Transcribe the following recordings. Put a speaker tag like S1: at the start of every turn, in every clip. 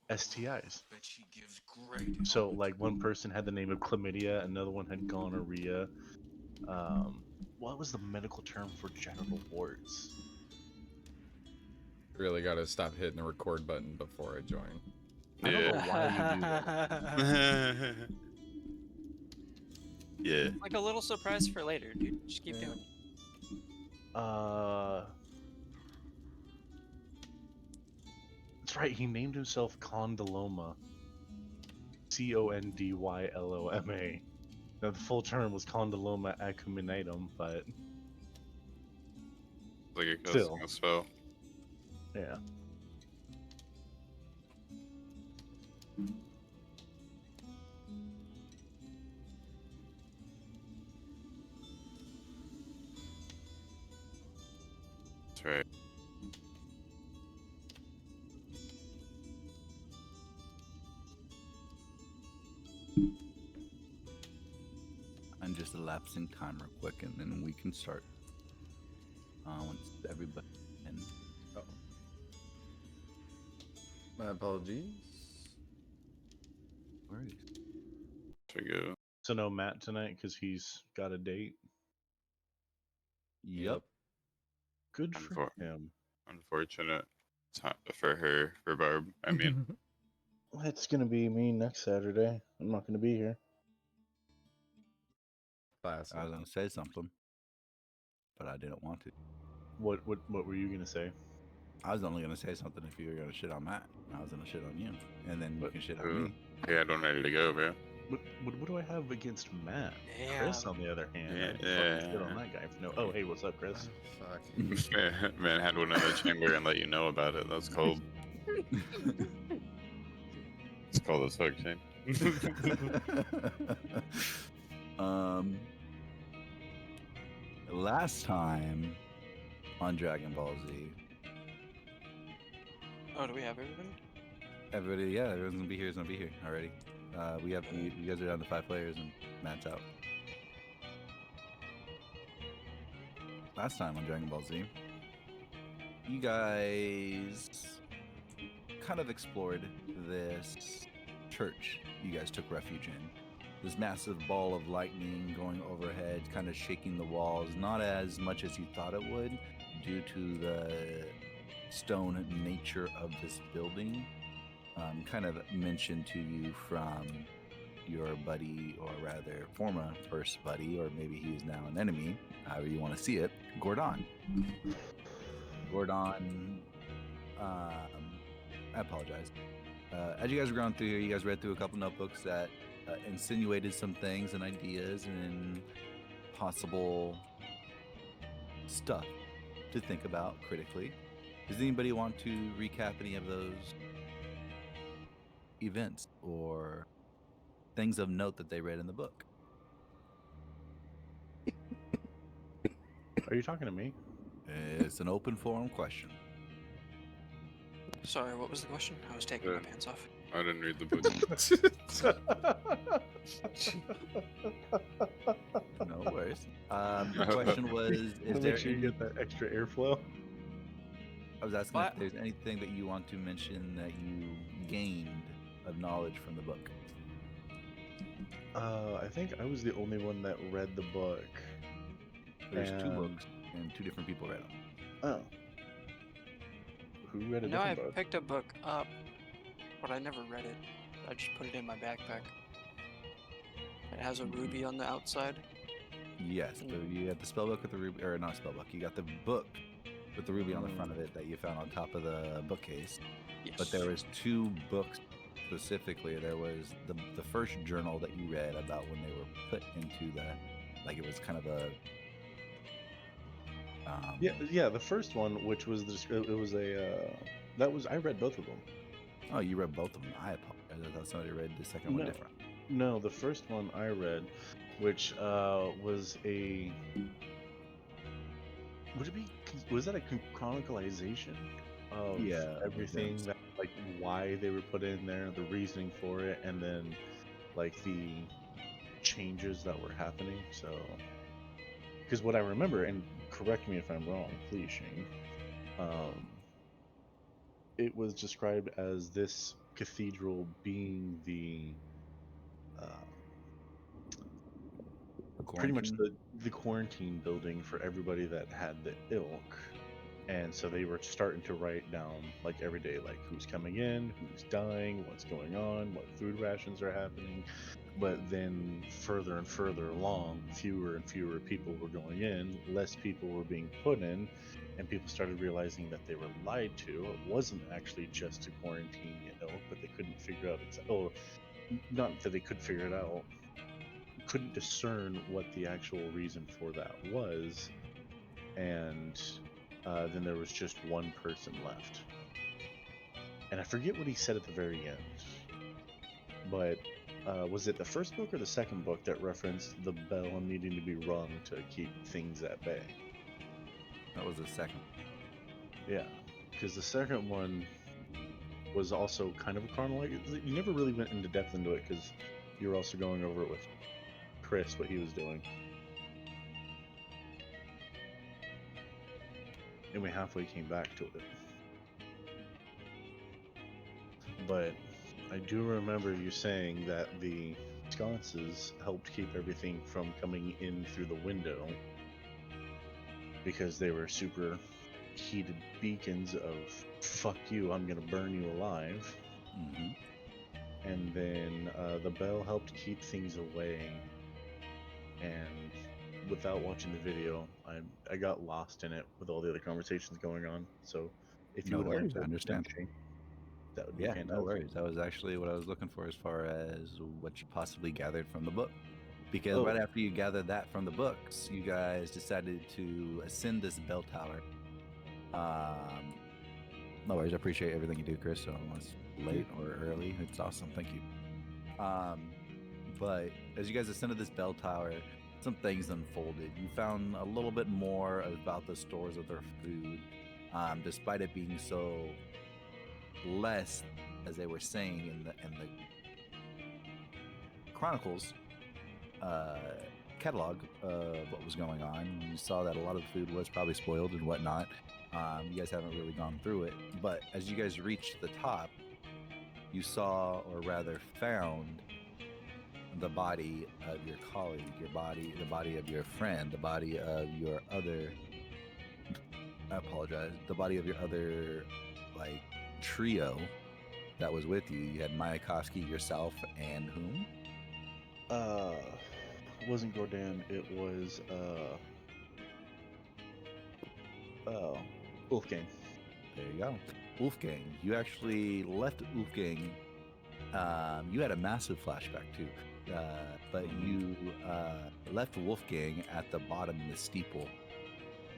S1: STIs.
S2: Bet she gives great.
S1: So like one person had the name of chlamydia, another one had gonorrhea. What was the medical term for genital warts?
S3: Really got to stop hitting the record button before I join.
S1: I don't know
S4: Yeah.
S1: why you do that.
S4: Yeah.
S5: Like a little surprise for later, dude. Just keep doing it.
S1: That's right. He named himself Condyloma. Condyloma. Now the full term was Condyloma acuminatum, but
S4: Like a
S1: still,
S4: cussing spell.
S1: yeah.
S4: That's right.
S6: I'm just elapsing time real quick, and then we can start. Once everybody and
S3: Oh. My apologies.
S6: where is
S4: There we go.
S1: So no Matt tonight because he's got a date.
S6: Yep.
S1: Good for him.
S4: Unfortunate for her, for Barb. I mean,
S1: It's gonna be me next Saturday. I'm not gonna be here.
S3: Classic.
S6: I was gonna say something, but I didn't want to.
S1: What were you gonna say?
S6: I was only gonna say something if you were gonna shit on Matt. I was gonna shit on you, and then you
S1: But
S6: can shit on
S4: who?
S6: me.
S4: He had one ready to go, bro.
S1: What do I have against Matt?
S5: Damn.
S1: Chris, on the other hand, I
S4: Yeah.
S1: fucking shit on that guy for no. Oh, hey, what's up, Chris?
S3: Fuck.
S4: Man had one in the chamber and let you know about it. That's cold. It's cold as fuck, Shane.
S6: Last time on Dragon Ball Z,
S5: Oh, do we have everybody?
S6: everyone's gonna be here. Is gonna be here already. We have you guys are down to 5 players, and Matt's out. Last time on Dragon Ball Z, you guys kind of explored this church you guys took refuge in. This massive ball of lightning going overhead, kind of shaking the walls, not as much as you thought it would, due to the stone nature of this building. Kind of mentioned to you from your buddy, or rather former first buddy, or maybe he is now an enemy, however you want to see it, Gordon. Gordon, I apologize. As you guys were going through here, you guys read through a couple notebooks that insinuated some things and ideas and possible stuff to think about critically. Does anybody want to recap any of those events or things of note that they read in the book?
S1: Are you talking to me?
S6: It's an open forum question.
S5: Sorry, what was the question? I was taking my pants off.
S4: I didn't read the book.
S6: No worries. The question was: Is there
S1: Make sure you get that extra airflow?
S6: I was asking
S5: What?
S6: if there's anything that you want to mention that you gained of knowledge from the book.
S1: I think I was the only one that read the book.
S6: There's 2
S1: And-
S6: books, and 2 different people read them.
S1: Oh. Who read a
S5: No, I
S1: different book?
S5: picked a book up, but I never read it. I just put it in my backpack. It has a ruby on the outside.
S6: Yes, you got the spell book with the ruby, or not spell book. You got the book with the ruby on the front of it that you found on top of the bookcase.
S5: Yes.
S6: But there was 2 books specifically. There was the first journal that you read about when they were put into the, like it was kind of a.
S1: Yeah, the first one, which was it was a that was I read both of them.
S6: Oh, you read both of them. I apologize. I thought somebody read the second one
S1: No.
S6: different.
S1: No, the first one I read, which was a would it be was that a chronicalization of
S6: Yeah,
S1: everything
S6: events.
S1: that like why they were put in there, the reasoning for it, and then like the changes that were happening. So, because what I remember, and correct me if I'm wrong, please, Shane. It was described as this cathedral being the pretty much the quarantine building for everybody that had the ilk. And so they were starting to write down like every day, like who's coming in, who's dying, what's going on, what food rations are happening. But then further and further along, fewer and fewer people were going in, less people were being put in, and people started realizing that they were lied to. It wasn't actually just to quarantine the ilk, but they couldn't figure out not that they could figure it out, couldn't discern what the actual reason for that was. And then there was just one person left. And I forget what he said at the very end. But was it the first book or the second book that referenced the bell needing to be rung to keep things at bay?
S6: That was the second.
S1: Yeah, because the second one was also kind of a chronological. You never really went into depth into it because you were also going over it with Chris, what he was doing. And we halfway came back to it. But I do remember you saying that the sconces helped keep everything from coming in through the window because they were super heated beacons of fuck you, I'm gonna burn you alive.
S6: Mm-hmm.
S1: And then the bell helped keep things away. And without watching the video, I got lost in it with all the other conversations going on. So if you
S6: No
S1: would
S6: worries,
S1: mind
S6: I understand.
S1: finishing, that would be
S6: Yeah,
S1: fantastic.
S6: no worries. That was actually what I was looking for as far as what you possibly gathered from the book. Because right after you gathered that from the books, you guys decided to ascend this bell tower. No worries. I appreciate everything you do, Chris. So unless late or early, it's awesome. Thank you. But as you guys ascended this bell tower, some things unfolded. You found a little bit more about the stores of their food, despite it being so less, as they were saying in the chronicles catalog of what was going on. You saw that a lot of the food was probably spoiled and whatnot. You guys haven't really gone through it, but as you guys reached the top, you saw, or rather found, the body of your colleague, the body of your friend, the body of your other, the body of your other, like, trio that was with you. You had Mayakovsky, yourself, and whom?
S1: It wasn't Gordon, it was Wolfgang.
S6: There you go. Wolfgang. You actually left Wolfgang. You had a massive flashback too, but you left Wolfgang at the bottom of the steeple.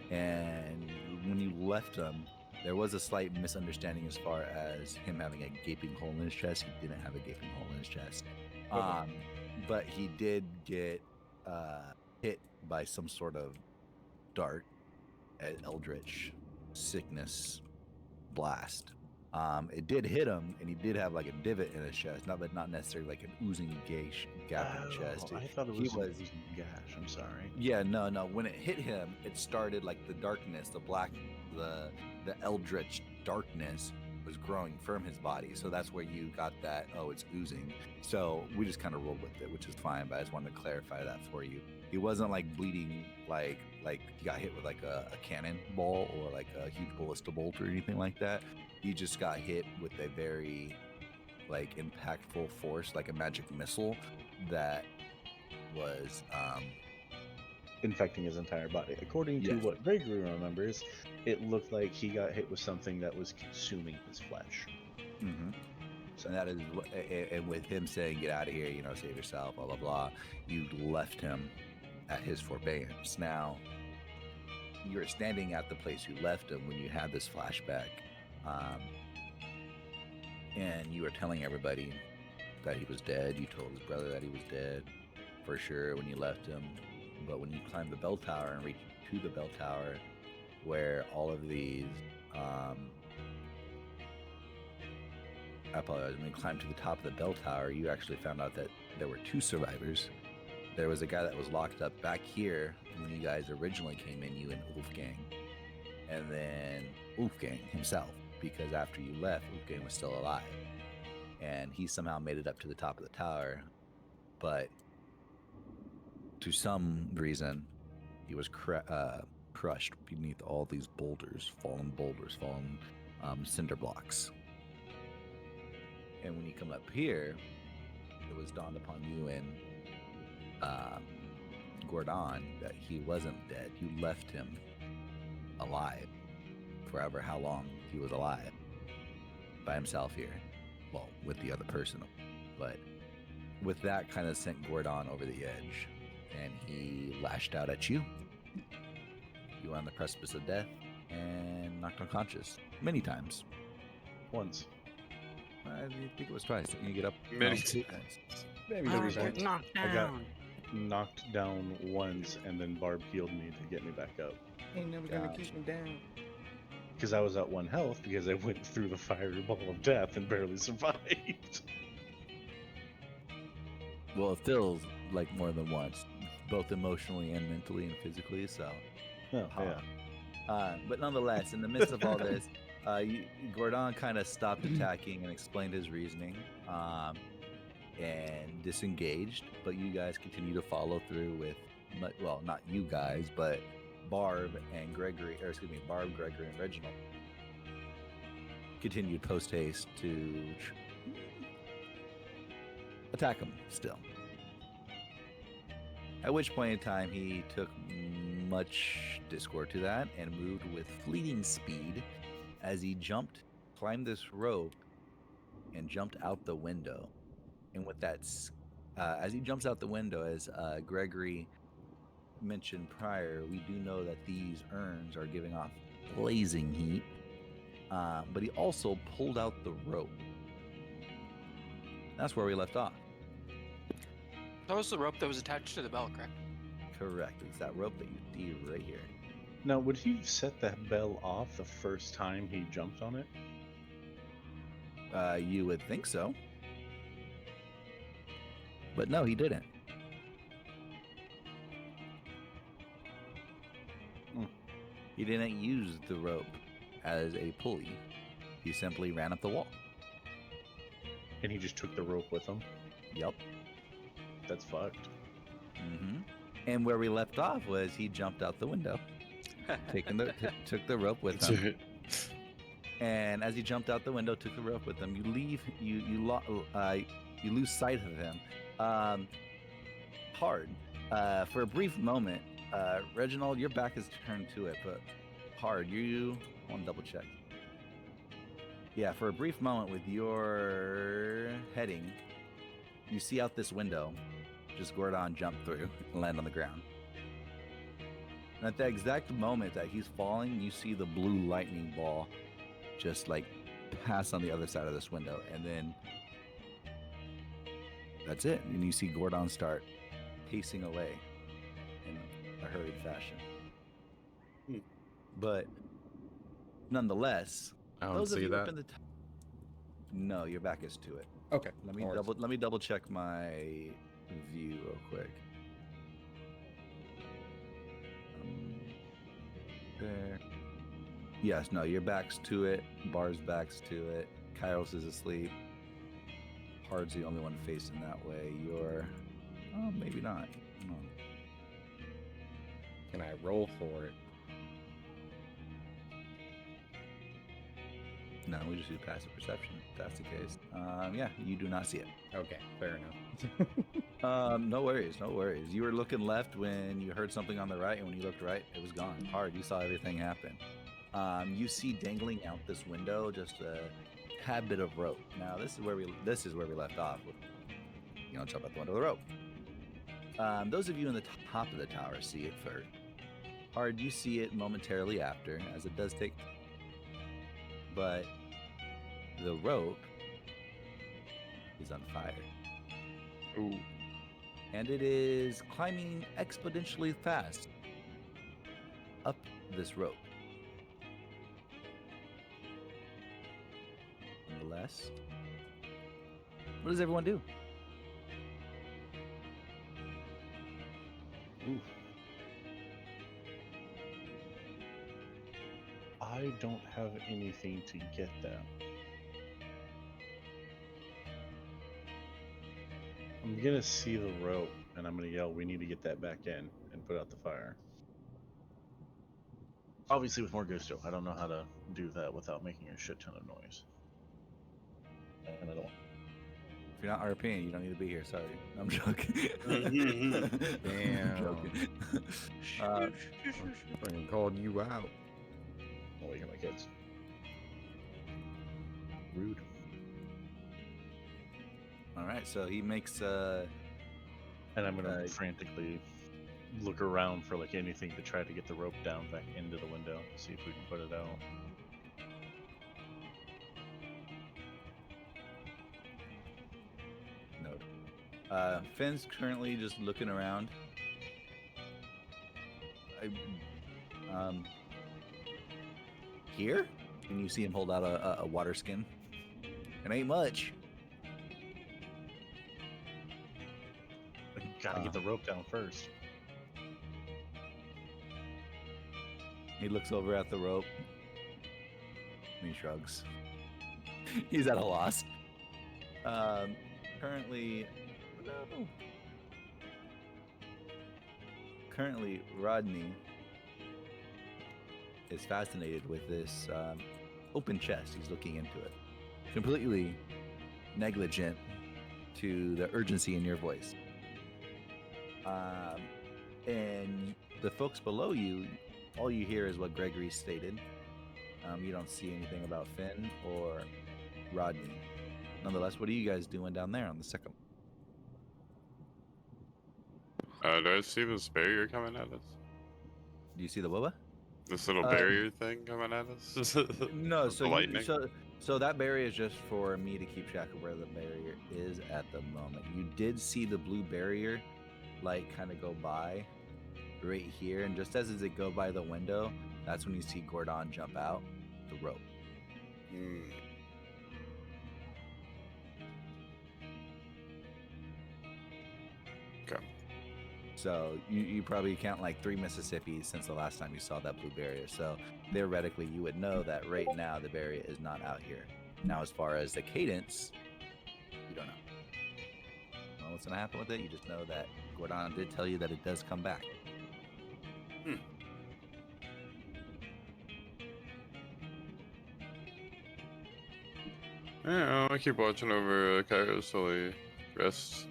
S6: And when you left him, there was a slight misunderstanding as far as him having a gaping hole in his chest. He didn't have a gaping hole in his chest. But he did get hit by some sort of dark, eldritch sickness blast. It did hit him, and he did have like a divot in his chest, not necessarily like an oozing gap in his chest.
S1: I thought it was an oozing gash. I'm sorry.
S6: Yeah, no. When it hit him, it started like the darkness, the black, the eldritch darkness was growing from his body. So that's where you got that, oh, it's oozing. So we just kind of rolled with it, which is fine, but I just wanted to clarify that for you. He wasn't like bleeding like he got hit with like a cannonball or like a huge ballista bolt or anything like that. He just got hit with a very like impactful force, like a magic missile that was
S1: infecting his entire body. According to what Gregory remembers, it looked like he got hit with something that was consuming his flesh.
S6: Mm-hmm. So that is, and with him saying, "Get out of here," save yourself, blah blah blah. You left him at his forbearance. Now, you were standing at the place you left him when you had this flashback, and you were telling everybody that he was dead. You told his brother that he was dead for sure when you left him. But when you climbed the bell tower and reached to the bell tower, where all of these, I apologize, when you climbed to the top of the bell tower, you actually found out that there were two survivors. There was a guy that was locked up back here when you guys originally came in, you and Wolfgang. And then Wolfgang himself, because after you left, Wolfgang was still alive. and he somehow made it up to the top of the tower, but to some reason, he was crushed beneath all these boulders, fallen cinder blocks. And when you come up here, it was dawned upon you and Gordon that he wasn't dead. You left him alive forever, how long he was alive, by himself here. Well, with the other person. But with that, kind of sent Gordon over the edge, and he lashed out at you. You were on the precipice of death and knocked unconscious many times.
S1: Once.
S6: I think it was twice. You get up
S4: Many
S6: two
S4: times.
S6: times.
S3: Maybe
S1: I
S3: no
S1: was
S3: reason.
S5: knocked
S1: I got knocked down once, and then Barb healed me to get me back up.
S3: Ain't never
S6: gonna
S3: keep me down.
S1: Because I was at 1 health because I went through the fiery ball of death and barely survived.
S6: Well, it feels like more than once, both emotionally and mentally and physically. So,
S1: Oh, yeah.
S6: but nonetheless, in the midst of all this, Gordon kind of stopped attacking and explained his reasoning, and disengaged. But you guys continue to follow through with, well, not you guys, but Barb, Gregory, and Reginald continued post haste to attack him still. At which point in time, he took much discord to that and moved with fleeting speed as he climbed this rope, and jumped out the window. And with that, as he jumps out the window, as Gregory mentioned prior, we do know that these urns are giving off blazing heat. But he also pulled out the rope. That's where we left off.
S5: That was the rope that was attached to the bell, correct?
S6: Correct. It's that rope that you see right here.
S1: Now, would he set that bell off the first time he jumped on it?
S6: You would think so. But no, he didn't. He didn't use the rope as a pulley. He simply ran up the wall.
S1: And he just took the rope with him?
S6: Yep.
S1: That's fucked.
S6: And where we left off was he jumped out the window, took the rope with him. And as he jumped out the window, took the rope with him, you lose sight of him. Hard. For a brief moment, Reginald, your back is turned to it, but Hard, I want to double check. Yeah, for a brief moment with your heading, you see out this window, just Gordon jump through and land on the ground. And at the exact moment that he's falling, you see the blue lightning ball just like pass on the other side of this window, and then that's it. And you see Gordon start pacing away in a hurried fashion. But nonetheless,
S3: I don't
S6: those of
S3: see
S6: you up
S3: that.
S6: in the no, your back is to it.
S3: Okay.
S6: Let
S3: no worries.
S6: me double check my view real quick. There. Yes, no, your back's to it. Bar's back's to it. Kairos is asleep. Hard's the only one facing that way. Oh, maybe not. No.
S3: Can I roll for it?
S6: No, we just do passive perception. If that's the case. Yeah, you do not see it.
S3: Okay, fair enough.
S6: No worries. You were looking left when you heard something on the right, and when you looked right, it was gone. Hard, you saw everything happen. You see dangling out this window just a tad bit of rope. Now this is where we left off. Jump out the window of the rope. Those of you in the top of the tower see it first. Hard, you see it momentarily after, as it does take. But the rope is on fire.
S4: Ooh.
S6: And it is climbing exponentially fast up this rope. Nonetheless, what does everyone do?
S1: Oof. I don't have anything to get that. I'm gonna see the rope, and I'm gonna yell, "We need to get that back in and put out the fire." Obviously, with more gusto. I don't know how to do that without making a shit ton of noise. And I don't.
S6: If you're not RPing, you don't need to be here. Sorry, I'm joking.
S3: Damn.
S6: I'm joking. uh,
S3: Fucking called you out.
S1: I'll wake up my kids. Rude.
S6: all right, so he makes
S1: And I'm gonna
S6: Uh,
S1: frantically look around for like anything to try to get the rope down back into the window. See if we can put it out.
S6: note. Finn's currently just looking around. Here, and you see him hold out a water skin. It ain't much.
S1: Gotta get the rope down first.
S6: He looks over at the rope. And he shrugs. He's at a loss. Currently, no. Currently, Rodney is fascinated with this open chest. He's looking into it, completely negligent to the urgency in your voice. And the folks below you, all you hear is what Gregory stated. You don't see anything about Finn or Rodney. Nonetheless, what are you guys doing down there on the second?
S4: Do I see this barrier coming at us?
S6: Do you see the Boba?
S4: This little barrier thing coming at us?
S6: No,
S4: The
S6: so
S4: lightning?
S6: so that barrier is just for me to keep track of where the barrier is at the moment. You did see the blue barrier light kind of go by right here, and just as it go by the window, that's when you see Gordon jump out the rope.
S4: Hmm. Okay.
S6: So you probably count like 3 Mississippis since the last time you saw that blue barrier. So theoretically, you would know that right now the barrier is not out here. Now, as far as the cadence, you don't know. Well, what's gonna happen with it? You just know that Gordon did tell you that it does come back.
S4: Yeah, I keep watching over Kairos till he rests.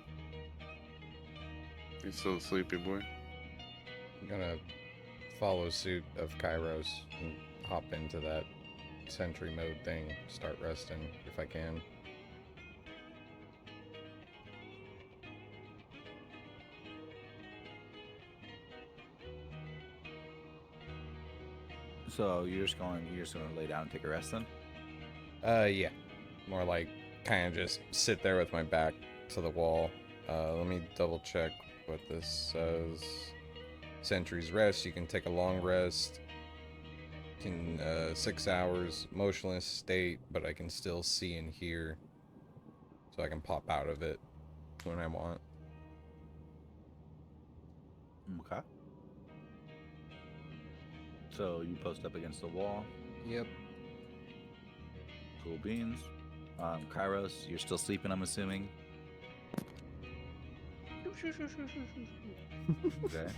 S4: He's still a sleepy boy.
S3: I'm gonna follow suit of Kairos and hop into that sentry mode thing, start resting if I can.
S6: So you're just gonna lay down and take a rest then?
S3: Yeah. More like kind of just sit there with my back to the wall. Let me double check what this says. Sentry's rest. You can take a long rest. Can 6 hours motionless state, but I can still see and hear, so I can pop out of it when I want.
S6: Okay. So you post up against the wall.
S3: Yep.
S6: Cool beans. Kairos, you're still sleeping, I'm assuming. Okay.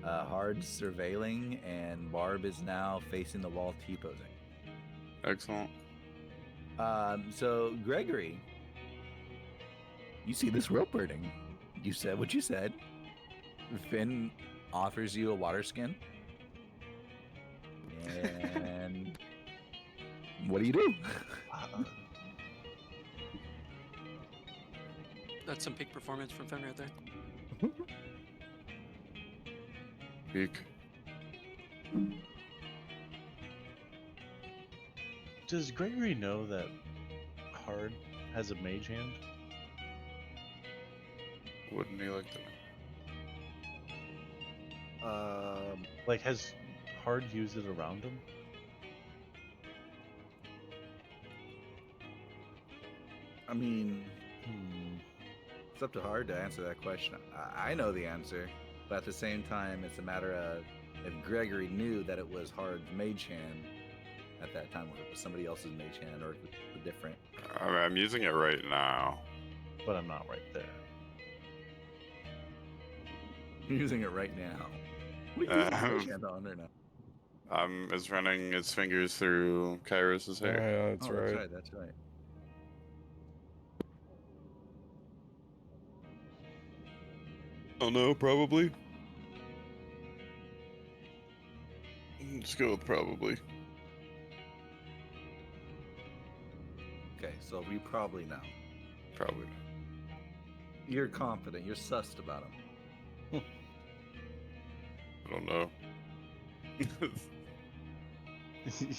S6: Hard surveilling, and Barb is now facing the wall, T-posing.
S4: Excellent.
S6: So Gregory, you see this rope burning. You said what you said. Finn offers you a water skin. And what do you do?
S5: That's some peak performance from Finn right there.
S4: Peek.
S1: Does Gregory know that Hard has a mage hand?
S4: Wouldn't he like to know?
S1: Like, has Hard used it around him?
S6: I mean, it's up to Hard to answer that question. I know the answer, but at the same time, it's a matter of if Gregory knew that it was Hard's mage hand at that time, or if it was somebody else's mage hand, or if it was different.
S4: I mean, I'm using it right now.
S1: But I'm not right there.
S6: You're using it right now. What are you using Mage Hand on right now?
S4: It's running its fingers through Kairos' hair.
S3: Yeah, that's
S6: Oh,
S3: right.
S6: that's right. That's right.
S4: Oh no, probably. Let's go with probably.
S6: Okay, so we probably know.
S4: Probably.
S6: You're confident. You're sussed about him.
S4: I don't know.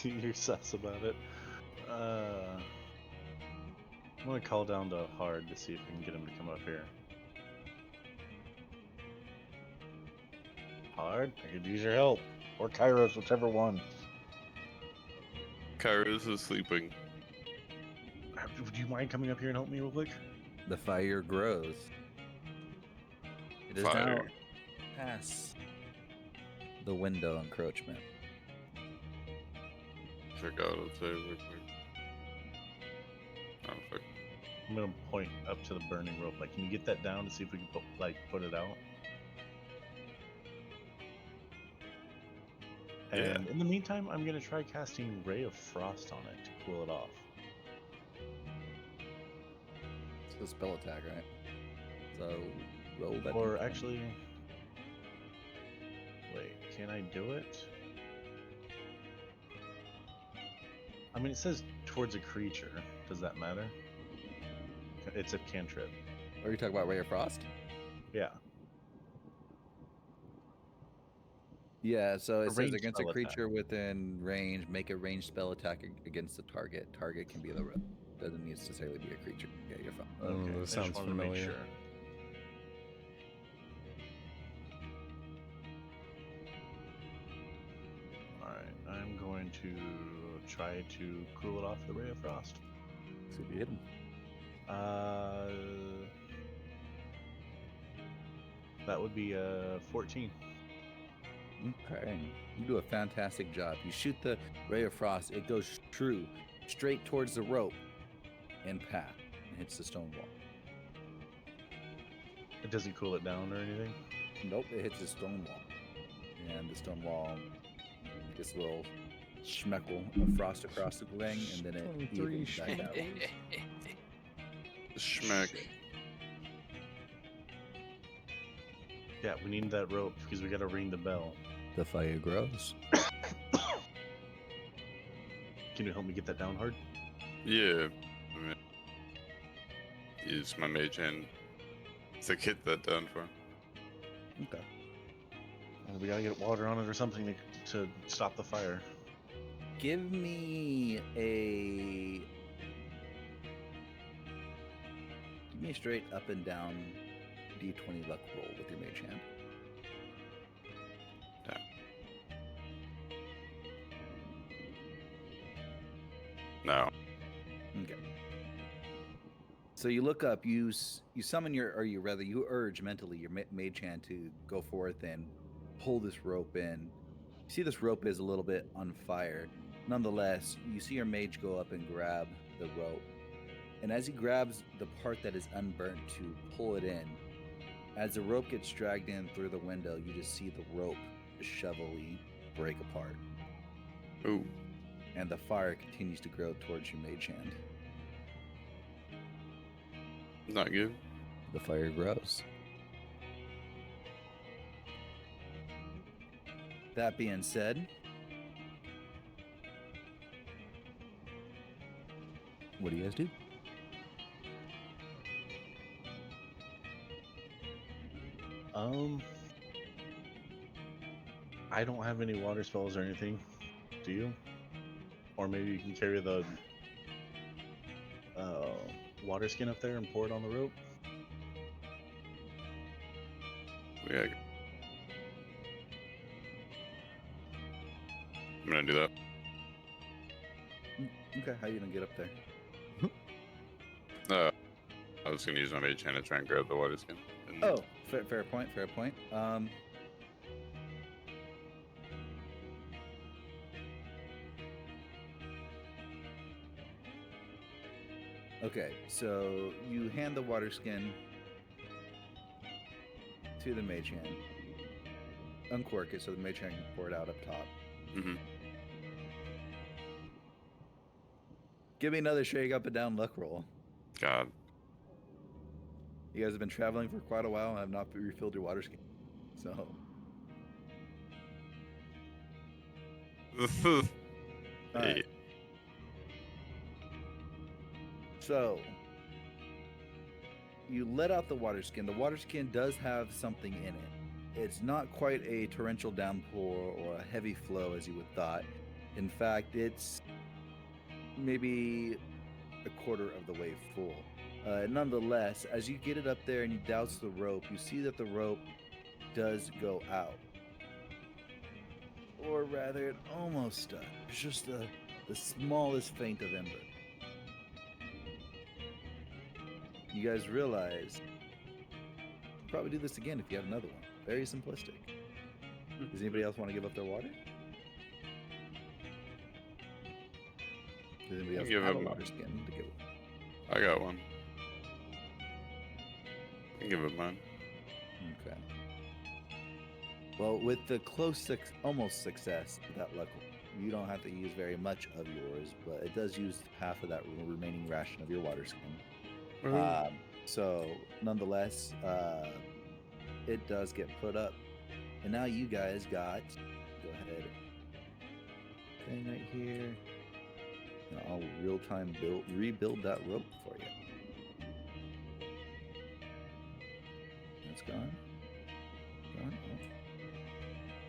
S1: You're sus about it. I'm gonna call down to Hard to see if we can get him to come up here. Hard, I could use your help. Or Kairos, whichever one.
S4: Kairos is sleeping.
S1: Would you mind coming up here and help me real quick?
S6: The fire grows. It is now
S4: Fire.
S6: past the window encroachment.
S4: Check out upstairs real quick. Oh fuck.
S1: I'm gonna point up to the burning rope. Like, can you get that down to see if we can put it out?
S4: Yeah.
S1: And in the meantime, I'm gonna try casting Ray of Frost on it to cool it off.
S6: It's a spell attack, right? So roll that.
S1: Or
S6: d20.
S1: actually, wait, can I do it? I mean, it says towards a creature. Does that matter? It's a cantrip.
S6: Are you talking about Ray of Frost?
S1: Yeah.
S6: Yeah, so
S1: A
S6: it says
S1: ranged
S6: against a
S1: spell attack.
S6: creature within range, make a ranged spell attack against the target. Target can be the rope. Doesn't necessarily be a creature. Yeah, you're fine.
S1: Okay.
S3: that
S1: I just
S3: sounds
S1: wanted to make
S3: familiar.
S1: sure. Alright, I'm going to try to cool it off the Ray of Frost.
S6: See if you hit him.
S1: That would be 14.
S6: Okay. You do a fantastic job. You shoot the Ray of Frost, it goes true, straight towards the rope and path and hits the stone wall.
S1: It doesn't cool it down or anything.
S6: Nope, it hits the stone wall. And the stone wall gets a little schmeckle of frost across the thing, and then it
S3: 23
S6: evens back out.
S4: Schmack.
S1: Yeah, we need that rope because we gotta ring the bell.
S6: The fire grows.
S1: Can you help me get that down, Hard?
S4: Yeah. I mean, use my mage hand to get that done for him.
S6: Okay.
S1: We gotta get water on it or something to stop the fire.
S6: Give me a straight up and down D20 luck roll with your mage hand.
S4: No.
S6: Okay. So you look up, you summon you urge mentally your mage hand to go forth and pull this rope in. You see this rope is a little bit on fire. Nonetheless, you see your mage go up and grab the rope. And as he grabs the part that is unburnt to pull it in, as the rope gets dragged in through the window, you just see the rope shovelly break apart.
S4: Ooh.
S6: And the fire continues to grow towards your mage hand.
S4: Not good.
S6: The fire grows. That being said, what do you guys do?
S1: I don't have any water spells or anything. Do you? Or maybe you can carry the water skin up there and pour it on the rope.
S4: Yeah. I'm gonna do that.
S6: Okay, how you gonna get up there?
S4: I was gonna use my mage hand to try and grab the water skin. And
S6: Oh, fair point, fair point. Okay, so you hand the water skin to the mage hand. uncork it so the mage hand can pour it out up top.
S4: Mm-hmm.
S6: Give me another shake up and down luck roll.
S4: God.
S6: You guys have been traveling for quite a while and have not refilled your water skin. So, all right.
S4: Eight.
S6: So, you let out the water skin. The water skin does have something in it. It's not quite a torrential downpour or a heavy flow as you would thought. In fact, it's maybe a quarter of the way full. Nonetheless, as you get it up there and you douse the rope, you see that the rope does go out. Or rather, it almost does. It's just the smallest faint of ember. You guys realize you'd probably do this again if you had another one. Very simplistic. Does anybody else want to give up their water? Does anybody else
S4: Give
S6: have a
S4: up
S6: water
S4: mine.
S6: skin to give?
S4: I got one. I can give it mine.
S6: Okay. Well, with the close, almost success of that luck, you don't have to use very much of yours, but it does use half of that remaining ration of your water skin. So, nonetheless, it does get put up. And now you guys got, go ahead, thing right here. And I'll real-time rebuild that rope for you. It's gone. Gone. Oh.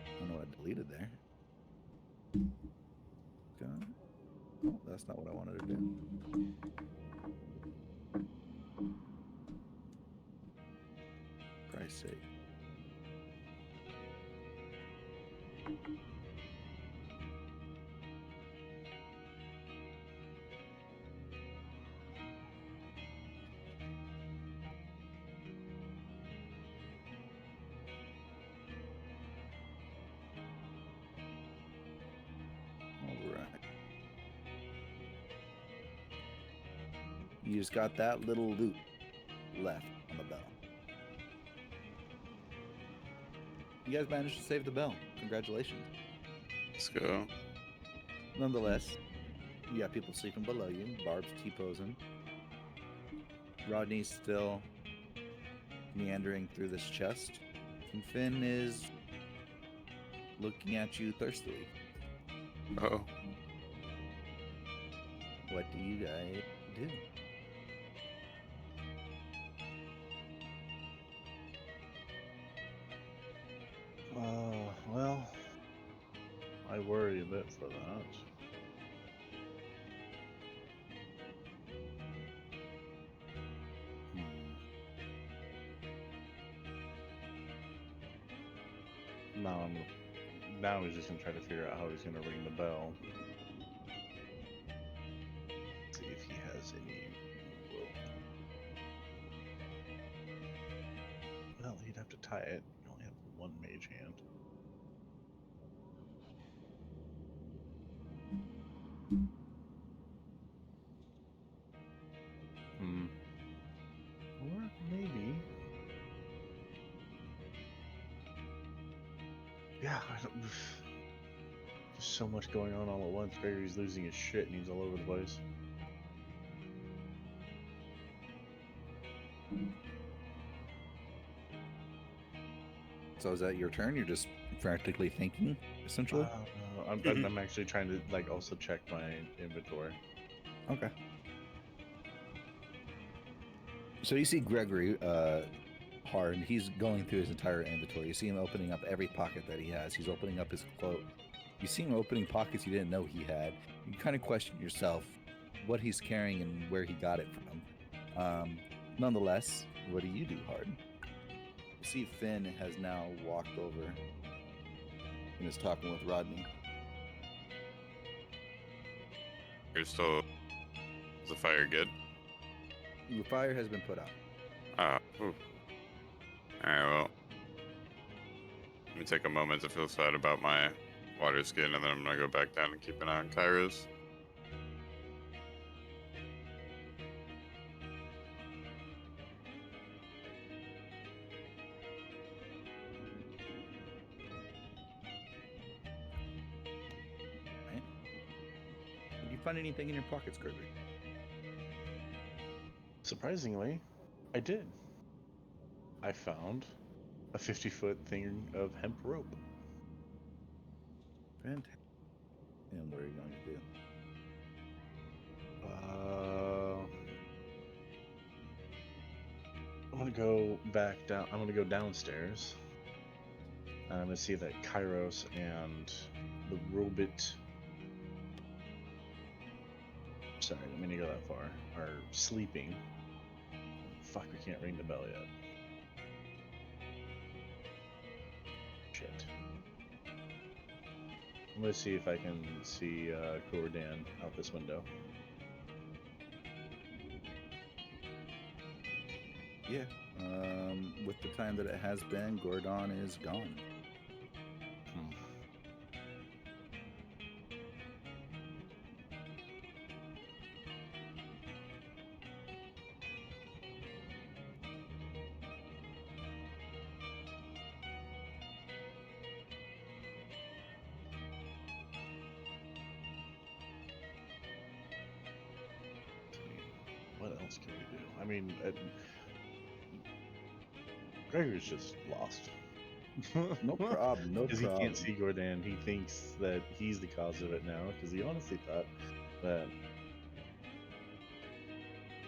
S6: I don't know what I deleted there. Gone. Oh, that's not what I wanted to do. Christ's sake. All right. You just got that little loop left on the bell. You guys managed to save the bell. Congratulations.
S4: Let's go.
S6: Nonetheless, you got people sleeping below you. Barb's T-posing. Rodney's still meandering through this chest. And Finn is looking at you thirstily.
S4: Oh.
S6: What do you guys do?
S1: Well, I worry a bit for that. Now he's just gonna try to figure out how he's gonna ring the bell. See if he has any rope. Well, he'd have to tie it. You only have one mage hand. Or maybe. Yeah, I don't. There's so much going on all at once. Gregory's losing his shit and he's all over the place.
S6: So is that your turn? You're just practically thinking, essentially?
S1: I'm actually trying to like also check my inventory.
S6: Okay. So you see Gregory hard. He's going through his entire inventory. You see him opening up every pocket that he has. He's opening up his cloak. You see him opening pockets you didn't know he had. You kind of question yourself what he's carrying and where he got it from. Nonetheless, what do you do, Hard? You see Finn has now walked over and is talking with Rodney.
S4: You're still. Is the fire good?
S6: The fire has been put out.
S4: Alright, well. Let me take a moment to feel sad about my water skin, and then I'm gonna go back down and keep an eye on Kairos.
S6: find anything in your pockets, Gregory?
S1: Surprisingly, I did. I found a 50-foot thing of hemp rope.
S6: Fantastic. And what are you going to do?
S1: I'm gonna go back down. I'm gonna go downstairs. And I'm gonna see that Kairos and the robot. Sorry, I didn't mean to go that far. Are sleeping. Fuck, we can't ring the bell yet. Shit. I'm gonna see if I can see Gordon out this window.
S6: Yeah. With the time that it has been, Gordon is gone.
S1: Hmm. What else can we do? I mean, Gregor's just lost.
S6: No problem. No
S1: Because he
S6: problem.
S1: can't see Gordon. He thinks that he's the cause of it now. Because he honestly thought that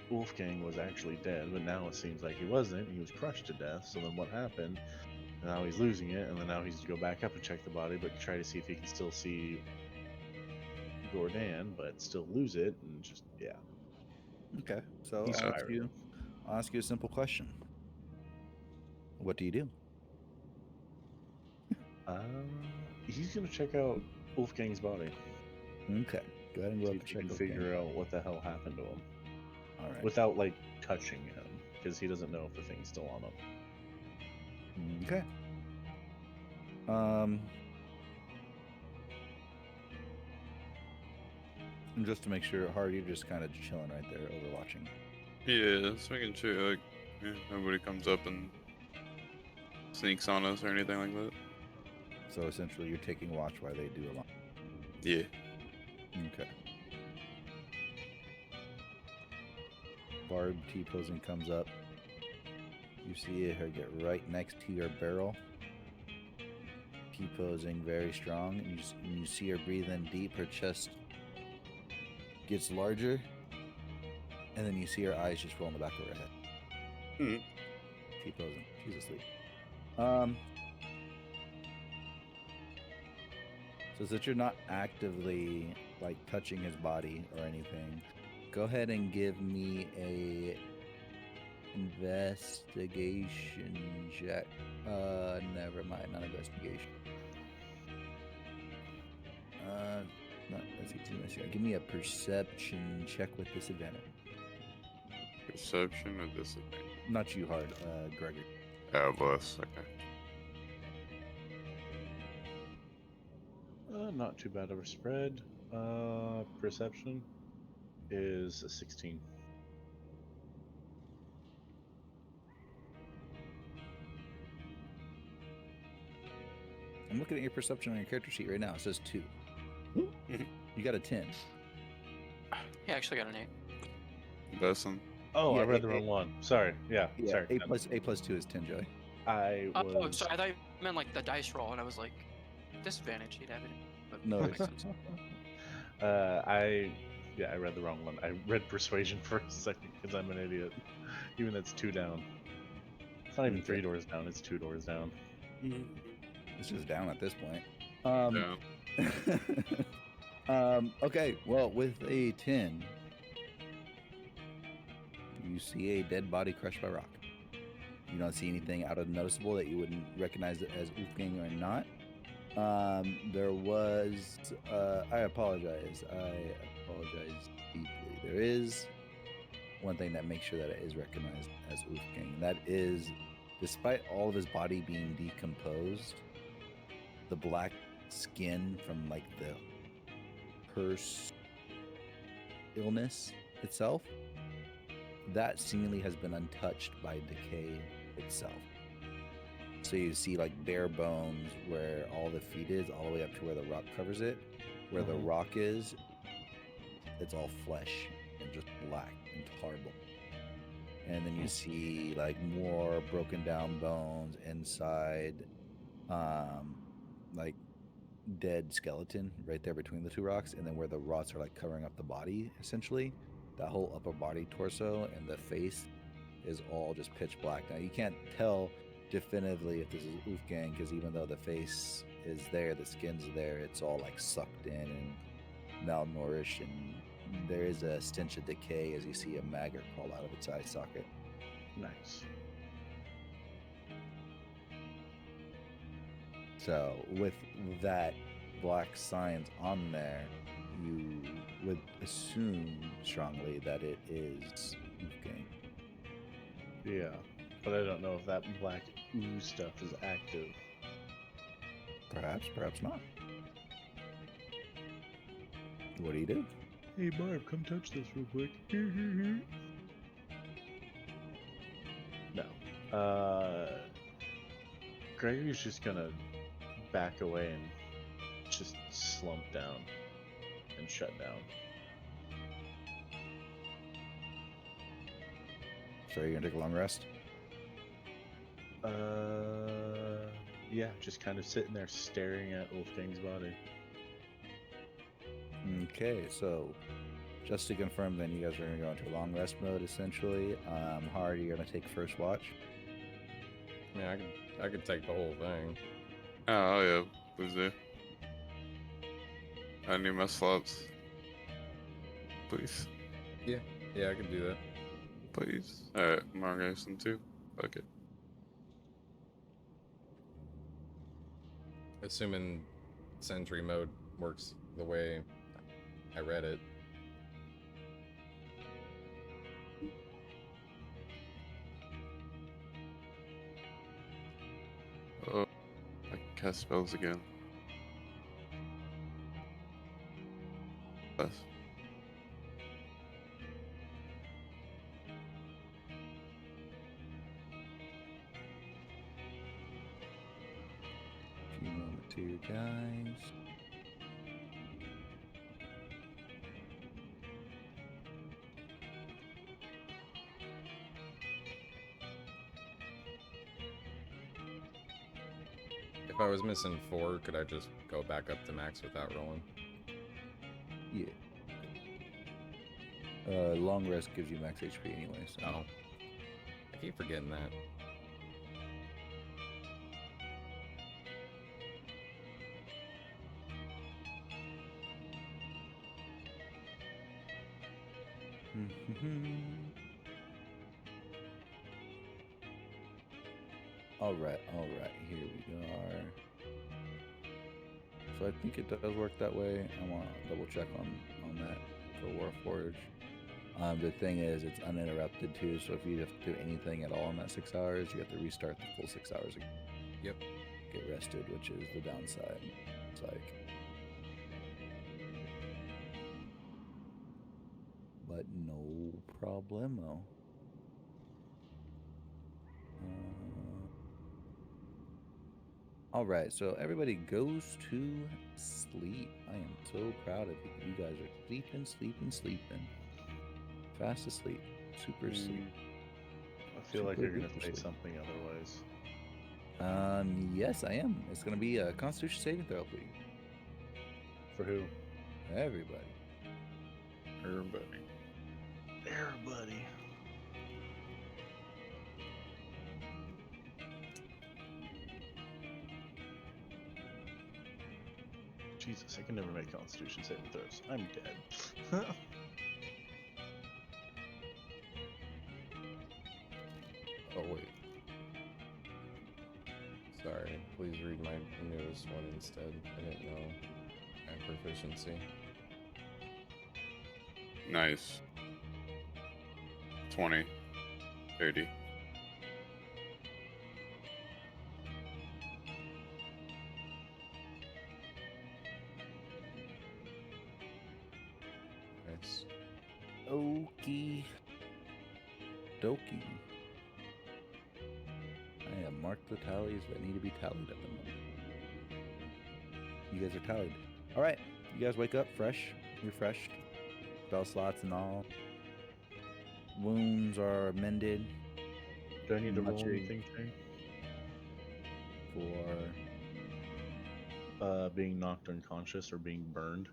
S1: Wolfgang was actually dead, but now it seems like he wasn't. He was crushed to death. So then what happened? And now he's losing it, and then now he's to go back up and check the body, but try to see if he can still see Gordon, but still lose it, and just yeah.
S6: Okay. So
S1: He's
S6: I'll ask you a simple question. What do you do?
S1: He's gonna check out Wolfgang's body.
S6: Okay. Go ahead and go
S1: See
S6: up
S1: if
S6: and
S1: he
S6: check
S1: can
S6: out
S1: figure out what the hell happened to him
S6: All right.
S1: without like touching him, because he doesn't know if the thing's still on him.
S6: Okay. And just to make sure, Hardy, you're just kind of chilling right there, overwatching.
S4: Yeah, just making sure like nobody comes up and sneaks on us or anything like that.
S6: So essentially, you're taking watch while they do a lot.
S4: Yeah.
S6: Okay. Barb T-posing comes up. You see her get right next to your barrel. T-posing very strong. And you see her breathe in deep. Her chest gets larger. And then you see her eyes just roll in the back of her head.
S4: Hmm.
S6: T-posing. She's asleep. So that you're not actively like touching his body or anything, go ahead and give me a investigation check. Never mind, not investigation. Not investigation. Give me a perception check with disadvantage.
S4: Perception or disadvantage?
S6: Not you, Hard. Gregory.
S4: Oh, bless. Okay.
S1: Not too bad of a spread. Perception is a 16.
S6: I'm looking at your perception on your character sheet right now. It says 2. You got a 10.
S5: He actually got an 8.
S4: Besson.
S1: Oh,
S6: Yeah,
S1: I read the wrong one. Sorry. Yeah, sorry.
S6: A plus 2 is 10, Joey.
S1: I was.
S5: Oh, so I thought you meant like the dice roll, and I was like, disadvantage, he'd have it. But
S6: No,
S5: that makes sense.
S1: I read the wrong one. I read persuasion for a second because I'm an idiot. Even that's 2 down. It's not even
S6: Okay.
S1: 3 doors down. It's 2 doors down.
S6: It's just down at this point.
S4: Yeah.
S6: Okay, well, with a 10, you see a dead body crushed by rock. You don't see anything out of noticeable that you wouldn't recognize it as Wolfgang or not. There was, I apologize deeply. There is one thing that makes sure that it is recognized as Wolfgang. That is, despite all of his body being decomposed, the black skin from like the curse illness itself, that seemingly has been untouched by decay itself. So you see like bare bones where all the feet is, all the way up to where the rock covers it. Where the rock is it's all flesh and just black and horrible. And then you see like more broken down bones inside, like dead skeleton right there between the two rocks, and then where the rots are like covering up the body, essentially, that whole upper body, torso, and the face is all just pitch black. Now you can't tell definitively if this is Wolfgang because even though the face is there, the skin's there, it's all like sucked in and malnourished, and there is a stench of decay as you see a maggot crawl out of its eye socket.
S1: Nice.
S6: So with that black signs on there, you would assume strongly that it is Wolfgang.
S1: Yeah, but I don't know if that black ooze stuff is active.
S6: Perhaps, perhaps not. What do you do?
S1: Hey Barb, come touch this real quick. No. Gregory's just gonna back away and just slump down and shut down.
S6: So you're gonna take a long rest?
S1: Yeah, just kind of sitting there staring at Wolfgang's body.
S6: Okay, so just to confirm, then you guys are gonna go into long rest mode essentially. Hardy, you're gonna take first watch.
S3: I mean, I could take the whole thing.
S4: Oh yeah, please do. I need my slots. Please.
S3: Yeah, I could do that.
S4: Please. Alright, I'm on Garrison too. Fuck it.
S3: Assuming sentry mode works the way I read it.
S4: Oh, I can cast spells again. Yes.
S6: Few moments here, guys.
S3: If I was missing 4, could I just go back up to max without rolling?
S6: Yeah. Long rest gives you max HP anyway, so.
S3: Oh. I keep forgetting that.
S6: All right, here we are. So I think it does work that way. I want to double check on that for Warforged. The thing is, it's uninterrupted too, so if you have to do anything at all in that 6 hours, you have to restart the full 6 hours again.
S3: Yep.
S6: Get rested, which is the downside. It's like, but no problemo. All right, so everybody goes to sleep. I am so proud of you. You guys are sleeping. Fast asleep. Super asleep.
S1: I feel like
S6: Super
S1: you're gonna
S6: duper
S1: say
S6: sleep.
S1: something otherwise.
S6: Yes, I am. It's gonna be a Constitution saving throw, please.
S1: For who?
S6: Everybody.
S4: Everybody.
S1: Everybody. Jesus, I can never make Constitution saving throws. I'm dead.
S3: Oh, wait. Sorry, please read my newest one instead. I didn't know I had proficiency.
S4: Nice. 20. 30.
S3: Nice.
S6: Okie dokie. I have marked the tallies that need to be tallied at the moment. You guys are tallied. All right, you guys wake up fresh, refreshed. spell slots and all. Wounds are mended
S1: Do I need to roll
S6: Much a-
S1: anything, Shane?
S6: for
S1: Being knocked unconscious or being burned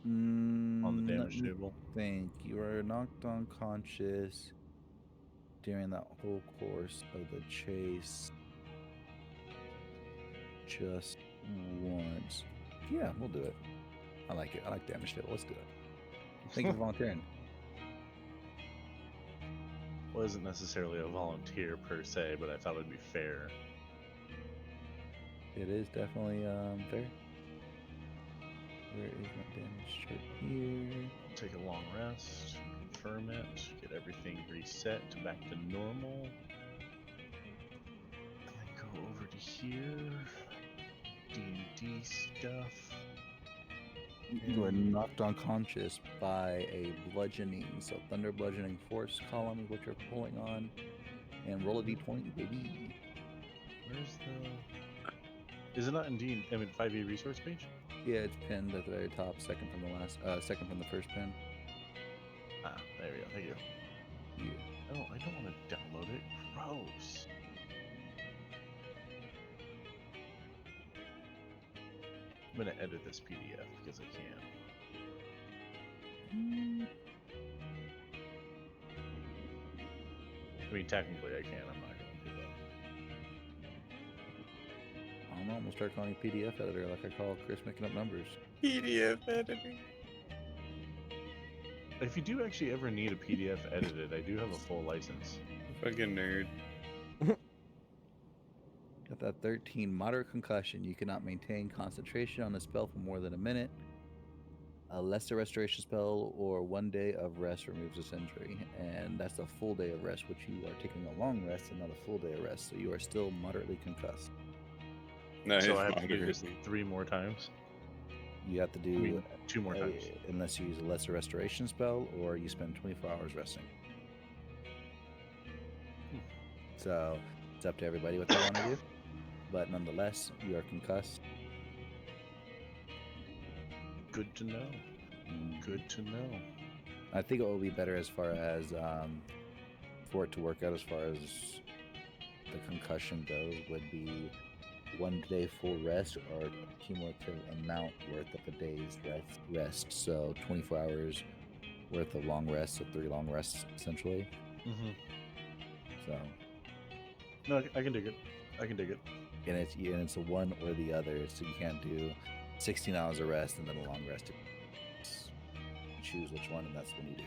S6: mm,
S1: on the
S6: let
S1: damage
S6: me
S1: table?
S6: think. You are knocked unconscious during that whole course of the chase just once. Yeah, we'll do it. I like it. I like damage table. Let's do it. Thank you for volunteering.
S1: Wasn't necessarily a volunteer per se, but I thought it'd be fair.
S6: It is definitely fair. Where is my damage chart here?
S1: Take a long rest, confirm it, get everything reset to back to normal. And then go over to here. D&D stuff.
S6: You are
S1: And
S6: knocked unconscious by a bludgeoning, so thunder bludgeoning force column is what you're pulling on, and roll a d20, baby.
S1: where's the... Is it not in D? I mean, 5e resource page?
S6: Yeah, it's pinned at the very top, second from the first pin.
S1: Ah, there we go. Thank you.
S6: Yeah.
S1: Oh, I don't want to download it. Gross. I'm gonna edit this PDF because I can. I mean, technically I can. I'm not going to do that.
S6: I don't know. I'm gonna start calling you PDF editor like I call Chris making up numbers.
S3: PDF editor.
S1: If you do actually ever need a PDF edited, I do have a full license.
S4: Fucking nerd.
S6: Got that 13 moderate concussion. You cannot maintain concentration on a spell for more than a minute. A lesser restoration spell or 1 day of rest removes this injury, and that's a full day of rest, which you are taking a long rest and not a full day of rest, so you are still moderately concussed.
S4: No,
S1: So
S4: he's
S1: I have to do this
S4: moderately.
S1: 3 more times.
S6: You have to do
S1: I mean, 2 more times.
S6: unless you use a lesser restoration spell or you spend 24 hours resting. So it's up to everybody what they want to do, but nonetheless, you are concussed.
S1: Good to know. Good to know.
S6: I think it will be better as far as for it to work out as far as the concussion goes would be 1 day full rest or a cumulative amount worth of a day's rest. So 24 hours worth of long rest, so 3 long rests essentially.
S1: Mm-hmm.
S6: So
S1: No, I can dig it. I can dig it.
S6: and it's a one or the other. So you can't do 16 hours of rest and then a long rest. You choose which one, and that's when you do.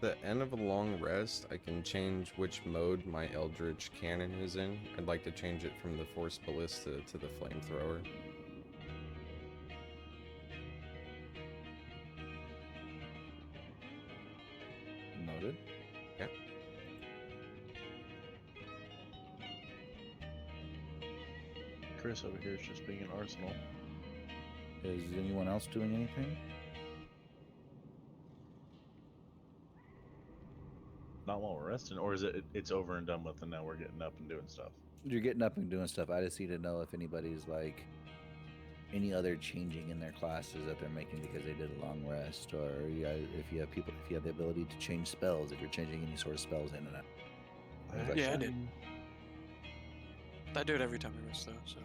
S3: The end of a long rest, I can change which mode my Eldritch Cannon is in. I'd like to change it from the Force Ballista to the Flamethrower.
S6: Noted.
S3: Yeah.
S1: Chris over here is just being an arsenal.
S6: Is anyone else doing anything?
S1: Not while we're resting, or is it's over and done with, and now we're getting up and doing stuff?
S6: You're getting up and doing stuff. I just need to know if anybody's like any other changing in their classes that they're making because they did a long rest, or if you have the ability to change spells, if you're changing any sort of spells in and out.
S5: Yeah, I did. I do it every time I rest though, so.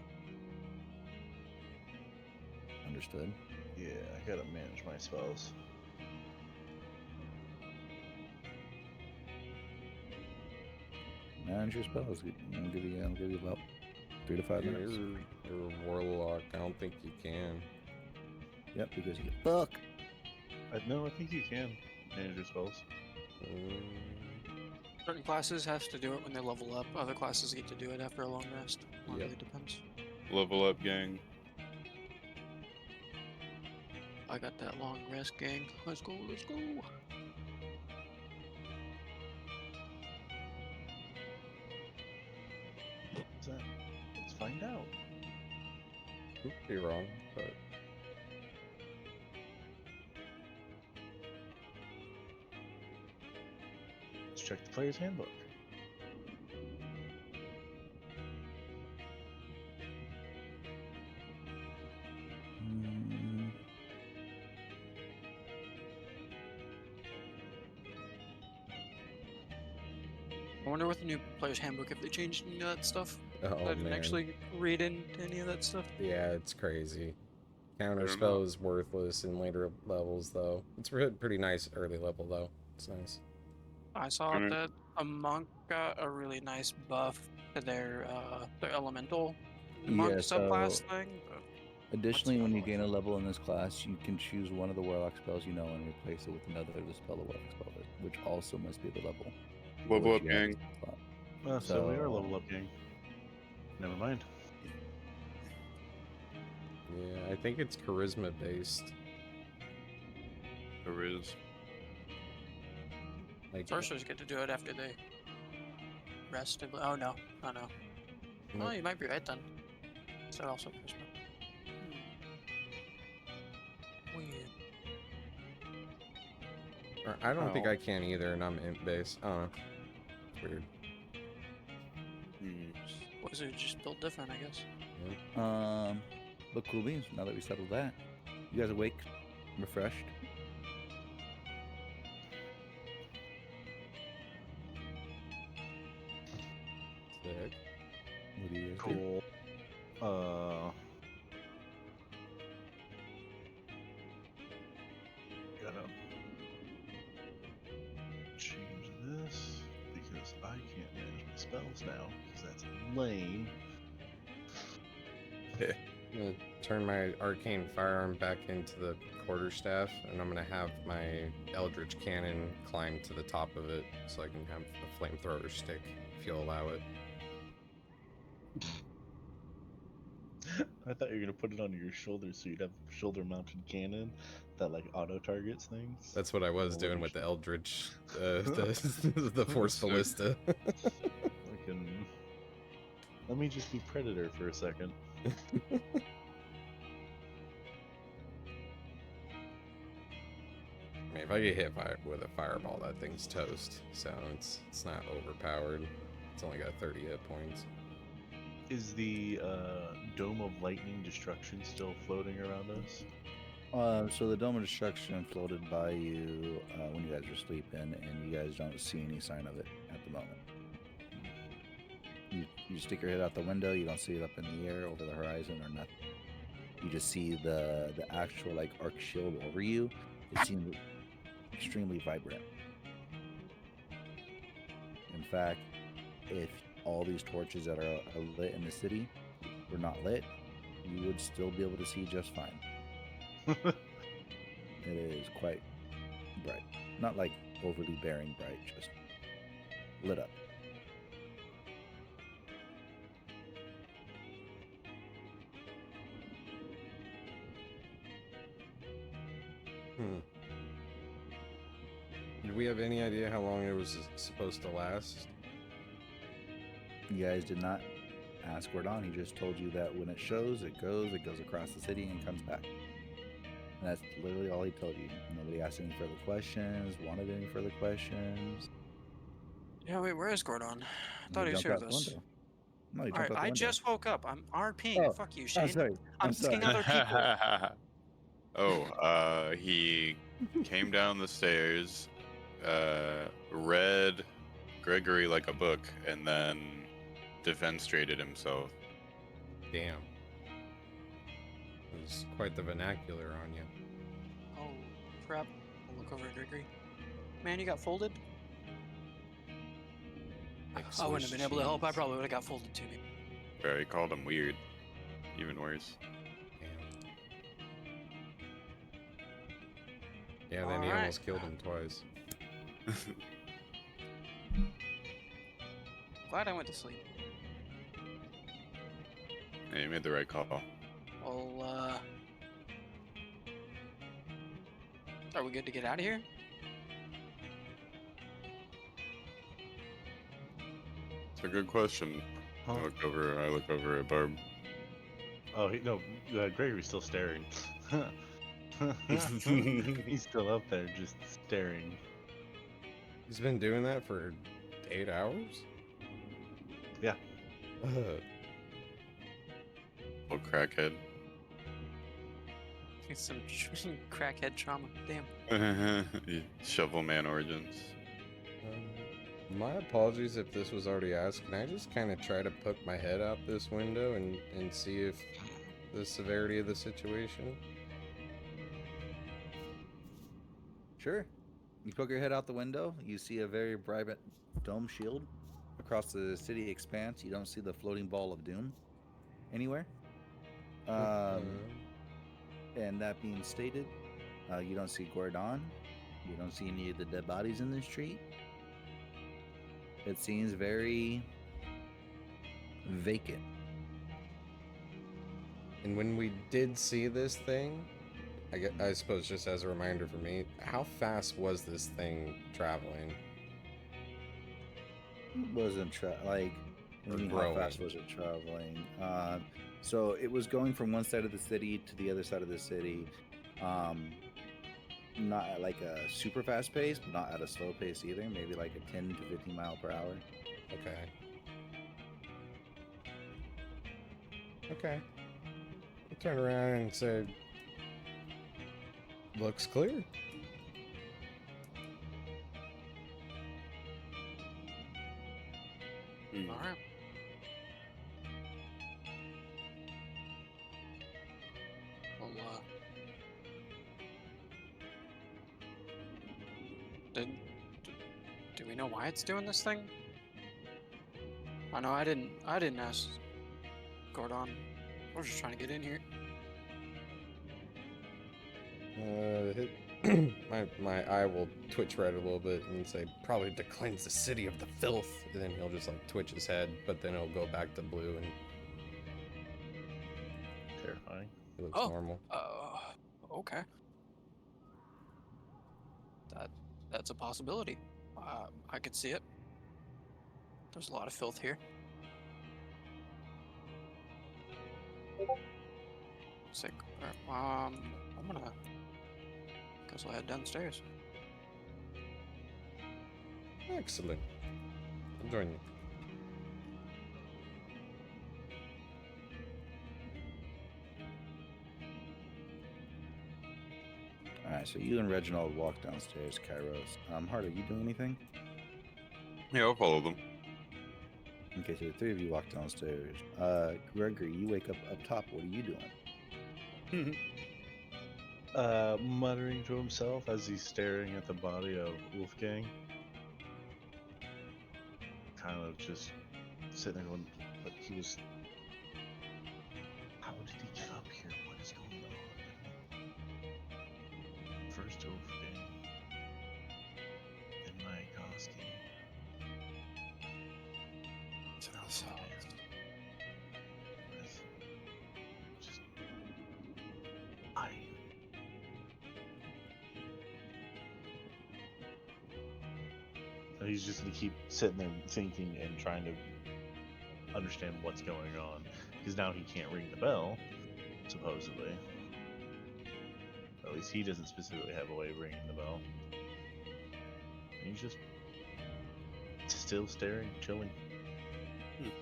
S6: Understood.
S1: Yeah, I gotta manage my spells.
S6: Manage your spells. I'll give you about 3 to 5 minutes.
S3: You're a warlock. I don't think you can.
S6: Yep, because you get fucked.
S1: No, I think you can manage your spells.
S5: Certain classes have to do it when they level up. Other classes get to do it after a long rest. It
S3: Yep.
S5: really depends.
S4: Level up, gang.
S5: I got that long rest, gang. Let's go, let's go.
S1: What's that? Let's find out.
S3: Could be wrong, but
S1: Let's check the player's handbook.
S5: I wonder with the new player's handbook if they changed any of that stuff.
S3: Oh
S5: I didn't
S3: man.
S5: actually read into any of that stuff.
S3: Yeah, it's crazy. Counter
S4: don't
S3: spell
S4: know.
S3: is worthless in later levels, though. It's pretty nice early level, though. It's nice.
S5: I saw
S4: Alright.
S5: that a monk got a really nice buff to their elemental monk
S6: Yeah,
S5: subclass
S6: so
S5: thing. But
S6: additionally,
S5: the
S6: when you
S5: other
S6: gain a level in this class, you can choose one of the warlock spells you know and replace it with another to spell the warlock spell, which also must be the level. for
S4: Level
S6: which
S4: up,
S6: you have
S4: gang.
S6: the slot.
S1: So we are
S6: So-
S1: level up, gang. Never mind.
S3: Yeah, I think it's charisma based.
S4: There is.
S3: Like,
S5: sorcerers get to do it after they rest. Oh no, oh no.
S3: no,
S5: Oh, you might be right then. Is that also charisma? Weird.
S3: or I don't think
S6: Oh.
S3: I can either, and I'm imp based. I don't know. It's weird.
S5: Wizards just built different, I guess.
S6: But cool beans. Now that we settled that, you guys awake, refreshed.
S3: Sick.
S6: What do you guys do?
S1: Cool. Gotta change this because I can't manage my spells now because that's lame.
S3: I'm gonna turn my arcane firearm back into the quarterstaff, and I'm gonna have my eldritch cannon climb to the top of it so I can have a flamethrower stick if you'll allow it.
S1: I thought you were gonna put it on your shoulder so you'd have a shoulder-mounted cannon that like auto targets things.
S3: That's what I was
S1: Holy
S3: doing with the
S1: shit.
S3: eldritch, the force
S4: Sick.
S3: ballista.
S1: Fucking. Let me just be predator for a second.
S3: I mean, if I get hit with a fireball, that thing's toast. So it's not overpowered. It's only got 30 hit points.
S1: Is the Dome of Lightning Destruction still floating around us?
S6: So the Dome of Destruction floated by you when you guys were sleeping, and you guys don't see any sign of it at the moment. You stick your head out the window, you don't see it up in the air over the horizon or nothing. You just see the actual like arc shield over you. It seems extremely vibrant. In fact, if all these torches that are lit in the city were not lit, you would still be able to see just fine. It is quite bright. Not like overly bearing bright, just lit up.
S3: Do we have any idea how long it was supposed to last?
S6: You guys did not ask Gordon. He just told you that when it shows, it goes across the city and comes back. And that's literally all he told you. Nobody asked any further questions, wanted any further questions.
S5: Yeah, wait, where is Gordon? I thought he was
S6: jumped
S5: here
S6: out
S5: with
S6: the
S5: us.
S6: window. No, he
S5: All
S6: jumped
S5: right,
S6: out the
S5: I
S6: window.
S5: just woke up. I'm RPing.
S6: Oh,
S5: Fuck you,
S6: Oh,
S5: Shane.
S6: sorry.
S5: I'm seeing
S6: sorry.
S5: other people.
S4: He came down the stairs, read Gregory like a book, and then defenestrated himself.
S3: Damn. It was quite the vernacular on you.
S5: Oh, crap. I'll look over at Gregory. Man, you got folded?
S3: Like
S5: I wouldn't have
S3: Swiss
S5: been able to help. I
S3: cheese.
S5: probably would have got folded too.
S4: Bro, he called him weird. Even worse.
S3: Damn. Yeah, then he
S5: Alright.
S3: almost killed him twice.
S5: Glad I went to sleep.
S4: Yeah, you made the right call.
S5: Well, are we good to get out of here?
S4: It's a good question.
S1: Huh?
S4: I look over at Barb.
S1: Oh, no, Gregory's still staring. He's still up there, just staring.
S3: He's been doing that for 8 hours?
S1: Yeah.
S4: Little crackhead.
S5: It's some crackhead trauma. Damn.
S4: Shovel man origins.
S3: My apologies if this was already asked. Can I just kind of try to poke my head out this window and see if the severity of the situation?
S6: Sure. You poke your head out the window. You see a very bright dome shield across the city expanse. You don't see the floating ball of doom anywhere. And that being stated, you don't see Gordon. You don't see any of the dead bodies in the street. It seems very vacant.
S3: And when we did see this thing, I suppose just as a reminder for me, how fast was this thing traveling?
S6: It wasn't like. What do you mean, how fast was it traveling? So it was going from one side of the city to the other side of the city. Not at like a super fast pace, but not at a slow pace either. Maybe like a 10 to 15 mile per hour.
S3: Okay. I'll turn around and say, looks clear.
S5: Alright. Well, do we know why it's doing this thing? I know I didn't ask Gordon. We're just trying to get in here.
S3: My eye will twitch right a little bit and say, probably to cleanse the city of the filth. And then he'll just like twitch his head, but then he'll go back to blue and
S1: Terrifying.
S3: he looks normal.
S5: Okay. That's a possibility. I could see it. There's a lot of filth here. Sick. I'm gonna guess I'll head downstairs.
S3: Excellent. I'll join you.
S6: Alright, so you and Reginald walk downstairs, Kairos. Hart, are you doing anything?
S4: Yeah, I'll follow them.
S6: Okay, so the three of you walk downstairs. Gregory, you wake up top. What are you doing?
S1: Muttering to himself as he's staring at the body of Wolfgang. Kind of just sitting there going, but he was... How did he get up here? What is going on? First Wolfgang, then Mayakovsky. Just... He's just gonna keep sitting there thinking and trying to understand what's going on, because now he can't ring the bell, supposedly. Or at least he doesn't specifically have a way of ringing the bell. And he's just still staring, chilling,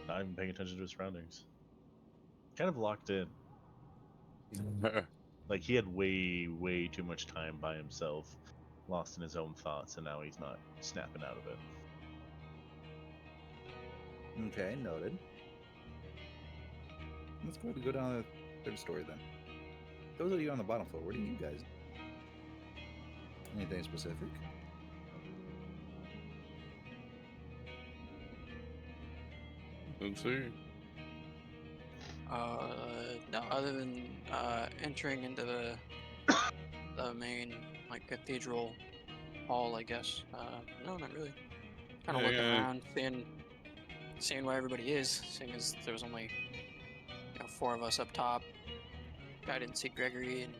S1: not even paying attention to his surroundings. Kind of locked in. Like he had way too much time by himself, lost in his own thoughts, and now he's not snapping out of it.
S6: Okay, noted. Let's go ahead and go down the third story then. Those of you on the bottom floor, what are you guys? Anything specific?
S4: Let's see.
S5: No, other than entering into the main like cathedral hall, I guess. No, not really. Kind of looking around, seeing where everybody is, seeing as there was only 4 of us up top. I didn't see Gregory, and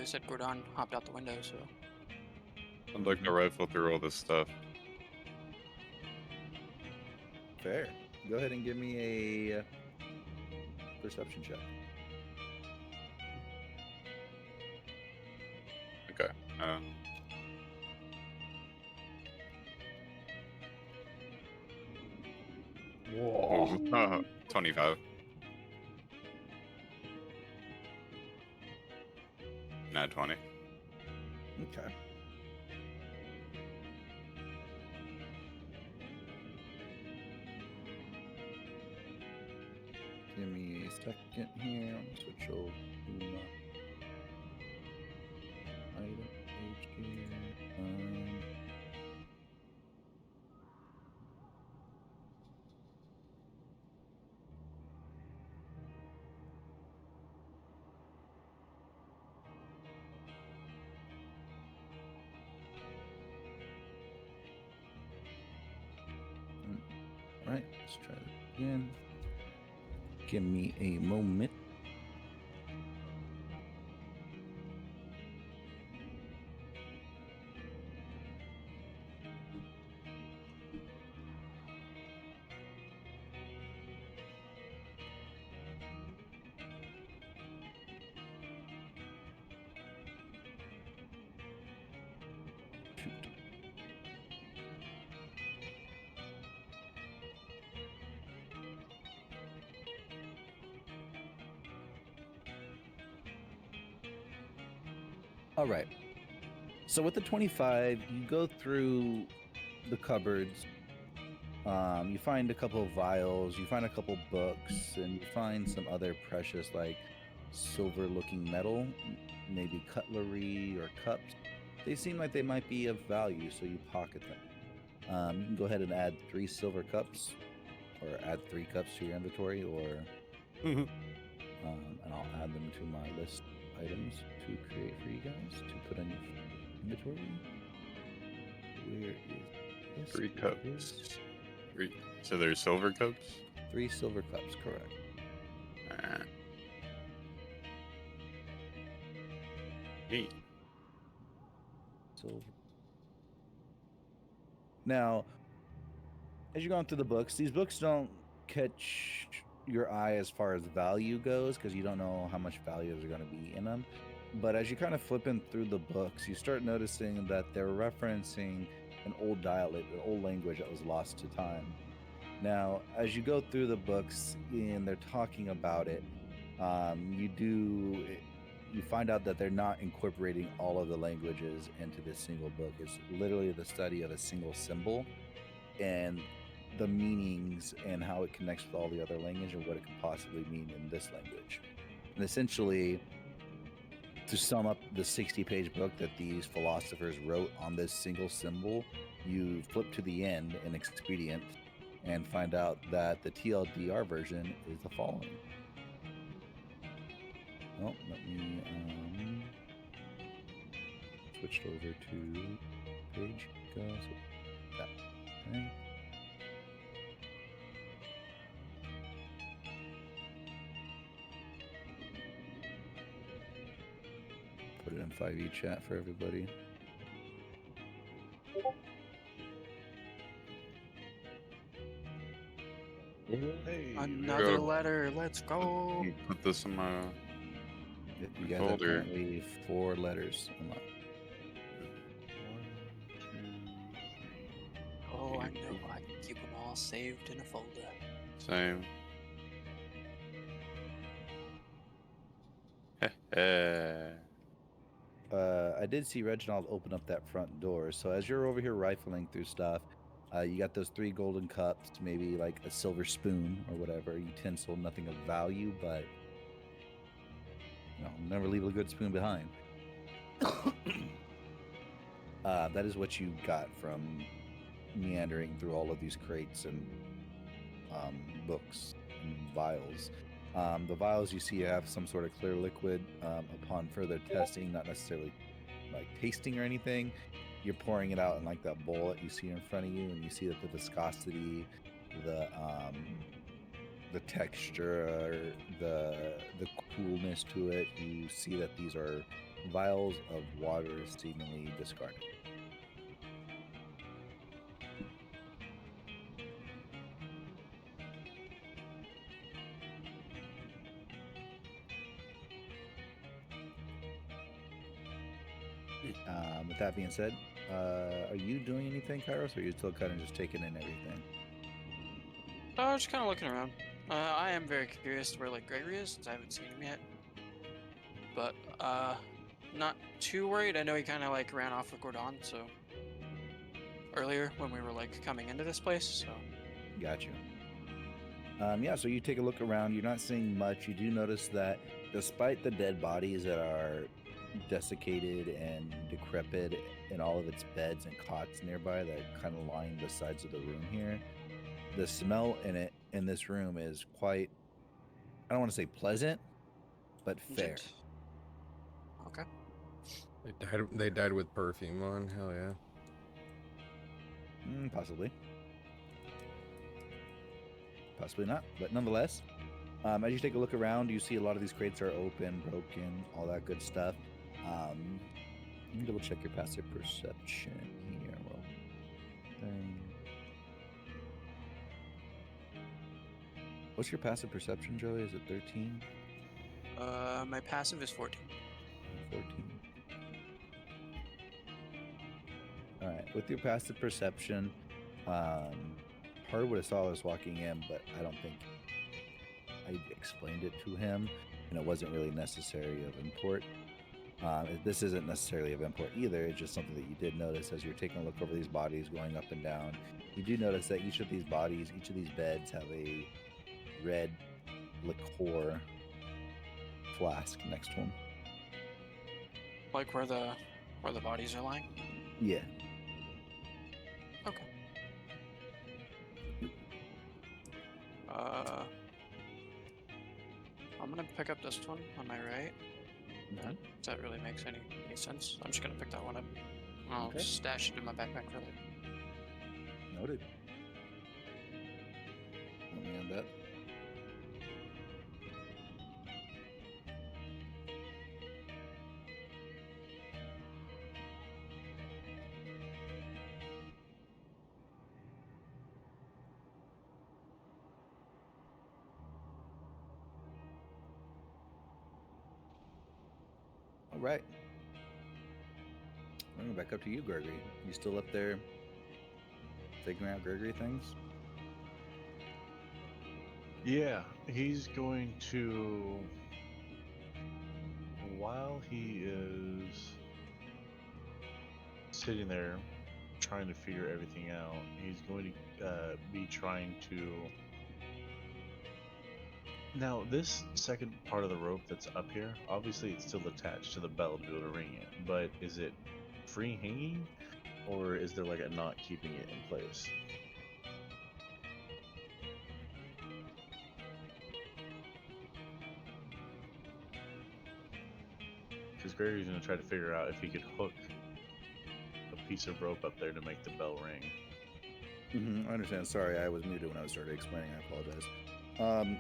S5: said Gordon hopped out the window, so.
S4: I'd like to rifle through all this stuff.
S6: Fair. Go ahead and give me a perception check.
S4: Okay.
S3: Whoa.
S4: 25. Not 20.
S6: Okay. Give me a second here. I'm gonna switch over to my item page here. All right, let's try it again. Give me a moment. Shoot. All right. So with the 25, you go through the cupboards. You find a couple of vials, you find a couple books, and you find some other precious, like silver-looking metal, maybe cutlery or cups. They seem like they might be of value, so you pocket them. You can go ahead and add 3 silver cups, or add 3 cups to your inventory, or and I'll add them to my list of items to create for you guys to put on your inventory. Where is this?
S4: 3
S6: Here it is.
S4: cups. 3. So there's silver cups?
S6: 3 silver cups, correct.
S4: Ah. Neat.
S6: Silver. Now, as you're going through the books, these books don't catch your eye as far as value goes because you don't know how much value is going to be in them. But as you're kind of flipping through the books, you start noticing that they're referencing an old dialect, an old language that was lost to time. Now, as you go through the books and they're talking about it, you find out that they're not incorporating all of the languages into this single book. It's literally the study of a single symbol and the meanings and how it connects with all the other language and what it could possibly mean in this language. And essentially, to sum up the 60-page book that these philosophers wrote on this single symbol, you flip to the end in Expedient and find out that the TLDR version is the following. Oh, let me switched over to page go. So that, okay. Put it in 5e chat for everybody.
S1: Hey,
S5: Another
S4: go.
S5: letter. Let's go.
S4: I'll put this in my.
S6: You guys have
S4: Folder.
S6: currently 4 letters.
S1: one, two, three.
S5: Oh, I know. I can keep them all saved in a folder.
S4: Same.
S6: I did see Reginald open up that front door. So as you're over here rifling through stuff, you got those 3 golden cups, maybe like a silver spoon or whatever, utensil, nothing of value, but never leave a good spoon behind. That is what you got from meandering through all of these crates and books and vials. The vials you see have some sort of clear liquid. Upon further testing, not necessarily like tasting or anything, you're pouring it out in like that bowl that you see in front of you, and you see that the viscosity, the texture, the coolness to it, you see that these are vials of water seemingly discarded. With that being said, are you doing anything, Kairos, or are you still kind of just taking in everything?
S5: Just kind of looking around. I am very curious to where like Gregory is, since I haven't seen him yet. But not too worried. I know he kind of like ran off with Gordon, so earlier when we were like coming into this place. So
S6: Got you. Yeah, so you take a look around. You're not seeing much. You do notice that despite the dead bodies that are desiccated and decrepit in all of its beds and cots nearby that kind of line the sides of the room here, the smell in this room is quite, I don't want to say pleasant, but fair.
S5: Pungent. Okay.
S3: They died with perfume on. Hell yeah.
S6: Possibly. Possibly not, but nonetheless, as you take a look around, you see a lot of these crates are open, broken, all that good stuff. Let me double check your passive perception here. Well, what's your passive perception, Joey? Is it 13?
S5: My passive is 14.
S6: 14. All right. With your passive perception, Hard would have saw us walking in, but I don't think I explained it to him, and it wasn't really necessary of import. This isn't necessarily of import either. It's just something that you did notice as you're taking a look over these bodies going up and down. You do notice that each of these bodies, each of these beds have a red liqueur flask next to them.
S5: Like where the bodies are lying.
S6: Yeah.
S5: Okay. I'm gonna pick up this one on my right. That really makes any sense. I'm just gonna pick that one up. I'll
S6: Okay.
S5: stash it in my backpack for later.
S6: Noted. Let me add that. All right. I'm going back up to you, Gregory. You still up there figuring out Gregory things?
S1: Yeah, he's going to, while he is sitting there trying to figure everything out, he's going to be trying to. Now, this second part of the rope that's up here, obviously it's still attached to the bell to be able to ring it, but is it free hanging, or is there like a knot keeping it in place? Because Gregory's going to try to figure out if he could hook a piece of rope up there to make the bell ring.
S6: I understand. Sorry, I was muted when I started explaining. I apologize.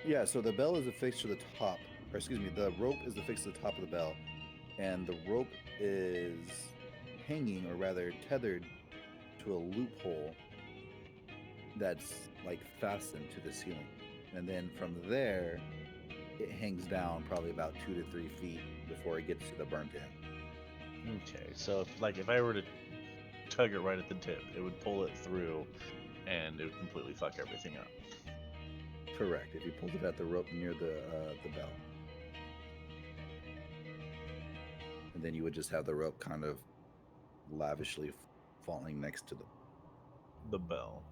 S6: Yeah, so the bell is affixed to the top, or excuse me, the rope is affixed to the top of the bell, and the rope is hanging, or rather tethered, to a loophole that's like fastened to the ceiling. And then from there, it hangs down probably about 2 to 3 feet before it gets to the burnt end.
S1: Okay, so if I were to tug it right at the tip, it would pull it through, and it would completely fuck everything up.
S6: Correct. If you pulled it at the rope near the bell, and then you would just have the rope kind of lavishly falling next to
S1: The bell.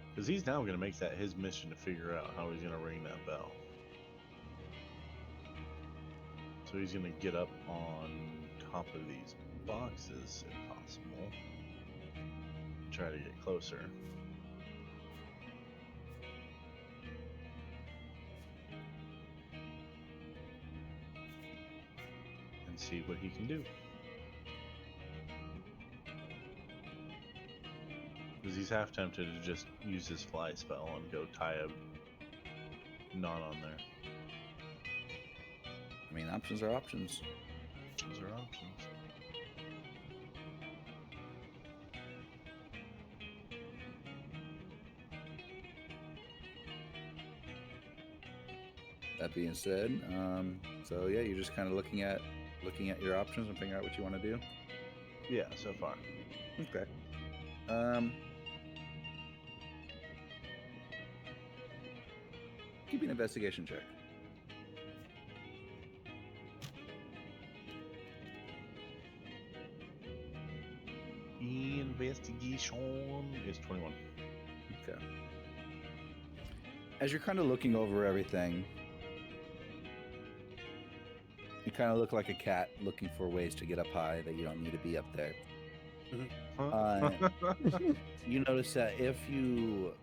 S1: Because he's now going to make that his mission to figure out how he's going to ring that bell. So he's going to get up on top of these boxes, if possible. Try to get closer. And see what he can do. Because he's half tempted to just use his fly spell and go tie a knot on there.
S6: I mean, options are options.
S1: Those are options.
S6: That being said, so yeah, you're just kind of looking at your options and figuring out what you want to do.
S1: Yeah, so far.
S6: Okay. Keep an investigation check.
S1: Investigation is 21.
S6: Okay. As you're kind of looking over everything, you kind of look like a cat looking for ways to get up high that you don't need to be up there. You notice that you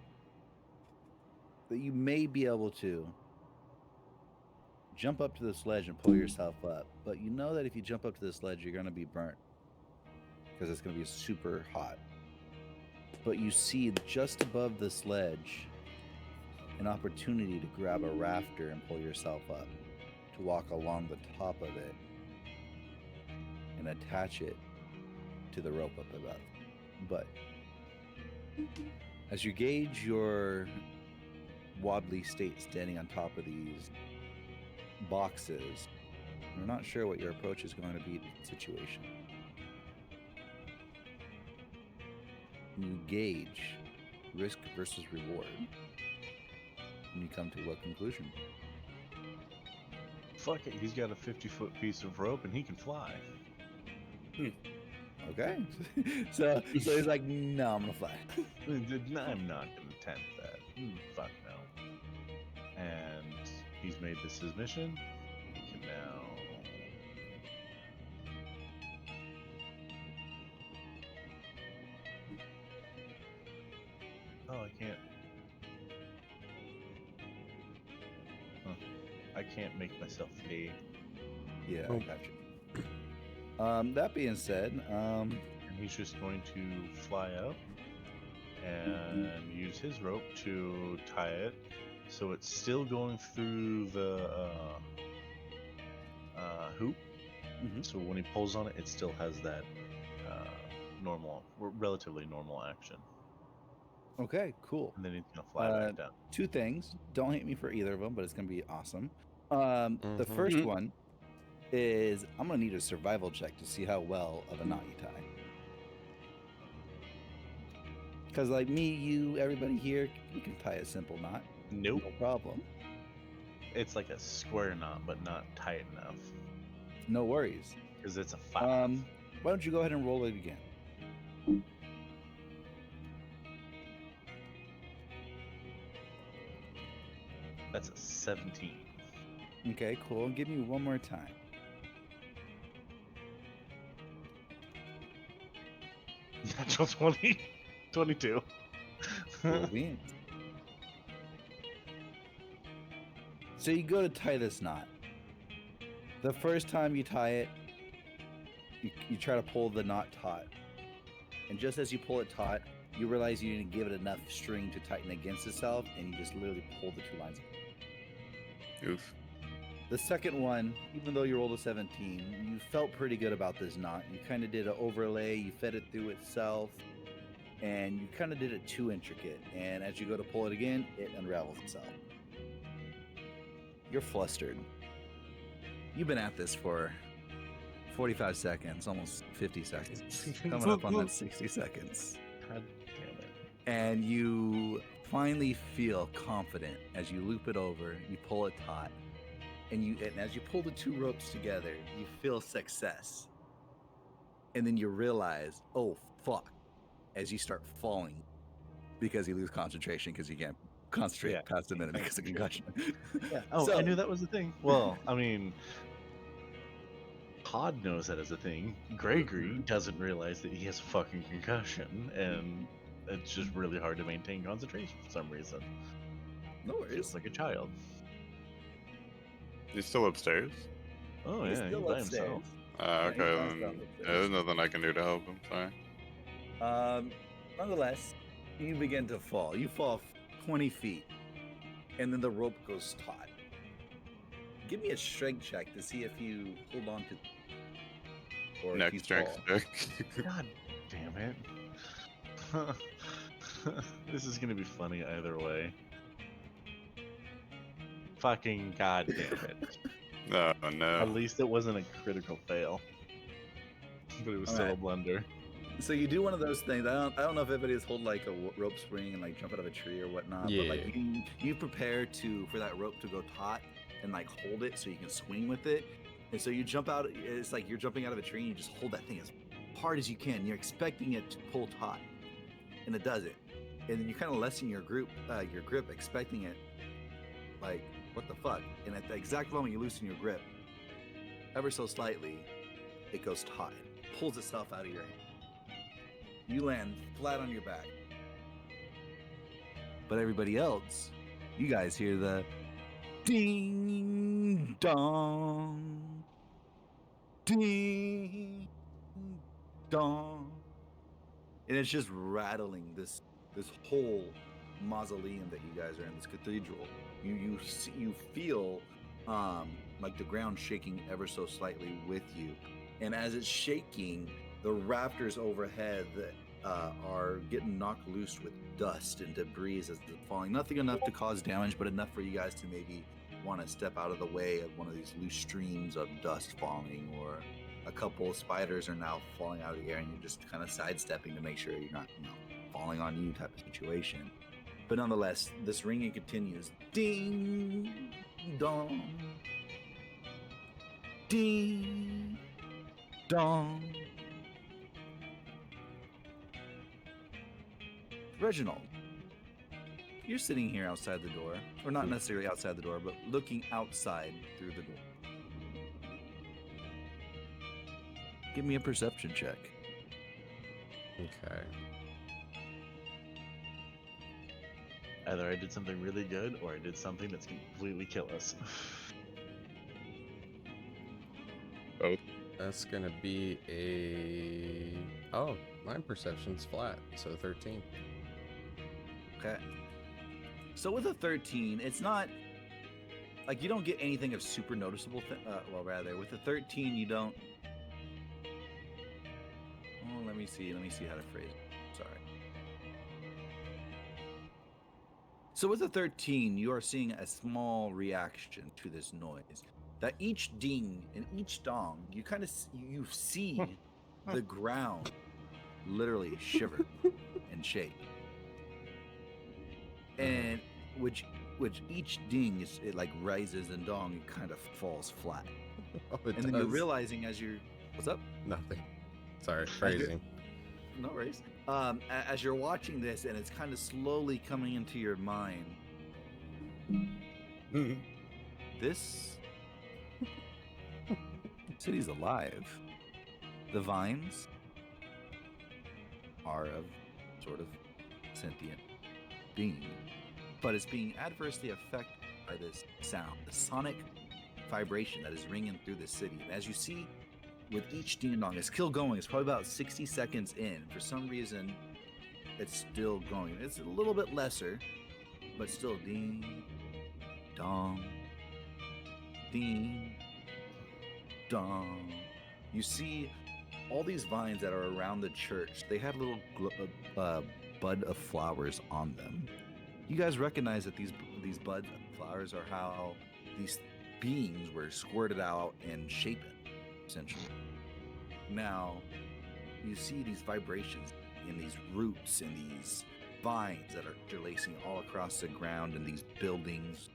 S6: may be able to jump up to the sledge and pull yourself up, but you know that if you jump up to the sledge, you're going to be burnt because it's going to be super hot. But you see just above the sledge an opportunity to grab a rafter and pull yourself up, to walk along the top of it and attach it to the rope up above. But as you gauge your wobbly state standing on top of these boxes, you're not sure what your approach is going to be to the situation. You gauge risk versus reward, and you come to what conclusion?
S1: Fuck it, he's got a 50-foot piece of rope and he can fly.
S6: Okay. so he's like, no, I'm gonna fly.
S1: I'm not gonna tempt that. Fuck no. And he's made this his mission. He can now. Oh, I can't. Huh. I can't make myself flee.
S6: Yeah, I got you. That being said,
S1: And he's just going to fly up and use his rope to tie it, so it's still going through the hoop.
S6: Mhm.
S1: So when he pulls on it, it still has that relatively normal action.
S6: okay, cool.
S1: And then he's gonna fly back down.
S6: Two things. Don't hate me for either of them, but it's gonna be awesome. The first one is I'm gonna need a survival check to see how well of a knot you tie. Because like me, you, everybody here, we can tie a simple knot.
S1: Nope.
S6: No problem.
S1: It's like a square knot, but not tight enough.
S6: No worries.
S1: Because it's a 5.
S6: Why don't you go ahead and roll it again?
S1: That's a 17.
S6: Okay, cool. Give me one more time.
S1: Natural 20. 22.
S6: Cool beans. So you go to tie this knot. The first time you tie it, you try to pull the knot taut. And just as you pull it taut, you realize you didn't give it enough string to tighten against itself, and you just literally pull the two lines apart.
S4: Oof.
S6: The second one, even though you rolled a 17, you felt pretty good about this knot. You kind of did an overlay, you fed it through itself, and you kind of did it too intricate. And as you go to pull it again, it unravels itself. You're flustered. You've been at this for 45 seconds, almost 50 seconds. Coming up on that 60 seconds.
S1: God damn it.
S6: And you finally feel confident as you loop it over, you pull it taut, and as you pull the two ropes together, you feel success. And then you realize, oh fuck, as you start falling because you lose concentration because you can't concentrate past a minute because of concussion.
S1: Yeah. Oh,
S6: So-
S1: I knew that was a thing. Well, I mean, Todd knows that as a thing. Gregory doesn't realize that he has a fucking concussion, and it's just really hard to maintain concentration for some reason.
S6: No
S1: Feels
S6: worries.
S1: like a child.
S4: He's still upstairs?
S1: Oh
S6: He's
S1: yeah, he's
S6: still
S1: by
S6: upstairs.
S1: himself.
S4: Okay,
S6: he's
S4: then
S6: passed out
S4: yeah, there's nothing I can do to help him. Sorry.
S6: Nonetheless, you begin to fall. You fall 20 feet, and then the rope goes taut. Give me a strength check to see if you hold on to, or if you
S4: Next strength
S6: fall.
S4: check.
S1: God damn it. This is gonna be funny either way. Fucking god damn it.
S4: Oh no.
S1: At least it wasn't a critical fail. But it was still a
S6: Alright.
S1: blunder.
S6: So you do one of those things. I don't know if everybody's hold like a rope spring and like jump out of a tree or whatnot. But like you prepare for that rope to go taut and like hold it so you can swing with it. And so you jump out. It's like you're jumping out of a tree and you just hold that thing as hard as you can. You're expecting it to pull taut, and it doesn't. And then you kind of lessen your grip, expecting it. Like, what the fuck? And at the exact moment you loosen your grip, ever so slightly, it goes taut, pulls itself out of your hand. You land flat on your back. But everybody else, you guys hear the ding dong, ding dong, and it's just rattling this whole mausoleum that you guys are in, this cathedral. You feel like the ground shaking ever so slightly with you, and as it's shaking, the rafters overhead are getting knocked loose with dust and debris as it's falling. Nothing enough to cause damage, but enough for you guys to maybe want to step out of the way of one of these loose streams of dust falling, or a couple of spiders are now falling out of the air and you're just kind of sidestepping to make sure you're not, falling on you type of situation. But nonetheless, this ringing continues. Ding dong, ding dong. Reginald, you're sitting here outside the door, or not necessarily outside the door, but looking outside through the door. Give me a perception check.
S3: Okay.
S1: Either I did something really good or I did something that's completely kill us.
S3: That's gonna be a... Oh, my perception's flat, so 13.
S6: Okay. So with a 13, it's not like you don't get anything of super noticeable. Well, rather, with a 13, you don't. Oh, let me see how to phrase it. Sorry. So with a 13, you are seeing a small reaction to this noise. That each ding and each dong, you kind of you see the ground literally shiver and shake. And which each ding it like rises and dong, it kind of falls flat.
S3: Oh, it
S6: And then you're
S3: does.
S6: realizing as you're, what's up?
S3: Nothing. Sorry, phrasing.
S6: No worries. As you're watching this, and it's kind of slowly coming into your mind, this city's alive. The vines are of sort of sentient being, but it's being adversely affected by this sound, the sonic vibration that is ringing through the city. And as you see, with each ding dong, it's still going. It's probably about 60 seconds in. For some reason, it's still going. It's a little bit lesser, but still ding dong, ding dong. You see all these vines that are around the church. They have little bud of flowers on them. You guys recognize that these buds of flowers are how these beings were squirted out and shapen, essentially. Now, you see these vibrations in these roots and these vines that are interlacing all across the ground and these buildings.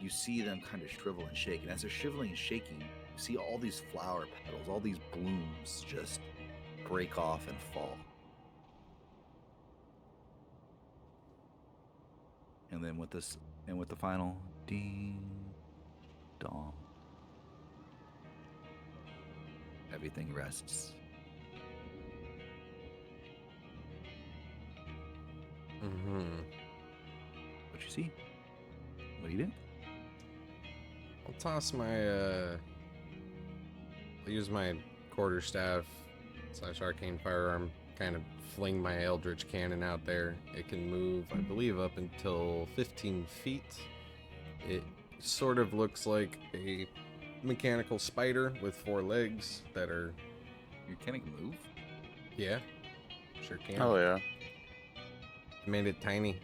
S6: You see them kind of shrivel and shake. And as they're shriveling and shaking, you see all these flower petals, all these blooms just break off and fall. And then with the final ding dong, everything rests.
S3: Mm-hmm.
S6: What you see? What do you do?
S3: I'll toss my, I'll use my quarterstaff / arcane firearm, kind of fling my eldritch cannon out there. It can move, I believe, up until 15 feet. It sort of looks like a mechanical spider with 4 legs that are...
S6: Your cannon can move?
S3: Yeah, sure can.
S4: Oh yeah.
S3: Made it tiny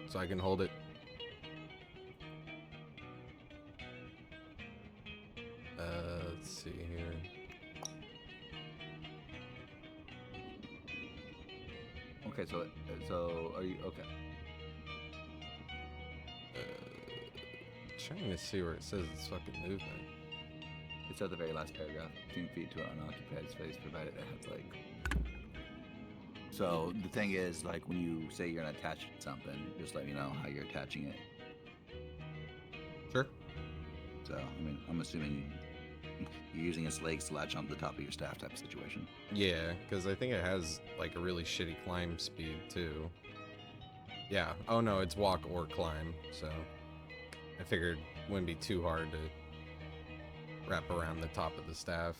S3: so I can hold it. Let's see here.
S6: Okay, so are you okay?
S3: Trying to see where it says it's fucking movement.
S6: It's start the very last paragraph. 15 feet to an unoccupied space, provided it has like. So the thing is, like, when you say you're gonna attach it to something, just let me know how you're attaching it.
S3: Sure.
S6: So, I mean, I'm assuming you're using its legs to latch onto the top of your staff type of situation.
S3: Yeah, because I think it has like a really shitty climb speed too. Yeah. Oh no, it's walk or climb. So I figured it wouldn't be too hard to wrap around the top of the staff.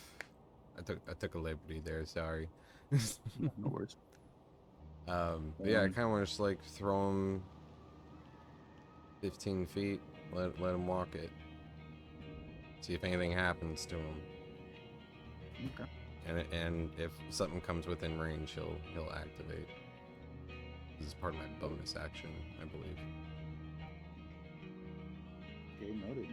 S3: I took a liberty there. Sorry.
S6: No worries.
S3: But yeah, I kind of want to just like throw him 15 feet. Let him walk it. See if anything happens to him.
S6: Okay.
S3: And if something comes within range, he'll activate. This is part of my bonus action, I believe.
S6: Okay, noted.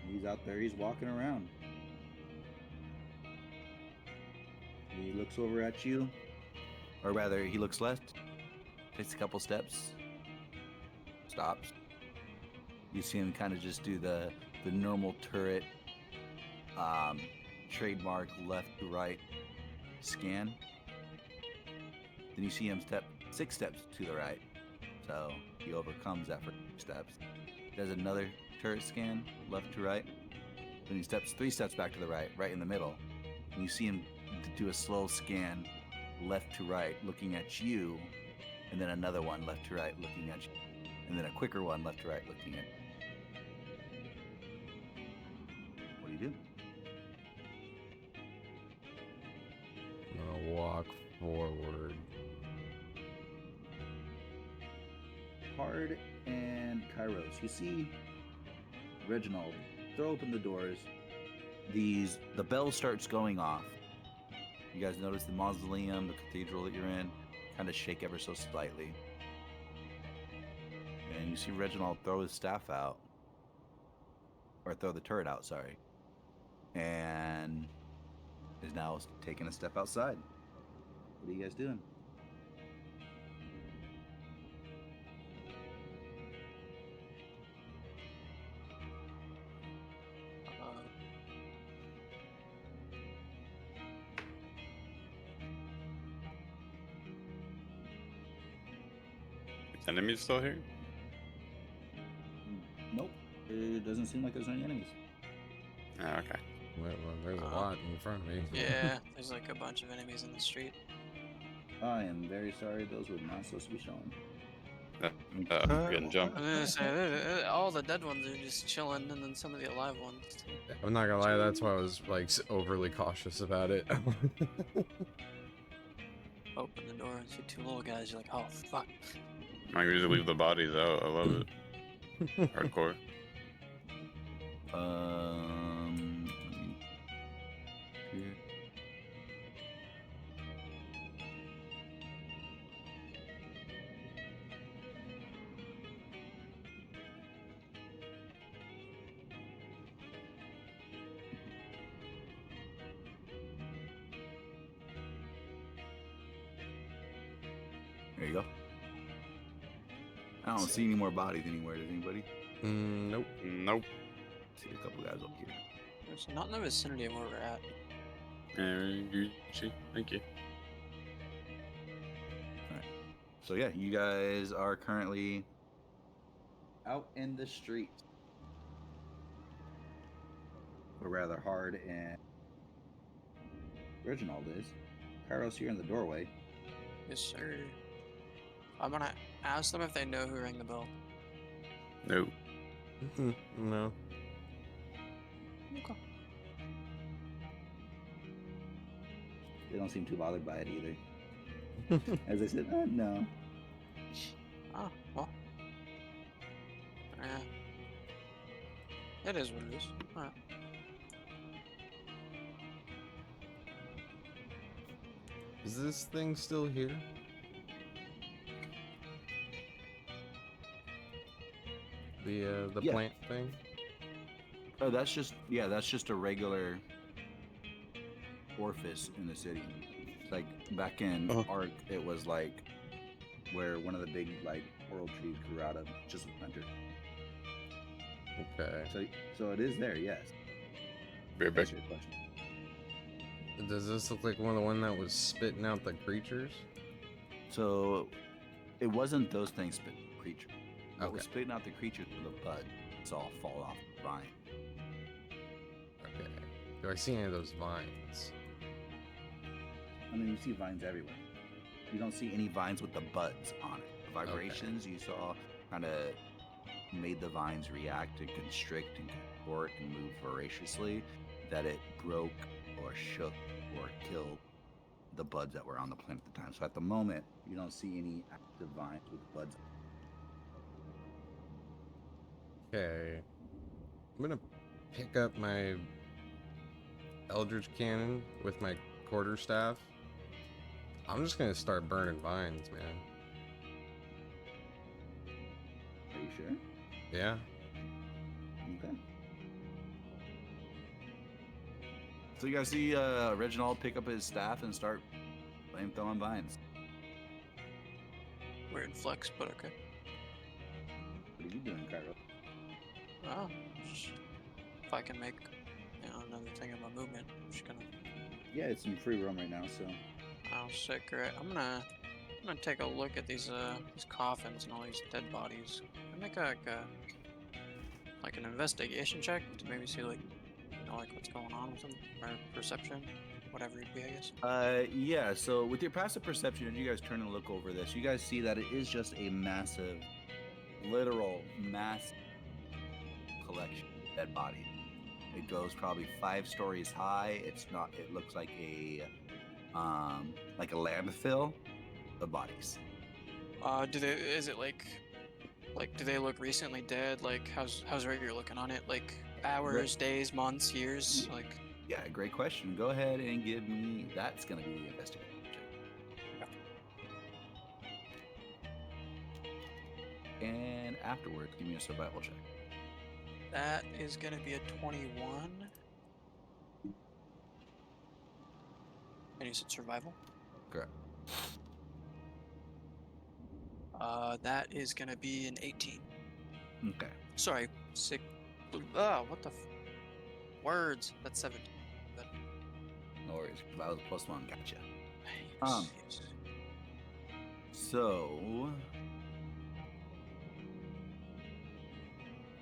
S6: He's out there. He's walking around. He looks over at you, or rather, he looks left, takes a couple steps, stops. You see him kind of just do the normal turret, trademark left to right scan. Then you see him step 6 steps to the right, so he overcomes that for 6 steps. Does another turret scan left to right. Then he steps 3 steps back to the right, right in the middle. And you see him do a slow scan left to right, looking at you, and then another one left to right, looking at you, and then a quicker one left to right, looking at you. What do you do?
S3: I'm gonna walk forward.
S6: Hard and Kairos. You see Reginald throw open the doors. The bell starts going off. You guys notice the mausoleum, the cathedral that you're in, kind of shake ever so slightly. And you see Reginald throw his staff out. Or throw the turret out, sorry. And is now taking a step outside. What are you guys doing?
S4: Enemies still here?
S6: Nope. It doesn't seem like there's any enemies.
S4: Oh, okay.
S3: Well, there's a lot in front of me.
S5: Yeah, there's like a bunch of enemies in the street.
S6: I am very sorry. Those were not supposed to be shown.
S4: I'm getting jumped.
S5: I was gonna say, all the dead ones are just chilling, and then some of the alive ones. Too.
S3: I'm not gonna lie, that's why I was like overly cautious about it.
S5: Open the door and see 2 little guys. You're like, oh fuck.
S4: I can just leave the bodies out. I love it. Hardcore.
S6: Here. There you go. I don't see any more bodies anywhere. Does anybody?
S3: Nope.
S4: Nope.
S6: See a couple guys up here.
S5: There's not in the vicinity of where we're at.
S4: Thank you.
S6: So yeah, you guys are currently out in the street. Or rather, Hard and Reginald is. Kairos, you're in the doorway.
S5: Yes, sir. I'm gonna ask them if they know who rang the bell.
S4: Nope.
S3: No.
S5: Okay.
S6: They don't seem too bothered by it either. As I said, no.
S5: Oh, well. Yeah. It is what it is. Alright.
S3: Is this thing still here? The
S6: Yeah.
S3: plant thing?
S6: Oh, that's just a regular orifice in the city. It's like back in Ark, it was like where one of the big like coral trees grew out of, just a winter.
S3: Okay.
S6: So it is there, yes.
S4: Be right back.
S6: That's your question.
S3: Does this look like one of the one that was spitting out the creatures?
S6: So it wasn't those things spitting the creature. What was
S3: Okay.
S6: spitting out the creature were the buds. It's all fall off the vine.
S3: Okay. Do I see any of those vines?
S6: I mean, you see vines everywhere. You don't see any vines with the buds on it. The vibrations you saw kind of made the vines react and constrict and contort and move voraciously, that it broke or shook or killed the buds that were on the plant at the time. So at the moment, you don't see any active vines with buds.
S3: Okay. I'm gonna pick up my Eldritch Cannon with my quarterstaff. I'm just gonna start burning vines, man.
S6: Are you sure?
S3: Yeah.
S6: Okay. So you guys see Reginald pick up his staff and start throwing vines.
S5: Weird flex, but okay.
S6: What are you doing, Cairo?
S5: Oh, just, if I can make, another thing in my movement, I'm just gonna.
S6: Yeah, it's in free roam right now, so.
S5: Oh, sick! Right. I'm gonna take a look at these coffins and all these dead bodies. I make like an investigation check to maybe see like what's going on with them, or perception, whatever it be, I guess.
S6: Yeah, so with your passive perception, as you guys turn and look over this, you guys see that it is just a massive, literal mass collection of dead bodies. It goes probably 5 stories high. It looks like a landfill of bodies.
S5: Is it like do they look recently dead? Like how's Rager looking on it? Like hours, days, months, years? Like
S6: Yeah, great question. Go ahead and give me, that's gonna be the investigation check. And afterwards, give me a survival check.
S5: that is gonna be a 21. And you said survival?
S6: Correct.
S5: That is gonna be an 18.
S6: Okay.
S5: Sorry, sick. What the words? That's 17. But,
S6: No worries. That was a +1. Gotcha.
S5: yes.
S6: So,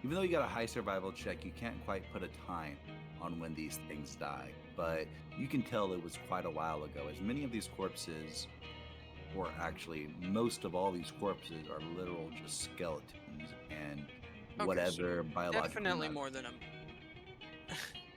S6: even though you got a high survival check, you can't quite put a time on when these things die, but you can tell it was quite a while ago, as many of these corpses, or actually most of all these corpses, are literal just skeletons and whatever biological.
S5: Definitely more than a.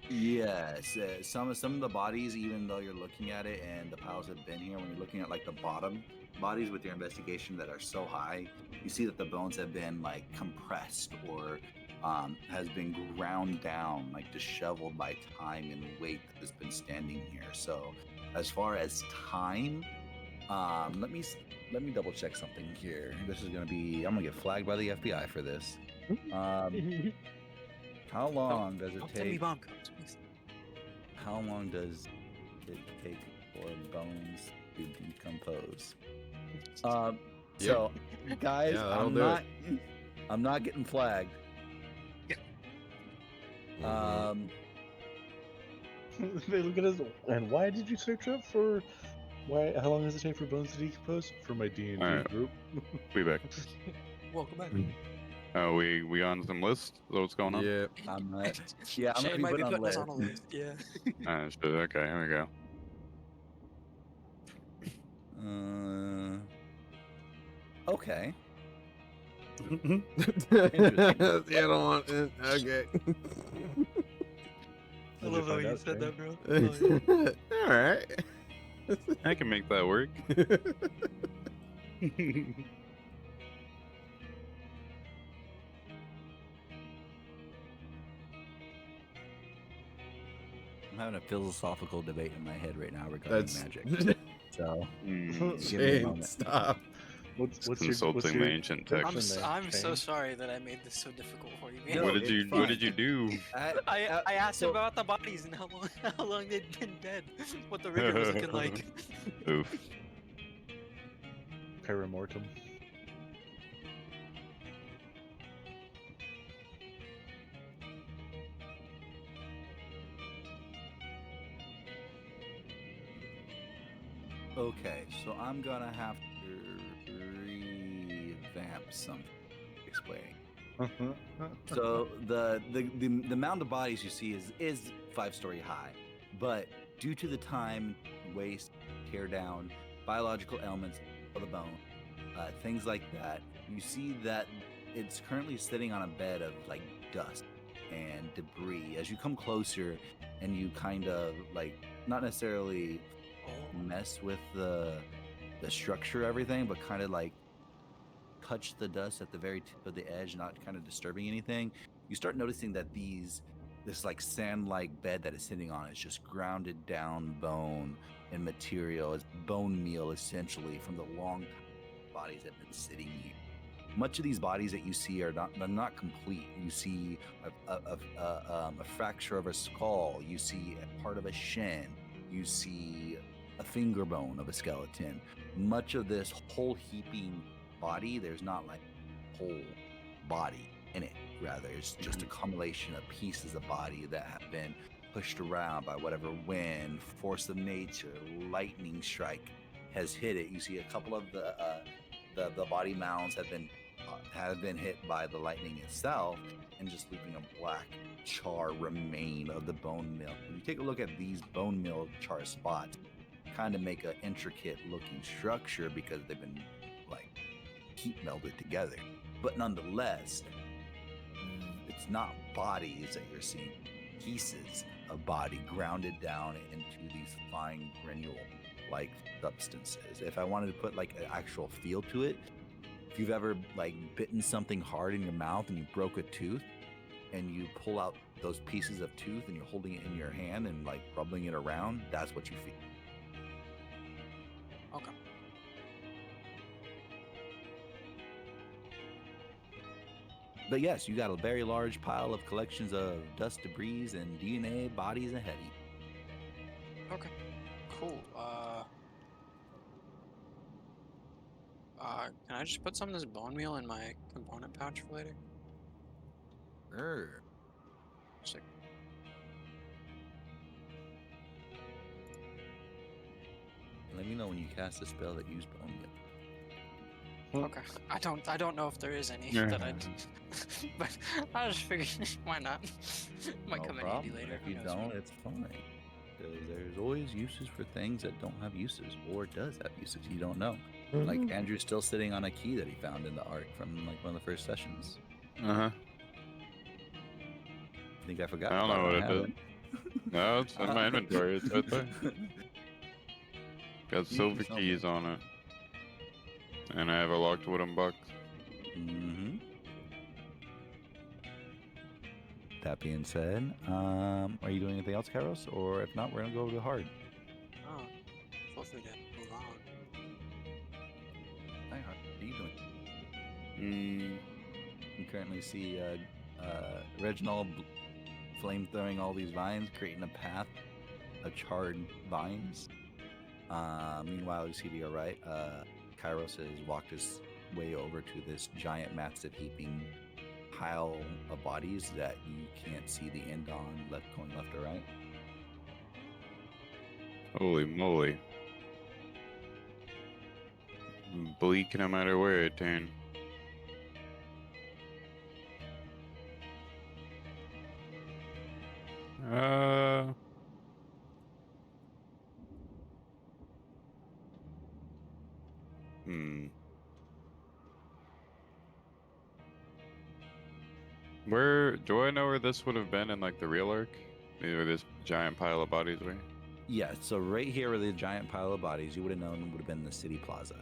S6: Yes, some of the bodies, even though you're looking at it and the piles have been here, when you're looking at like the bottom bodies with your investigation that are so high, you see that the bones have been like compressed or has been ground down, like disheveled by time and weight that has been standing here. So, as far as time, let me double check something here. This is gonna be, I'm gonna get flagged by the FBI for this. How long does it
S5: Don't send me
S6: take?
S5: bomb codes, please.
S6: How long does it take for bones to decompose? So, guys,
S3: Yeah, that'll do it.
S6: I'm not getting flagged.
S3: Mhm.
S1: They look at us, and why did you search up for? Why? How long does it take for bones to decompose? For my D&D
S4: Alright.
S1: group.
S4: Be back.
S5: Welcome back.
S4: We on some list? Is that what's going on?
S3: Yep.
S6: I'm not. Yeah, I'm
S5: Shane
S6: gonna be
S5: might
S6: put
S5: be
S6: on
S5: putting us
S6: list.
S5: on a list. Yeah.
S4: Shit, okay, here we go.
S6: Okay.
S3: Yeah, I don't want it. Okay.
S5: I love how you said that, bro.
S3: All right.
S4: I can make that work.
S6: I'm having a philosophical debate in my head right now regarding
S3: That's
S6: magic. So, give me a
S3: Shane,
S6: moment.
S3: stop.
S1: What's your
S4: Consulting the ancient text.
S5: I'm so
S1: Shane?
S5: sorry that I made this so difficult for you, man.
S6: No,
S4: What did
S6: it's
S4: you
S6: fine.
S4: do?
S5: I asked
S6: so-
S5: him about the bodies and how long they'd been dead, what the rigor was looking like.
S4: Oof.
S1: Paramortem.
S6: Okay, so I'm gonna have to revamp something explaining. So the mound of bodies you see is 5-story high, but due to the time, waste, tear down, biological elements of the bone, things like that, you see that it's currently sitting on a bed of like dust and debris. As you come closer, and you kind of like not necessarily mess with the structure, everything, but kind of like touch the dust at the very tip of the edge, not kind of disturbing anything, you start noticing that this like sand-like bed that it's sitting on is just grounded down bone and material. It's bone meal essentially from the long time bodies that have been sitting here. Much of these bodies that you see are not complete. You see a fracture of a skull. You see a part of a shin. You see a finger bone of a skeleton. Much of this whole heaping body, there's not like whole body in it. Rather, it's just a combination of pieces of body that have been pushed around by whatever wind, force of nature, lightning strike has hit it. You see a couple of the body mounds have been hit by the lightning itself, and just leaving a black char remain of the bone mill. When you take a look at these bone mill char spots, kind of make an intricate looking structure because they've been like heat melded together. But nonetheless, it's not bodies that you're seeing, pieces of body grounded down into these fine granule like substances. If I wanted to put like an actual feel to it, if you've ever like bitten something hard in your mouth and you broke a tooth, and you pull out those pieces of tooth and you're holding it in your hand and like rubbing it around, that's what you feel.
S5: Okay.
S6: But yes, you got a very large pile of collections of dust, debris, and DNA, bodies, and heady.
S5: Okay. Cool. Can I just put some of this bone meal in my component pouch for later? Sick.
S6: Let me know when you cast a spell that use bone meal.
S5: Okay. I don't know if there is any
S4: Yeah.
S5: that I but I just figured why not? Might
S6: No
S5: come in
S6: problem.
S5: handy later.
S6: If
S5: who
S6: you
S5: knows?
S6: don't, it's fine. Because there's always uses for things that don't have uses, or does have uses you don't know. Like Andrew's still sitting on a key that he found in the Ark from like one of the first sessions.
S4: Uh-huh.
S6: I think I forgot.
S4: I don't
S6: about
S4: know what it
S6: I
S4: does.
S6: haven't.
S4: No, it's in my inventory. It's right there. Got
S6: Sneaky
S4: silver
S6: something.
S4: keys on it. And I have a locked wooden box.
S6: Mm-hmm. That being said, are you doing anything else, Kairos? Or if not, we're gonna go over to hard.
S5: Oh, feel free to move on.
S6: Hi, Hard. What are you doing?
S4: Mm,
S6: You currently see Reginald flame throwing all these vines, creating a path of charred vines. Meanwhile, you see to your right, Kairos has walked his way over to this giant, massive, heaping pile of bodies that you can't see the end on, going left or right.
S4: holy moly. Bleak no matter where it turns. Hmm. Where do I know where this would have been in like the real Ark? Where this giant pile of bodies were?
S6: Yeah, so right here where the giant pile of bodies, you would have known would have been the city plaza.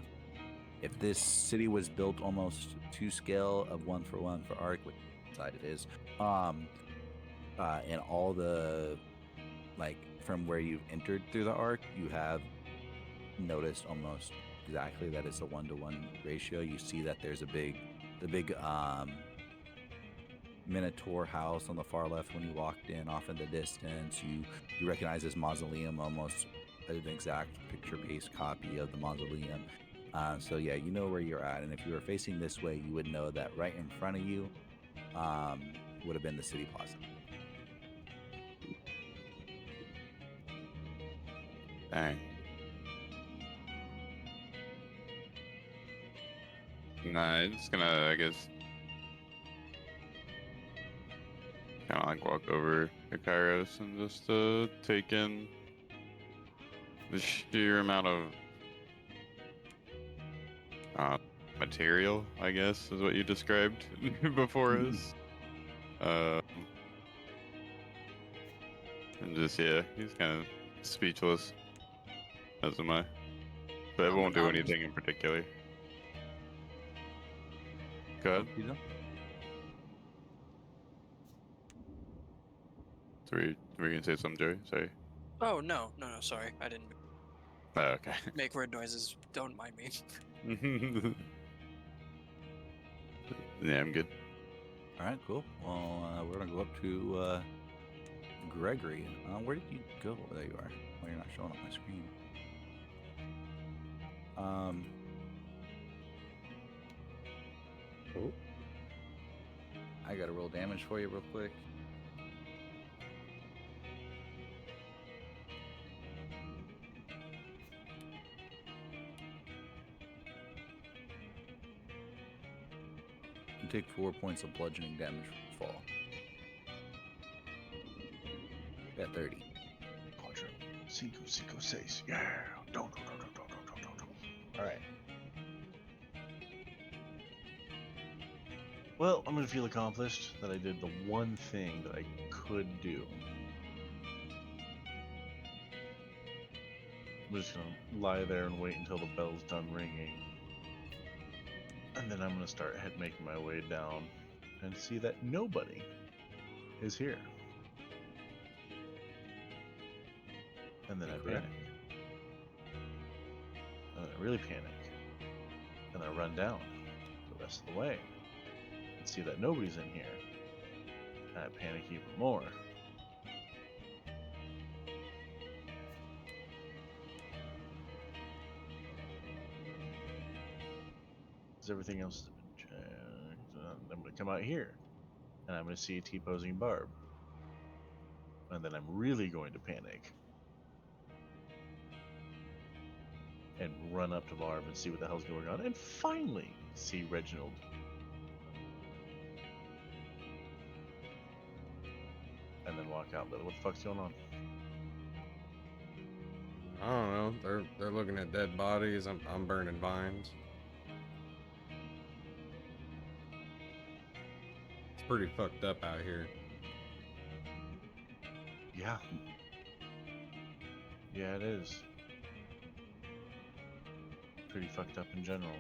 S6: If this city was built almost to scale of 1-for-1 for Ark, which side it is, and all the like from where you've entered through the Ark, you have noticed almost exactly that it's a 1-to-1 ratio. You see that there's the big Minotaur house on the far left when you walked in off in the distance. You recognize this mausoleum, almost an exact picture-based copy of the mausoleum. So yeah, you know where you're at, and if you were facing this way, you would know that right in front of you would have been the city plaza.
S4: Dang. Nah, it's gonna, I guess, kind of like walk over to Kairos and just take in the sheer amount of uh, material, I guess, is what you described before us. And just, yeah, he's kind of speechless, as am I. But it won't do anything in particular. Go ahead.
S6: You know?
S4: So were you gonna say something, Joey? Sorry.
S5: Oh no, sorry, I didn't
S4: Oh, okay.
S5: make weird noises. Don't mind me.
S4: Yeah, I'm good.
S6: All right, cool. Well, we're gonna go up to Gregory. Where did you go? There you are. Well, you're not showing on my screen.
S3: Oh.
S6: I gotta roll damage for you real quick. You take 4 points of bludgeoning damage from the fall. Yeah, 30.
S1: Quattro, cinco, cinco, seis. Yeah. Don't. All right. Well, I'm gonna feel accomplished that I did the one thing that I could do. I'm just gonna lie there and wait until the bell's done ringing. And then I'm gonna start making my way down and see that nobody is here. And then I
S6: Correct.
S1: panic. And then I really panic. And I run down the rest of the way and see that nobody's in here. And I panic even more. Because everything else has been checked. I'm going to come out here. And I'm going to see a T-posing Barb. And then I'm really going to panic. And run up to Barb and see what the hell's going on. And finally see Reginald. And then walk out. But what the fuck's going on?
S3: I don't know. They're looking at dead bodies. I'm burning vines. It's pretty fucked up out here.
S1: Yeah. Yeah, it is. Pretty fucked up in general.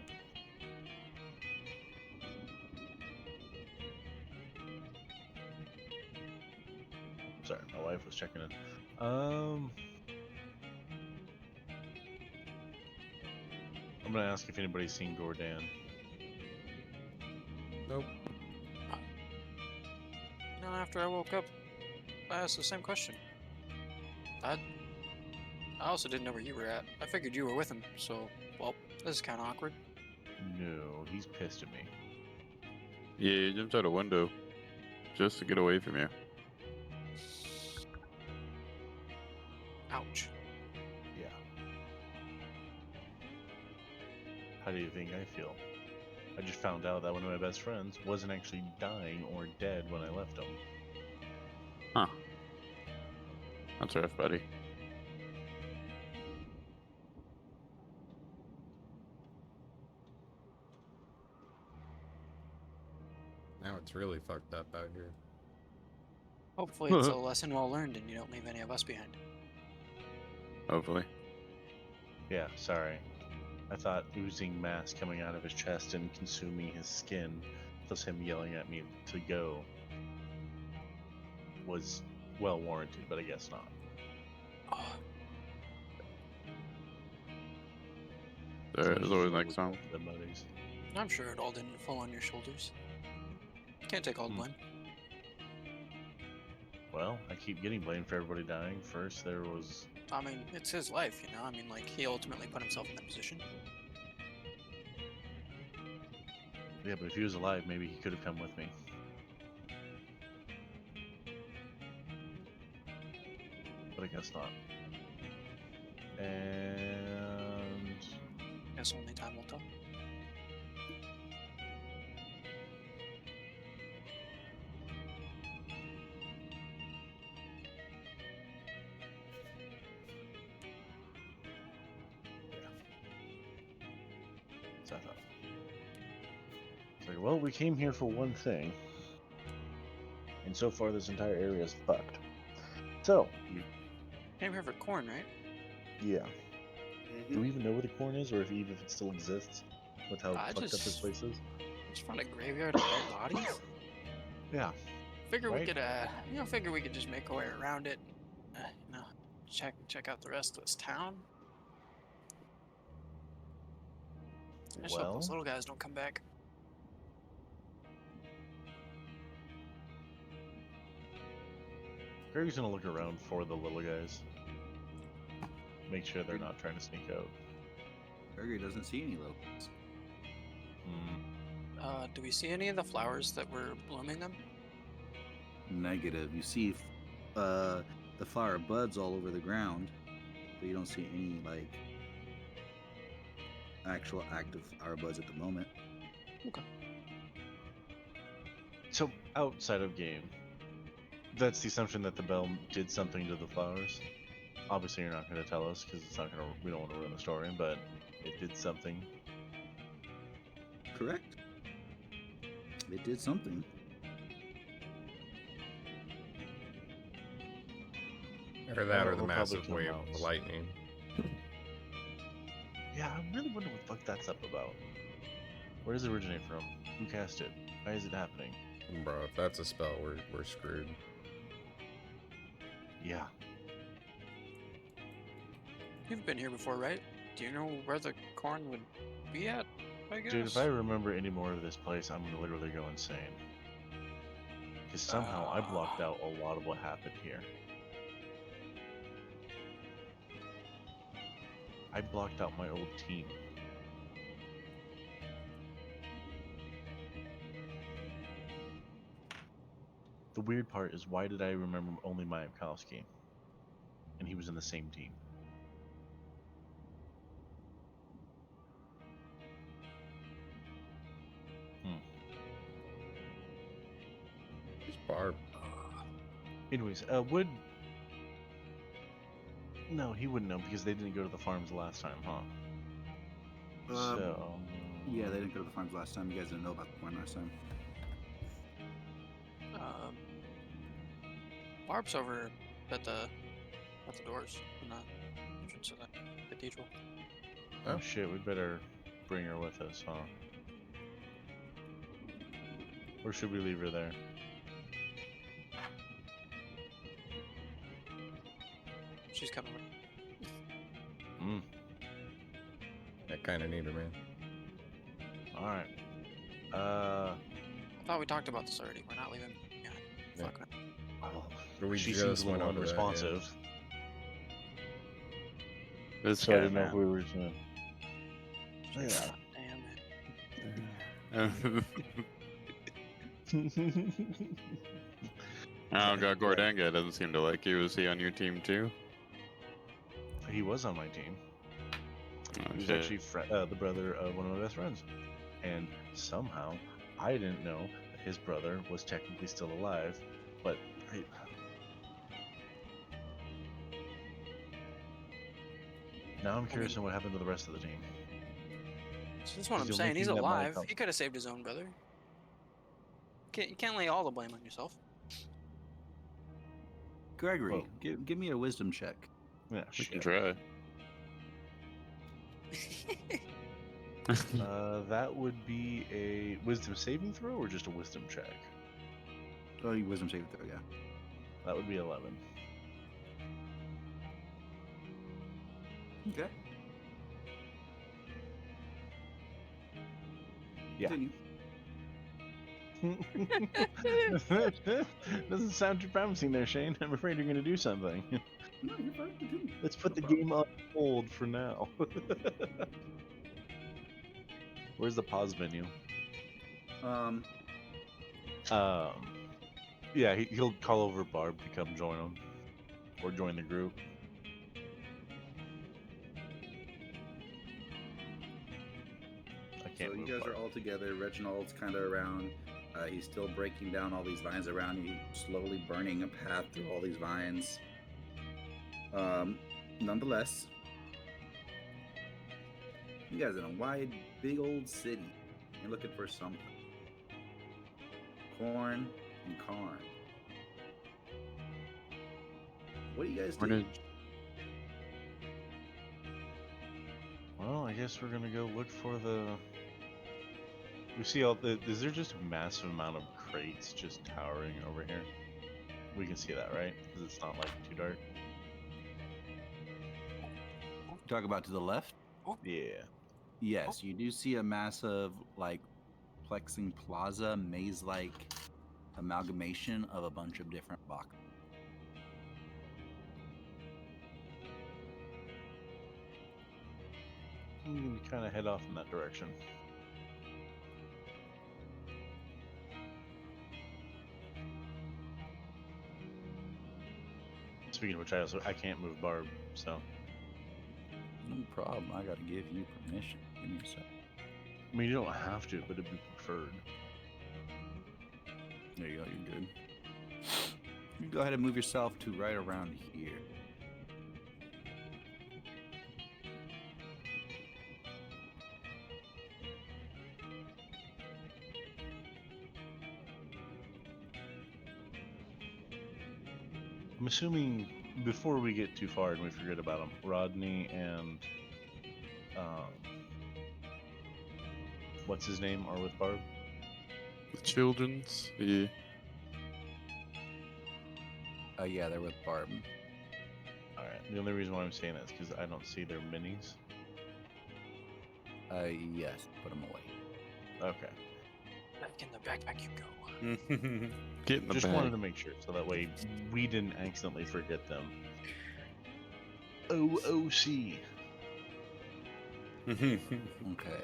S1: Sorry, my wife was checking in. I'm gonna ask if anybody's seen Gordan.
S3: Nope.
S5: No, after I woke up, I asked the same question. I also didn't know where you were at. I figured you were with him, so, well, this is kind of awkward.
S1: No, he's pissed at me.
S4: Yeah, you jumped out a window just to get away from you.
S5: Ouch.
S1: Yeah. How do you think I feel? I just found out that one of my best friends wasn't actually dying or dead when I left him.
S4: Huh. That's rough, buddy.
S3: Now it's really fucked up out here.
S5: Hopefully it's a lesson well learned and you don't leave any of us behind.
S4: Hopefully.
S1: Yeah, sorry. I thought oozing mass coming out of his chest and consuming his skin, plus him yelling at me to go, was well warranted, but I guess not.
S5: Oh,
S4: There's always next time.
S1: The buddies.
S5: I'm sure it all didn't fall on your shoulders. Can't take all the blame.
S1: Well, I keep getting blamed for everybody dying. First, there was.
S5: I mean, it's his life, you know? I mean, like, he ultimately put himself in that position.
S1: Yeah, but if he was alive, maybe he could have come with me. But I guess not. And.
S5: Guess only time will tell.
S1: So I thought, it's like, well, we came here for one thing, and so far this entire area is fucked. So,
S5: Came here for corn, right?
S1: yeah. Do we even know where the corn is, or if even if it still exists, with how
S5: I
S1: fucked up this
S5: just-
S1: place is?
S5: Just found a graveyard of dead bodies.
S1: Yeah.
S5: Figure we
S1: Right.
S5: could, figure we could just make our way around it. Check out the rest of this town. I just hope those
S1: Well,
S5: little guys don't come back.
S1: Greg's gonna look around for the little guys. Make sure they're not trying to sneak out.
S6: Gregory doesn't see any locals.
S5: Do we see any of the flowers that were blooming them?
S6: Negative. You see the flower buds all over the ground, but you don't see any like actual active flower buds at the moment.
S1: So, outside of game, that's the assumption that the bell did something to the flowers. Obviously, you're not going to tell us because it's not going to. We don't want to ruin the story, but it did something.
S6: Correct. It did something.
S3: Or that,
S1: Well,
S3: or the
S1: we'll probably
S3: massive
S1: kill
S3: wave
S1: mouse.
S3: of lightning.
S1: Yeah, I really wonder what the fuck that's up about. Where does it originate from? Who cast it? Why is it happening?
S3: Bro, if that's a spell, we're screwed.
S1: Yeah.
S5: You've been here before, right? Do you know where the corn would be at? I guess.
S1: Dude, if I remember any more of this place, I'm gonna literally go insane. Because somehow I blocked out a lot of what happened here. I blocked out my old team. The weird part is, why did I remember only Mayakovsky? And he was in the same team.
S3: It's Barb.
S1: Anyways, would... No, he wouldn't know because they didn't go to the farms last time, huh? So...
S6: Yeah, they didn't go to the farms last time. You guys didn't know about the corn last time.
S5: Barb's over at the doors in the entrance of the cathedral.
S1: Oh shit, we better bring her with us, huh? Or should we leave her there?
S5: She's coming.
S1: Hmm.
S3: I kind of need her, man.
S1: Alright.
S5: I thought we talked about this already. We're not leaving. Yeah.
S3: Yeah.
S5: Fuck it.
S1: Well,
S3: But we
S1: she
S3: just
S1: seems a
S3: went
S1: little
S3: over that, yeah.
S1: unresponsive.
S4: This
S1: So I
S4: guy,
S1: didn't know if
S4: man.
S1: we were gonna... Yeah.
S5: Damn it.
S4: Oh god, Gordanga doesn't seem to like you. Was he on your team too?
S1: He was on my team.
S4: Oh,
S1: He was
S4: shit.
S1: actually the brother of one of my best friends. And somehow, I didn't know that his brother was technically still alive, but now I'm curious on what happened to the rest of the team.
S5: So that's what I'm
S1: the only
S5: saying. He's
S1: thing that might
S5: alive.
S1: help-
S5: He could have saved his own brother. You can't lay all the blame on yourself.
S6: Gregory,
S1: Whoa.
S6: give me a wisdom check.
S1: Yeah,
S4: We can
S1: shit.
S4: try.
S1: That would be a wisdom saving throw or just a wisdom check?
S6: Oh, you wisdom saving throw, yeah.
S1: That would be 11.
S6: Okay.
S1: Yeah.
S6: Continue.
S1: Doesn't sound too promising there, Shane. I'm afraid you're going to do something.
S6: No, you're fine. Continue.
S1: Let's put the
S6: No problem.
S1: game on hold for now. Where's the pause menu? Yeah, he'll call over Barb to come join him or join the group. I can't
S6: So you
S1: move
S6: guys
S1: Barb.
S6: are all together. Reginald's kind of around. He's still breaking down all these vines around you, slowly burning a path through all these vines. Nonetheless, You guys in a wide, big old city. You're looking for something. Corn and corn. What do you guys do?
S4: Carnage.
S1: Well, I guess we're gonna go look for the. We see all the. Is there just a massive amount of crates just towering over here? We can see that, right? Because it's not like too dark.
S6: Talk about to the left?
S1: Yeah.
S6: Yes, you do see a massive, like, plexing plaza, maze-like amalgamation of a bunch of different boxes.
S1: We can kind of head off in that direction. Speaking of which, I can't move Barb, so
S6: No problem. I gotta give you permission. Give me a sec.
S1: I mean you don't have to, but it'd be preferred.
S6: There you go. You're good. You can go ahead and move yourself to right around here.
S1: I'm assuming before we get too far and we forget about them, Rodney and what's his name are with Barb.
S4: The children's. Yeah.
S6: Yeah, they're with Barb.
S1: All right. The only reason why I'm saying that is because I don't see their minis.
S6: Yes, put them away.
S1: Okay.
S5: Back in the backpack you go.
S4: Get in the
S1: Just
S4: bag.
S1: wanted to make sure so that way we didn't accidentally forget them. OOC.
S6: Okay.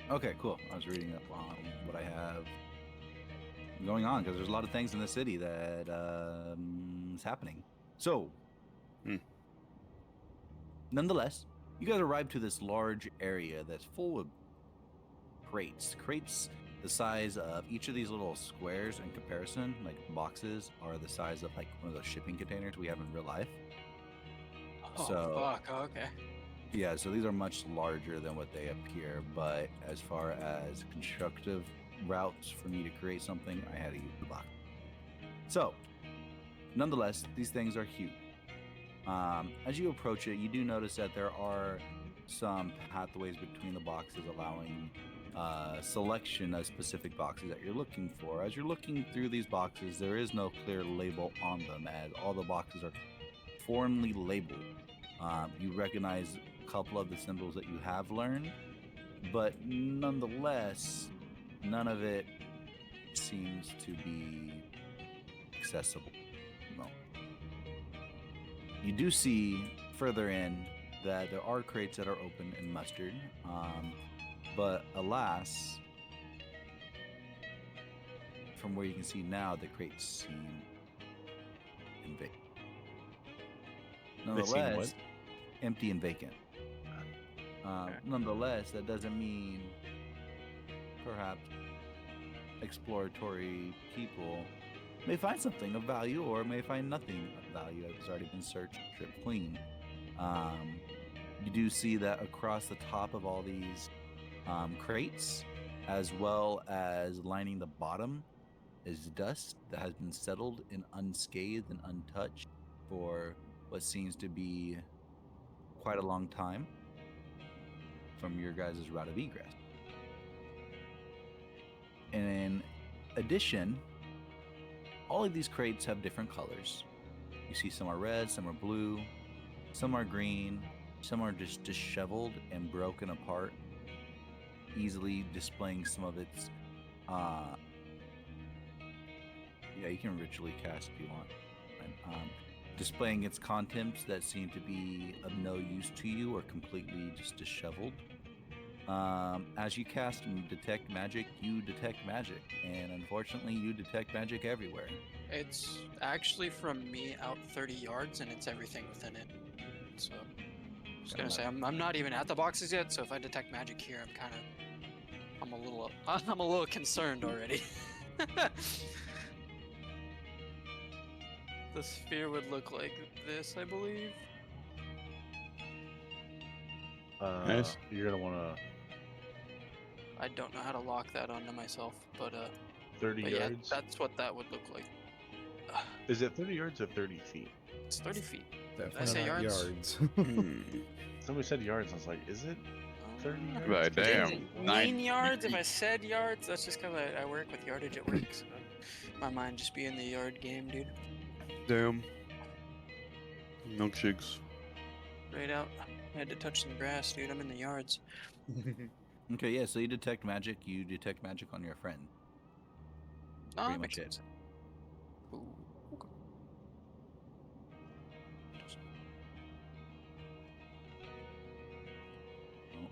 S6: Okay, cool. I was reading up on what I have going on because there's a lot of things in the city that is happening. So, nonetheless, you guys arrive to this large area that's full of crates. Crates the size of each of these little squares in comparison, like boxes, are the size of like one of those shipping containers we have in real life.
S5: Oh,
S6: So-
S5: fuck. Oh, okay.
S6: Yeah, so these are much larger than what they appear, but as far as constructive routes for me to create something, I had to use the box. So, nonetheless, these things are huge. As you approach it, you do notice that there are some pathways between the boxes allowing selection of specific boxes that you're looking for. As you're looking through these boxes, there is no clear label on them as all the boxes are foreignly labeled. You recognize a couple of the symbols that you have learned, but nonetheless, none of it seems to be accessible. No. You do see further in that there are crates that are open and mustered, but alas, from where you can see now, the crates seem and vacant.
S1: They seem what?
S6: Nonetheless, empty and vacant. Nonetheless, that doesn't mean perhaps exploratory people may find something of value or may find nothing of value. It's already been searched, stripped clean. You do see that across the top of all these crates, as well as lining the bottom, is dust that has been settled and unscathed and untouched for what seems to be quite a long time from your guys' route of egress. And in addition, all of these crates have different colors. You see some are red, some are blue, some are green, some are just disheveled and broken apart, easily displaying some of its yeah, you can ritually cast if you want. Displaying its contents that seem to be of no use to you or completely just disheveled. As you cast and detect magic, you detect magic, and unfortunately, you detect magic everywhere.
S5: It's actually from me out 30 yards, and it's everything within it. So, just gonna say, I'm not even at the boxes yet. So if I detect magic here, I'm a little concerned already. The sphere would look like this, I believe.
S4: Nice.
S1: You're gonna want to
S5: I don't know how to lock that onto myself, but
S1: 30
S5: but yeah,
S1: yards.
S5: that's what that would look like.
S1: Is it 30 yards or 30 feet?
S5: It's 30 feet.
S3: Definitely
S5: say
S3: not
S5: yards?
S1: Somebody said yards. I was like, is it 30 yards?
S4: Right,
S1: 'Cause
S4: damn.
S1: it's-
S5: Didn't
S4: Nine
S5: mean yards. If
S4: feet.
S5: I said yards, that's just because I work with yardage at work. So my mind just be in the yard game, dude.
S4: Damn. Milkshakes.
S5: Right out. I had to touch some grass, dude. I'm in the yards.
S6: Okay, yeah. So you detect magic. You detect magic on your friend.
S5: Oh,
S6: Pretty
S5: that
S6: much
S5: makes
S6: it.
S5: sense. Ooh, okay.
S6: Oh,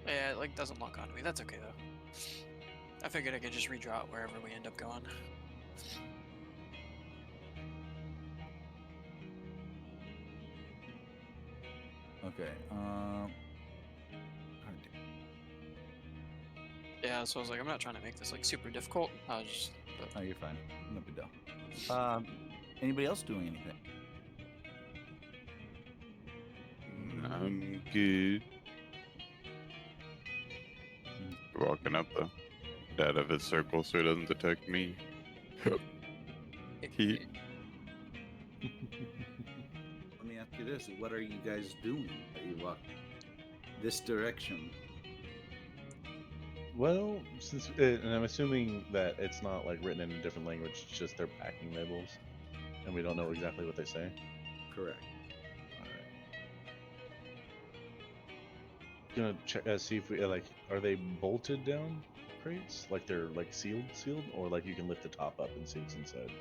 S5: Yeah, it like doesn't lock onto me. That's okay though. I figured I could just redraw it wherever we end up going.
S6: okay.
S5: Yeah, so I was like, I'm not trying to make this like super difficult. I was just, but
S6: Oh, you're fine. No big deal. Anybody else doing anything?
S4: I'm good. Walking up the out of his circle so he doesn't detect me. He-
S6: Let me ask you this: what are you guys doing that you walk this direction?
S1: Well, since and I'm assuming that it's not like written in a different language, it's just their packing labels, and we don't know exactly what they say.
S6: Correct.
S1: Gonna check, see if we like, are they bolted down crates? Like they're like sealed, or like you can lift the top up and see what's inside.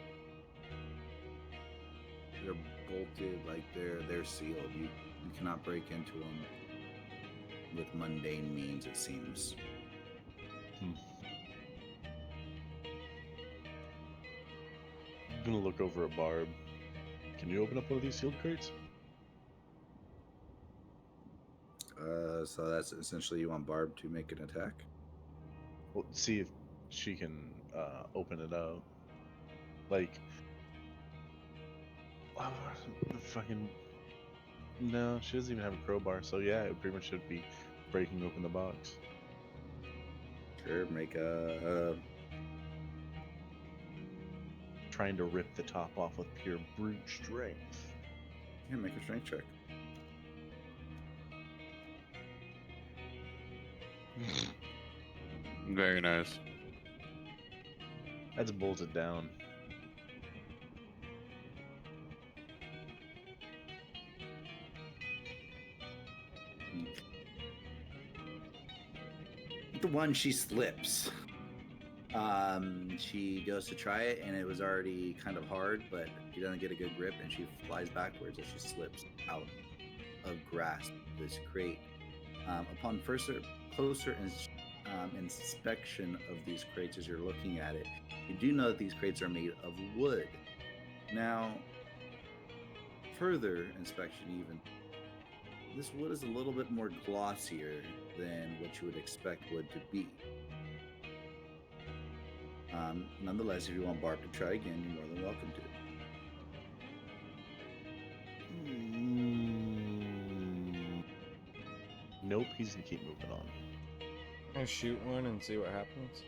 S6: They're bolted, like they're sealed. You cannot break into them with mundane means. It seems.
S1: I'm gonna look over at Barb. Can you open up one of these sealed crates?
S6: So that's essentially you want Barb to make an attack.
S1: Well, see if she can open it up. Like, fucking no, she doesn't even have a crowbar. So yeah, it pretty much should be breaking open the box.
S6: Sure, make a.
S1: Trying to rip the top off with pure brute strength.
S6: Yeah, make a strength check.
S4: Very nice.
S1: That's bolted down.
S6: The one she slips. She goes to try it, and it was already kind of hard, but she doesn't get a good grip, and she flies backwards as she slips out of grasp this crate. Upon closer inspection of these crates as you're looking at it, you do know that these crates are made of wood. Now, further inspection even, this wood is a little bit more glossier than what you would expect wood to be. Nonetheless, if you want Barb to try again, you're more than welcome to.
S1: Nope, he's gonna keep moving on.
S3: I shoot one and see what happens.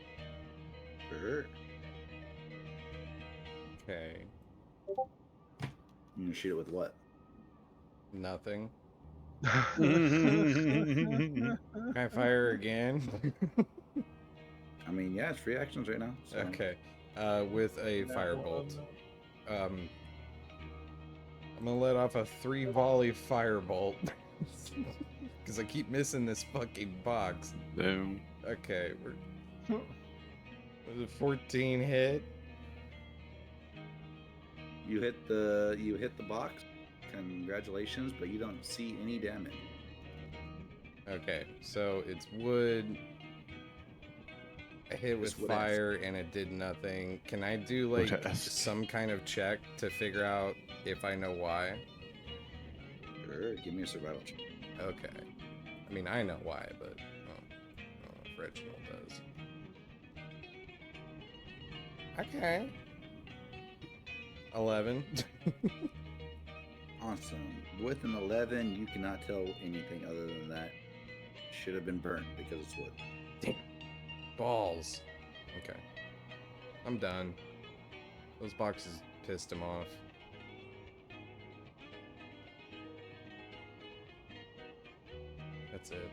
S6: Sure.
S3: Okay.
S6: You gonna shoot it with what?
S3: Nothing. Can I fire again?
S6: I mean, yeah, it's free actions right now. So.
S3: Okay. With a firebolt. I'm gonna let off a 3 volley firebolt. Because I keep missing this fucking box.
S4: Damn.
S3: Okay, was it 14 hit?
S6: You hit the box. Congratulations, but you don't see any damage.
S3: Okay, so it's wood. I hit with
S6: It's wood
S3: fire and it did nothing. Can I do like
S4: Wood-esque.
S3: some kind of check to figure out if I know why?
S6: Sure, give me a survival check.
S3: Okay. I mean, I know why, but I don't know if Reginald does. Okay. 11.
S6: Awesome. With an 11, you cannot tell anything other than that. should have been burnt because it's wood.
S3: Balls. Okay. I'm done. Those boxes pissed him off. That's it.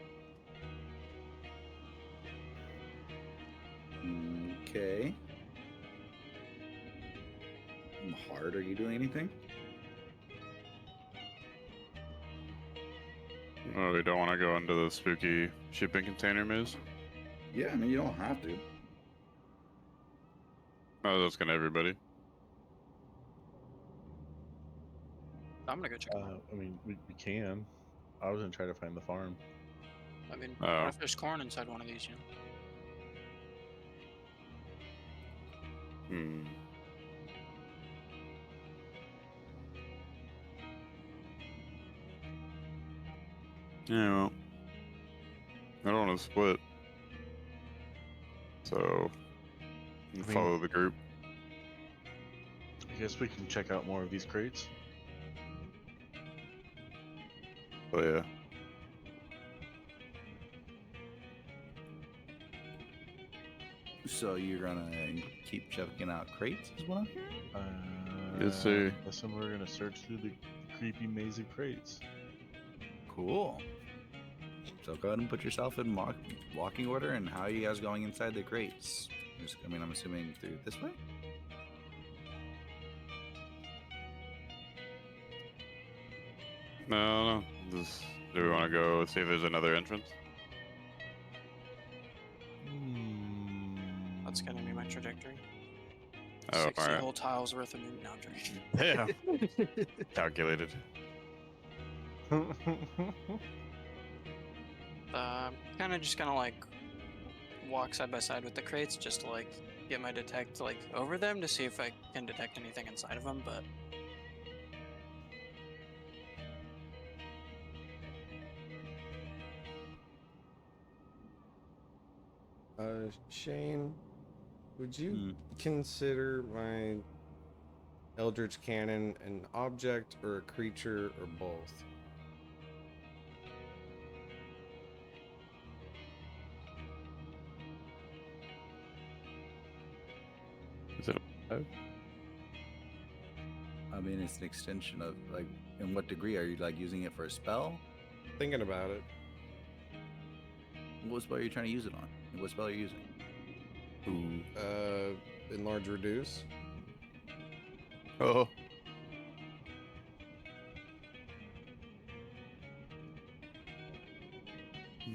S6: Okay. Hard, are you doing anything?
S4: Oh, we don't want to go into the spooky shipping container maze.
S6: Yeah, I mean, you don't have to.
S4: Oh, that's gonna everybody.
S5: I'm gonna go check them out.
S1: I mean, we can. I was gonna try to find the farm.
S5: I mean,
S4: Oh.
S5: what if there's corn inside one of these? You know.
S4: Hmm. Yeah, well, I don't want to split. So,
S1: mean-
S4: follow the group.
S1: I guess we can check out more of these crates.
S4: But yeah.
S6: So you're gonna keep checking out crates, is what I'm hearing?
S4: Yes, sir.
S1: Listen, we're gonna search through the creepy maze of crates.
S6: Cool. So go ahead and put yourself in walking order, and how are you guys going inside the crates? I mean, I'm assuming through this way?
S4: No. Do we want to go see if there's another entrance?
S5: That's gonna be my trajectory.
S4: Oh,
S5: 60
S4: alright.
S5: whole tiles worth of meat. No, I'm joking.
S4: Yeah. Calculated.
S5: Kind of just gonna like walk side by side with the crates, just to like get my detect like over them to see if I can detect anything inside of them. But
S3: Shane, would you
S6: Hmm.
S3: consider my Eldritch Cannon an object or a creature or both?
S4: Is it?
S6: I mean, it's an extension of, like, in what degree? Are you, like, using it for a spell?
S3: Thinking about it.
S6: What spell are you trying to use it on? What spell are you using?
S3: Enlarge, reduce.
S4: Oh.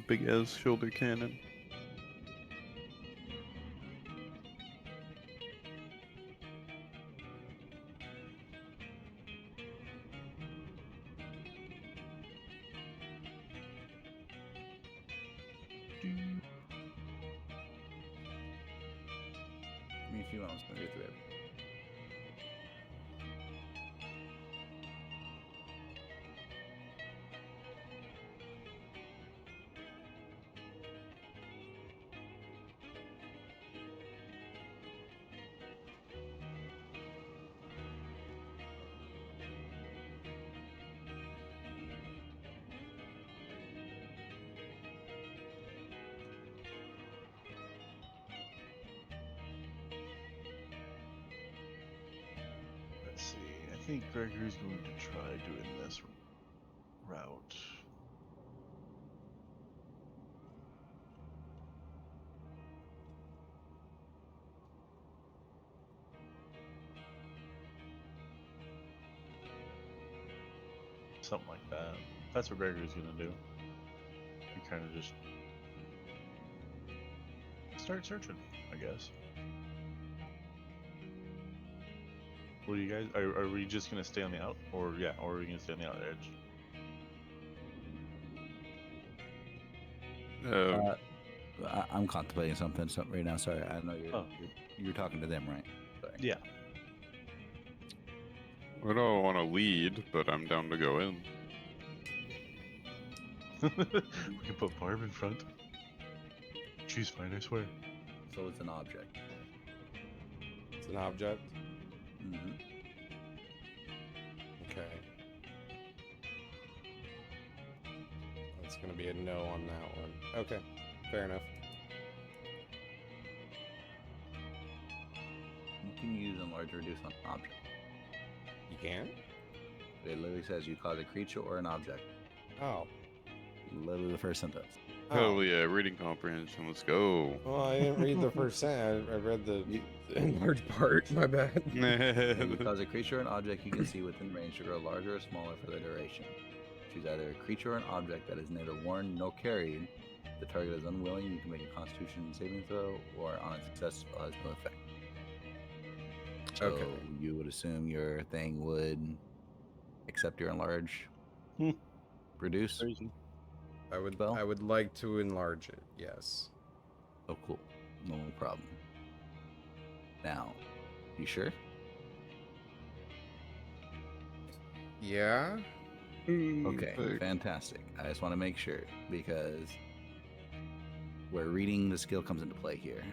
S4: Big ass shoulder cannon.
S6: Give me a few moments to go through it.
S1: Let's see. I think Gregory's going to try doing this route. Something like that. That's what Gregory's gonna do. And kind of just start searching, I guess. What do you guys? Are we just gonna stay on the out, or are we gonna stay on the out edge?
S6: I'm contemplating something right now. Sorry, I know
S1: Oh.
S6: you're talking to them, right? Sorry.
S1: Yeah.
S4: I don't want to lead, but I'm down to go in.
S1: We can put Barb in front. She's fine, I swear.
S6: So it's an object.
S3: It's an object.
S6: Mm-hmm.
S3: Okay. It's gonna be a no on that one. Okay, fair enough.
S6: You can use enlarge or reduce on an object.
S3: You can?
S6: It literally says you cause a creature or an object.
S3: Oh.
S6: Literally the first sentence.
S4: Hell yeah, reading comprehension. Let's go.
S3: Well, I didn't read the first sentence. I read the enlarged part. My bad.
S6: When you cause a creature or an object you can see within range to grow larger or smaller for the duration. Choose either a creature or an object that is neither worn nor carried. If the target is unwilling, you can make a Constitution saving throw, or on a success spell has no effect. So
S3: Okay.
S6: you would assume your thing would accept your enlarge,
S1: Hmm.
S6: reduce.
S1: Crazy.
S6: Spell?
S3: I would like to enlarge it. Yes.
S6: Oh, cool. No problem. Now, you sure?
S3: Yeah.
S6: Okay, fantastic. I just want to make sure because where reading the skill comes into play here.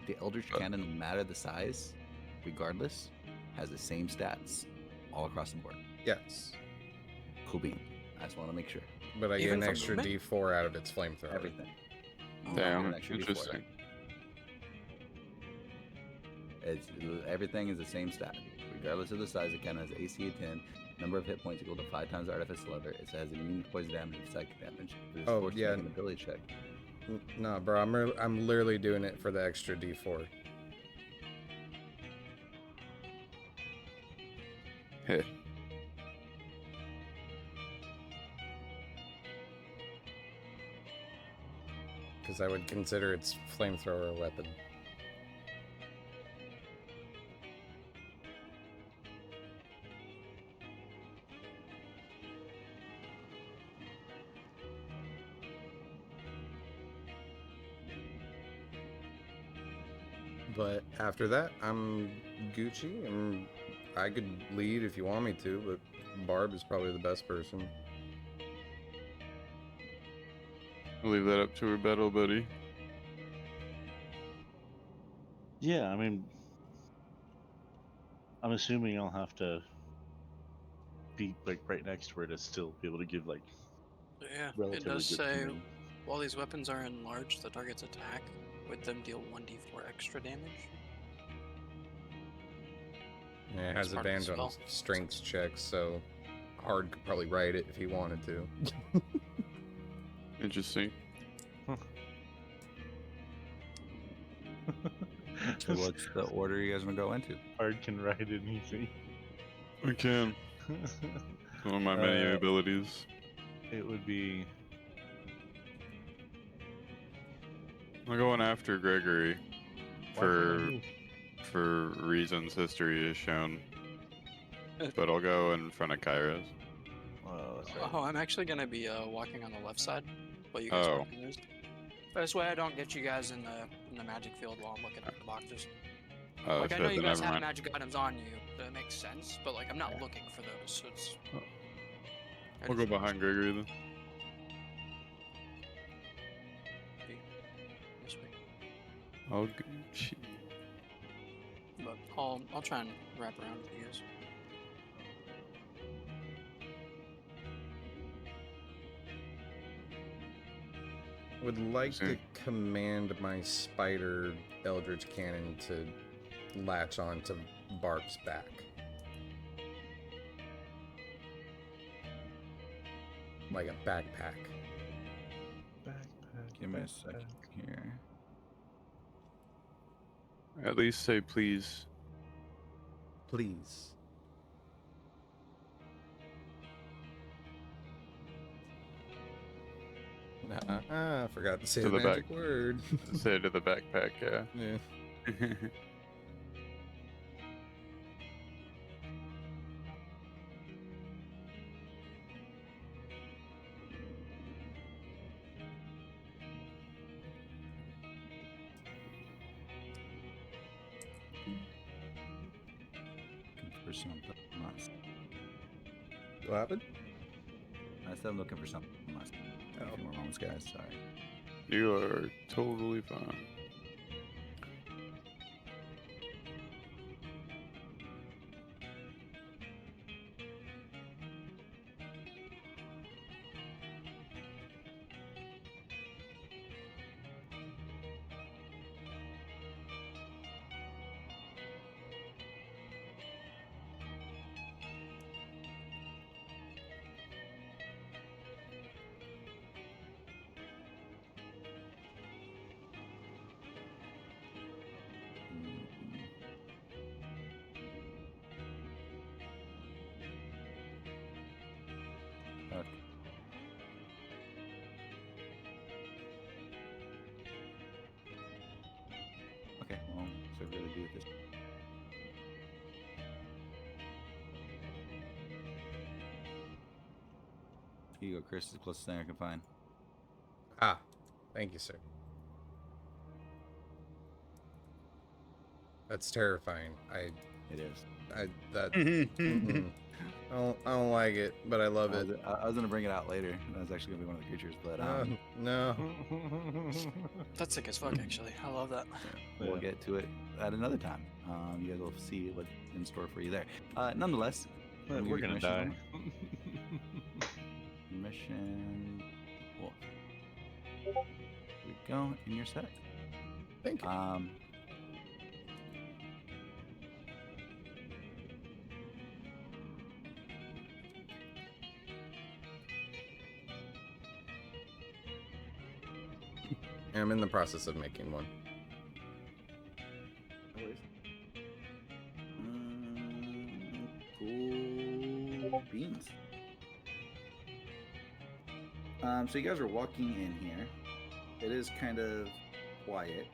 S6: The Eldritch Cannon, no matter the size, regardless, has the same stats all across the board.
S3: Yes.
S6: Cool bean. I just want to make sure.
S3: But I get
S5: Even
S3: an
S5: for
S3: extra
S5: movement?
S3: D4 out of its flamethrower.
S6: Everything.
S4: Damn,
S6: An extra D4.
S4: interesting.
S6: It's, everything is the same stat. Regardless of the size, the cannon has AC of 10, number of hit points equal to 5 times the artifice level. It has immune to poison damage and psychic damage. It is
S3: Oh,
S6: forced
S3: yeah.
S6: to make an ability check.
S3: No, bro. I'm literally doing it for the extra D4.
S4: Hey.
S3: Because I would consider its flamethrower a weapon. But after that, I'm Gucci, and I could lead if you want me to, but Barb is probably the best person.
S4: I'll leave that up to her battle buddy.
S1: Yeah, I mean, I'm assuming I'll have to be like right next to her to still be able to give like
S5: Yeah, it
S1: relatively
S5: does
S1: good
S5: say
S1: command.
S5: while these weapons are enlarged, the target's attack with them deal 1d4 extra damage.
S3: Yeah, it
S5: That's
S3: has
S5: part of the
S3: advantage on
S5: spell.
S3: strength checks, so Hard could probably write it if he wanted to.
S4: Interesting.
S6: So what's the order you guys want to go into?
S1: Hard can ride anything.
S4: I can. One of my many abilities.
S1: It would be
S4: I'm going after Gregory
S1: why can't I
S4: for
S1: move?
S4: for reasons history has shown. But I'll go in front of Kairos.
S1: Oh, that's right.
S5: Oh, I'm actually gonna be walking on the left side, while you guys
S4: Oh.
S5: walk in yours. This way I don't get you guys in the magic field while I'm looking at the boxes.
S4: Oh,
S5: Like I
S4: shit,
S5: know you
S4: then
S5: guys
S4: never
S5: have
S4: mind.
S5: magic items on you, that makes sense, but like I'm not
S1: Yeah.
S5: looking for those, so it's.
S4: Oh.
S5: I
S4: I'll go
S5: just-
S4: behind Gregory then.
S5: This way.
S4: I'll go.
S5: But I'll try and wrap around with you guys.
S3: Would like to
S4: See.
S3: command my spider Eldritch Cannon to latch on to Barb's back. Like a backpack.
S1: Backpack,
S6: Give me a
S1: backpack.
S6: second here.
S4: At least say please.
S3: Please. I forgot to say
S4: To
S3: the
S4: the
S3: magic
S4: back.
S3: word.
S4: Say to the backpack, yeah.
S3: Yeah.
S6: Looking for something. Nice.
S3: What happened?
S6: I said I'm looking for something. Nice. A few more moments, guys. Sorry.
S4: You are totally fine.
S6: with this. Here you go, Chris. The closest thing I can find.
S3: Ah, thank you, sir. That's terrifying.
S6: It is.
S3: Mm-mm. I don't like it, but I love it.
S6: I was gonna bring it out later. That was actually gonna be one of the creatures, but
S3: No.
S5: That's sick as fuck, actually. I love that.
S6: we'll
S1: Yeah.
S6: get to it at another time. You guys will see what's in store for you there. Nonetheless,
S1: We're
S6: I'll give you
S1: gonna
S6: permission
S1: die.
S6: on Mission Wolf. Here we go, and you're set.
S3: Thank you. I'm in the process of making one.
S6: Cool beans. So you guys are walking in here. It is kind of quiet.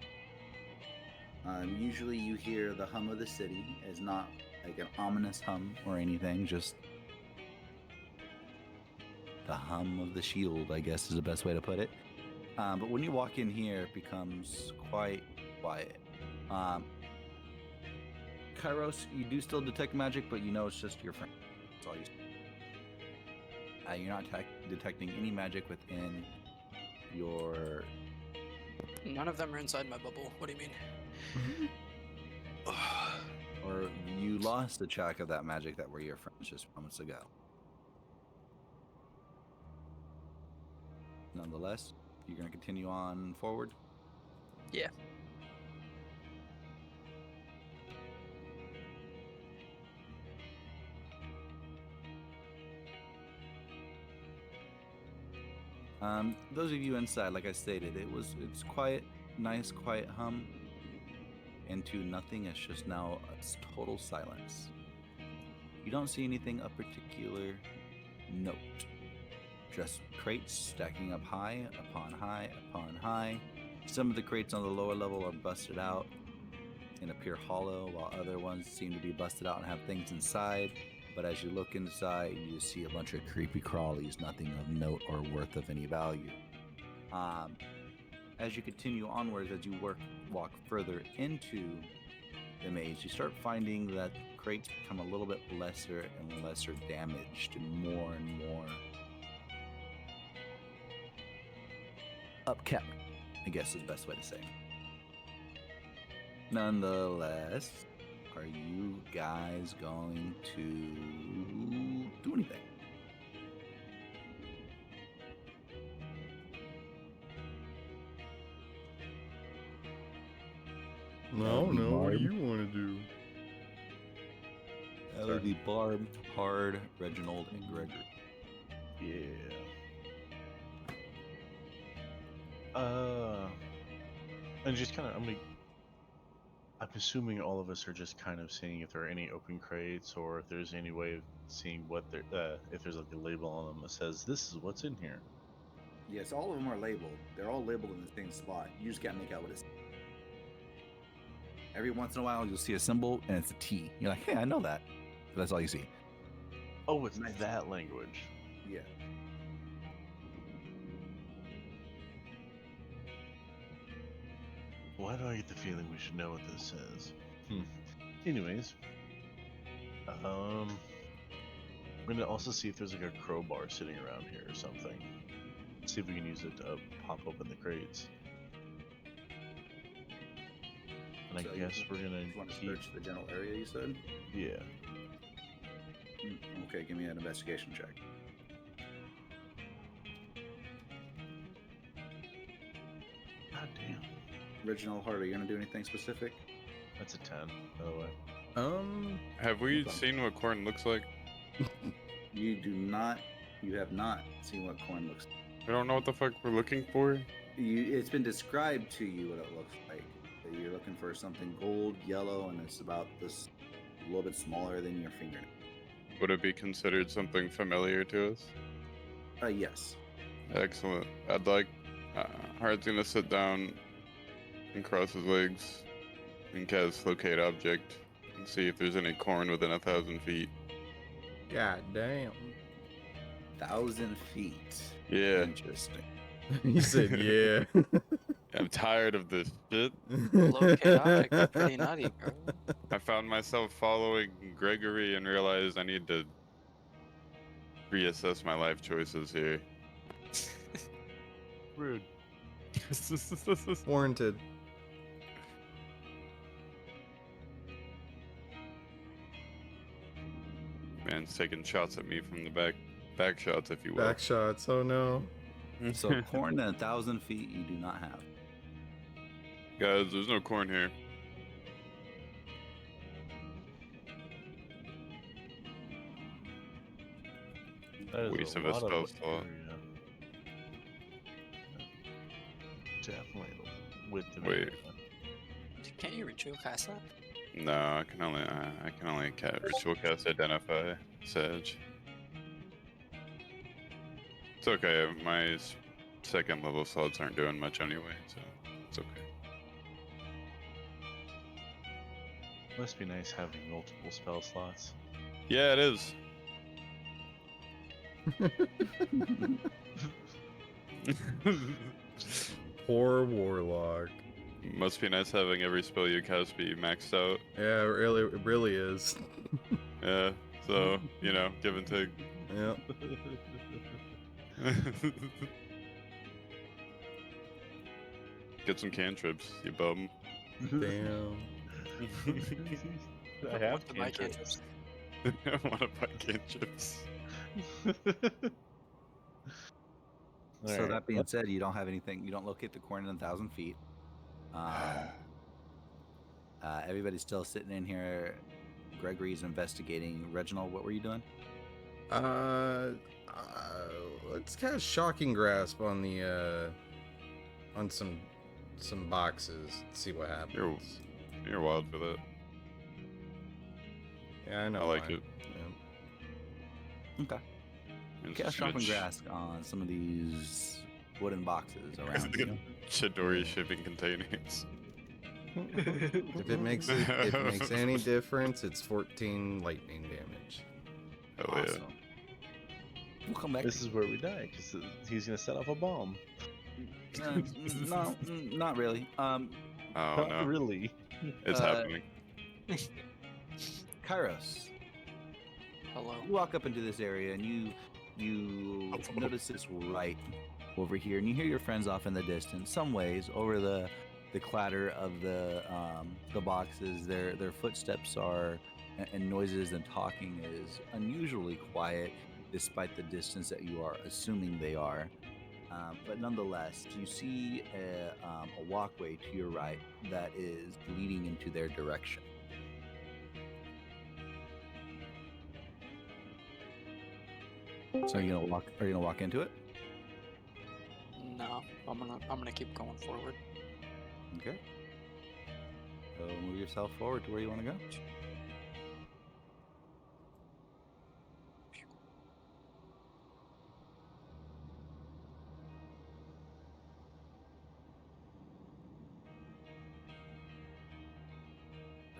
S6: Usually you hear the hum of the city. It's not like an ominous hum or anything, just the hum of the shield, I guess is the best way to put it. But when you walk in here, it becomes quite quiet. Kairos, you do still detect magic, but you know it's just your friend. That's all you see. You're not detecting any magic within your...
S5: None of them are inside my bubble. What do you mean?
S6: Or you lost the track of that magic that were your friends just moments ago. Nonetheless, you're going to continue on forward?
S5: Yeah.
S6: Those of you inside, like I stated, it's quiet, nice, quiet hum. Into nothing. It's just now it's total silence. You don't see anything of particular note. Just crates stacking up high upon high upon high. Some of the crates on the lower level are busted out and appear hollow, while other ones seem to be busted out and have things inside. But as you look inside, you see a bunch of creepy crawlies, nothing of note or worth of any value. As you continue onwards, as you walk further into the maze, you start finding that crates become a little bit lesser and lesser damaged and more upkept, I guess is the best way to say it. Nonetheless, are you guys going to do anything?
S3: No, what do you want to do?
S6: That would be Barb, Hard, Reginald, and Gregory.
S1: Yeah. And just kind of, I'm assuming all of us are just kind of seeing if there are any open crates or if there's any way of seeing what they're, if there's like a label on them that says this is what's in here.
S6: Yes, all of them are labeled. They're all labeled in the same spot. You just can't make out what it is. Every once in a while, you'll see a symbol and it's a T. You're like, hey, I know that. But that's all you see.
S1: Oh, it's
S6: Nice.
S1: that language.
S6: Yeah.
S1: Why do I get the feeling we should know what this says? Anyways, I'm gonna also see if there's like a crowbar sitting around here or something. See if we can use it to pop open the crates. And I
S6: So
S1: guess we're gonna
S6: You want to
S1: keep.
S6: search the general area, you said?
S1: Yeah.
S6: Okay, give me an investigation check.
S1: God damn.
S6: Reginald, Hard, are you going to do anything specific?
S1: That's a 10, by the way.
S4: Have we
S6: Okay.
S4: seen what corn looks like?
S6: You have not seen what corn looks like.
S4: We don't know what the fuck we're looking for.
S6: It's been described to you what it looks like. That you're looking for something gold, yellow, and it's about this a little bit smaller than your fingernail.
S4: Would it be considered something familiar to us?
S6: Yes.
S4: Excellent. I'd like Hard's gonna sit down and cross his legs and cast locate object and see if there's any corn within 1,000 feet.
S3: God damn.
S6: 1,000 feet.
S4: Yeah,
S6: Interesting.
S3: He said, yeah.
S4: I'm tired of this shit.
S5: Locate object is pretty nutty, bro.
S4: I found myself following Gregory and realized I need to reassess my life choices here.
S1: Rude.
S3: Warranted.
S4: Man's taking shots at me from the back shots, if you will.
S3: Back shots. Oh no.
S6: So corn at 1,000 feet you do not have.
S4: Guys, there's no corn here.
S1: That is
S4: Waste
S1: a
S4: of a
S1: lot
S4: spell
S1: of
S4: slot.
S1: area. Definitely width of
S4: Wait.
S1: area.
S5: Can't you ritual cast that?
S4: No, I can only ritual cast identify Sage. It's okay. My second level slots aren't doing much anyway, so it's okay.
S1: Must be nice having multiple spell slots.
S4: Yeah, it is.
S3: Poor warlock.
S4: Must be nice having every spell you cast be maxed out.
S3: Yeah, it really is.
S4: Yeah, so, you know, give and take.
S3: Yep.
S4: Get some cantrips, you bum.
S3: Damn.
S1: I have
S5: What the mic
S1: cantrips.
S4: I want to buy cantrips.
S6: So
S1: Alright,
S6: that being said, you don't have anything. You don't locate the corn in 1,000 feet. Everybody's still sitting in here. Gregory's investigating. Reginald, what were you doing?
S3: Let's cast shocking grasp on the on some boxes. See what happens.
S4: You're wild for that.
S3: Yeah, I know.
S4: I like
S3: mine.
S4: it.
S3: Yeah.
S6: Okay.
S4: It's
S6: Cast
S4: just gonna
S6: sharpen grasp on some of these wooden boxes around you.
S4: Chidori shipping containers.
S3: If it makes any difference, it's 14 lightning damage.
S4: Hell yeah.
S6: Awesome. We'll come back.
S1: this is where we die because he's gonna set off a bomb.
S6: No, not really.
S4: Oh
S1: Not
S4: no,
S1: really.
S4: it's
S6: Uh,
S4: happening.
S6: Kairos,
S5: Hello.
S6: you walk up into this area and you notice this right over here, and you hear your friends off in the distance, some ways over the clatter of the boxes. Their footsteps are and noises and talking is unusually quiet, despite the distance that you are assuming they are. But nonetheless, you see a walkway to your right that is leading into their direction. So are you gonna walk into it?
S5: No, I'm gonna keep going forward.
S6: Okay. So move yourself forward to where you want to go.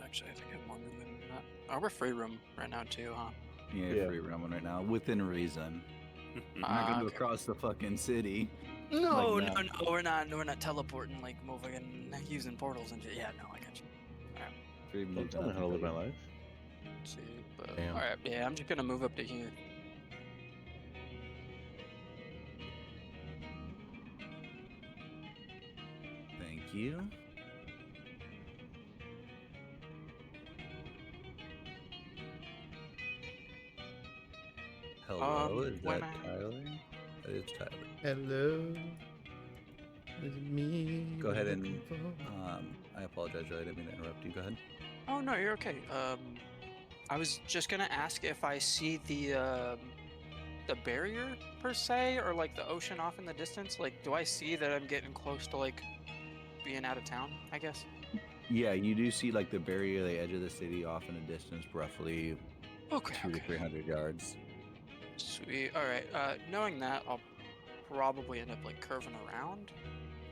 S5: Actually, I think I have more movement than that. Oh, we're free room right now too, huh?
S6: Yeah,
S1: Yeah.
S6: free roaming right now, within reason. I'm not gonna go
S5: okay.
S6: across the fucking city.
S5: No,
S6: Like
S5: no,
S6: that.
S5: no, we're not teleporting like moving using portals and shit. Yeah, no, I got you.
S6: Free
S1: Don't
S6: movement
S1: tell me
S6: up
S1: how to live my
S6: until you-
S1: life.
S5: Let's see, but
S3: Damn.
S5: all right, yeah, I'm just gonna move up to here.
S6: Thank you. Hello, is
S5: when
S6: that
S5: I-
S6: Tyler? That is Tyler.
S3: Hello. It's me.
S6: Go ahead
S3: you're
S6: and,
S3: looking for.
S6: I apologize, Joey. I didn't mean to interrupt you. Go ahead.
S5: Oh no, you're okay. I was just gonna ask if I see the barrier per se, or like the ocean off in the distance. Like, do I see that I'm getting close to like being out of town? I guess.
S6: Yeah, you do see like the barrier, the edge of the city off in a distance, roughly
S5: Okay.
S6: 200 to
S5: Okay.
S6: 300 yards.
S5: Sweet. All right. Knowing that, I'll probably end up like curving around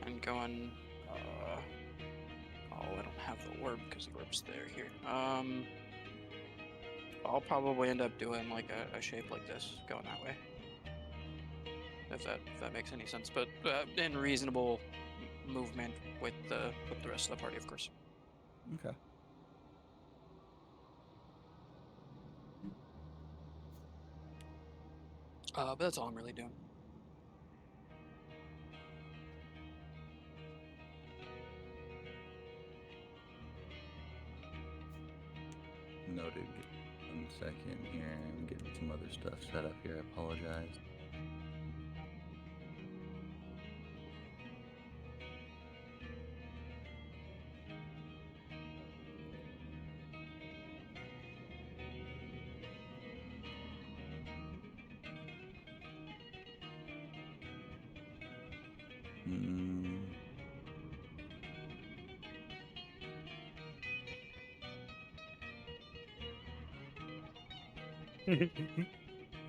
S5: and going. Oh, I don't have the orb because the orb's there. Here. I'll probably end up doing like a shape like this, going that way. If that makes any sense, but in reasonable movement with the rest of the party, of course.
S6: Okay.
S5: But that's all I'm really doing.
S6: Noted. 1 second here. I'm getting some other stuff set up here. I apologize. Mm.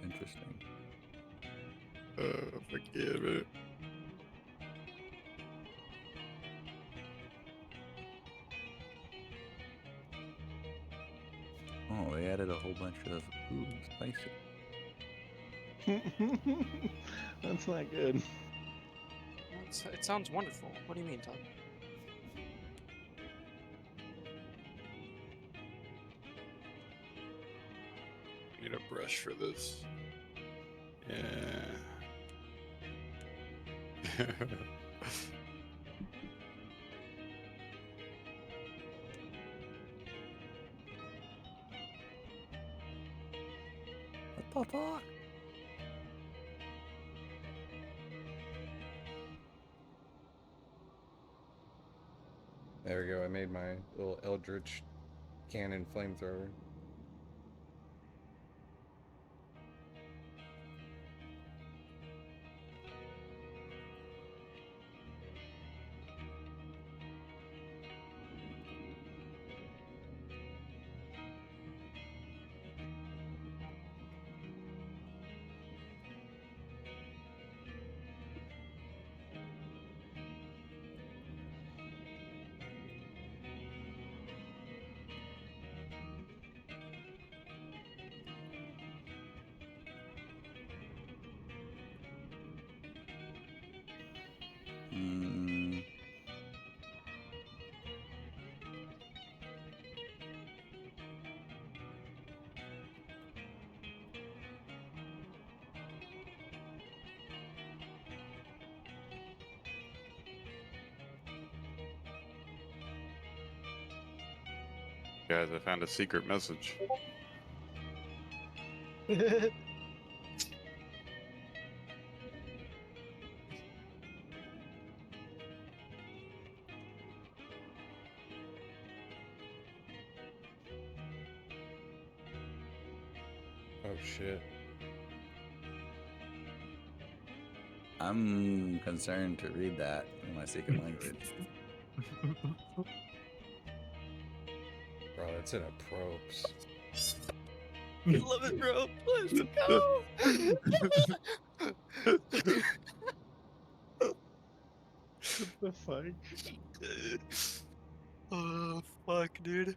S6: Interesting.
S4: Fuck yeah, man.
S6: Oh, they added a whole bunch of spicy.
S1: That's not good.
S5: It sounds wonderful. What do you mean, Todd?
S4: Need a brush for this. Yeah.
S6: What the fuck?
S3: There we go. I made my little Eldritch cannon flamethrower.
S6: Mm.
S4: Guys, I found a secret message.
S3: Oh shit.
S6: I'm concerned to read that in my secret language.
S3: Bro, it's in a probes.
S5: I love it, bro. Let's go.
S1: What the fuck?
S5: Oh fuck, dude.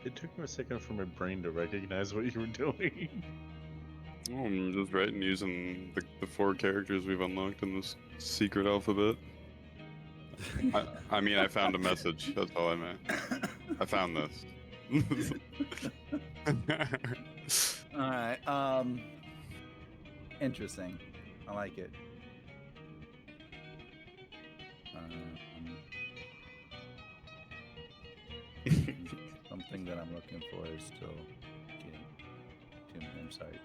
S1: It took me a second for my brain to recognize what you were doing.
S4: Oh, I'm just writing using the 4 characters we've unlocked in this secret alphabet. I mean, I found a message. That's all I meant. I found this.
S6: All right. Interesting. I like it. Something that I'm looking for is still getting to my insight.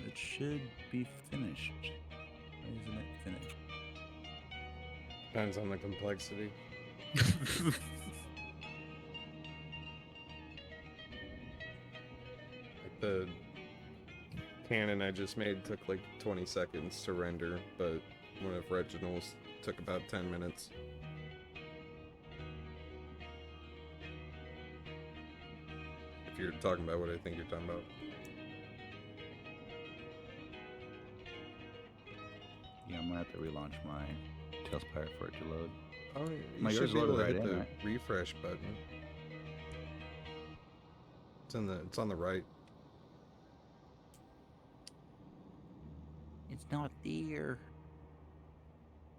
S6: It should be finished. Why isn't it finished?
S3: Depends on the complexity. Like the cannon I just made took like 20 seconds to render, but one of Reginald's took about 10 minutes. if you're talking about what I think you're talking about.
S6: Yeah, I'm gonna have to relaunch my Tails Pirate for it to load.
S3: Oh, you
S6: My
S3: should
S6: yours
S3: be able
S6: loaded
S3: to hit
S6: right in,
S3: the
S6: right?
S3: refresh button. It's on the right.
S6: It's not there.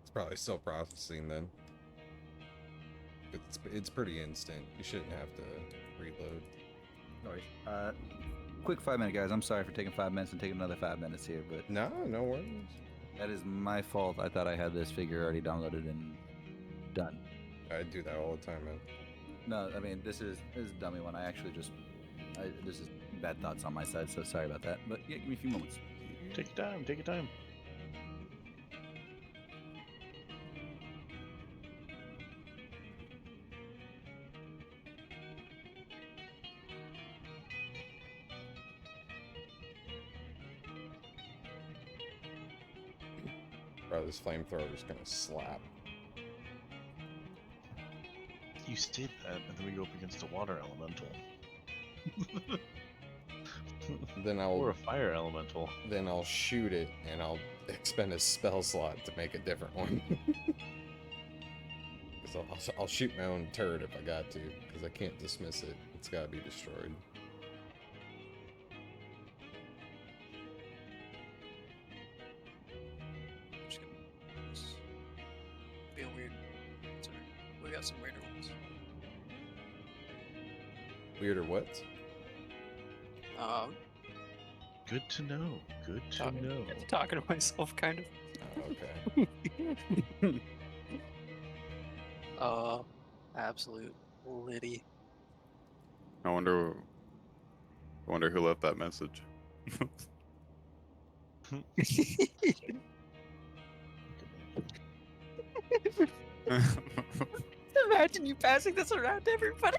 S3: It's probably still processing then. It's pretty instant. You shouldn't have to reload.
S6: No worries. Quick 5-minute, guys. I'm sorry for taking 5 minutes and taking another 5 minutes here, but
S3: No worries.
S6: that is my fault. I thought I had this figure already downloaded and done.
S3: I do that all the time, man.
S6: No, I mean this is a dummy one. I actually just, this is bad thoughts on my side, so sorry about that. But yeah, give me a few moments.
S1: Take your time. Take your time.
S3: Bro, this flamethrower is gonna slap.
S1: You said that, and then we go up against a water elemental.
S3: Then
S1: Or a fire elemental.
S3: I'll shoot it and I'll expend a spell slot to make a different one. Because I'll shoot my own turret if I got to, because I can't dismiss it. It's gotta be destroyed.
S5: Just gonna feel weird. Sorry. We got some weirder ones.
S3: Weirder what?
S1: Good to know. Good to know.
S5: Talking to myself, kind of.
S3: Oh, okay.
S5: Absolute litty.
S4: I wonder who left that message.
S5: Imagine you passing this around to everybody.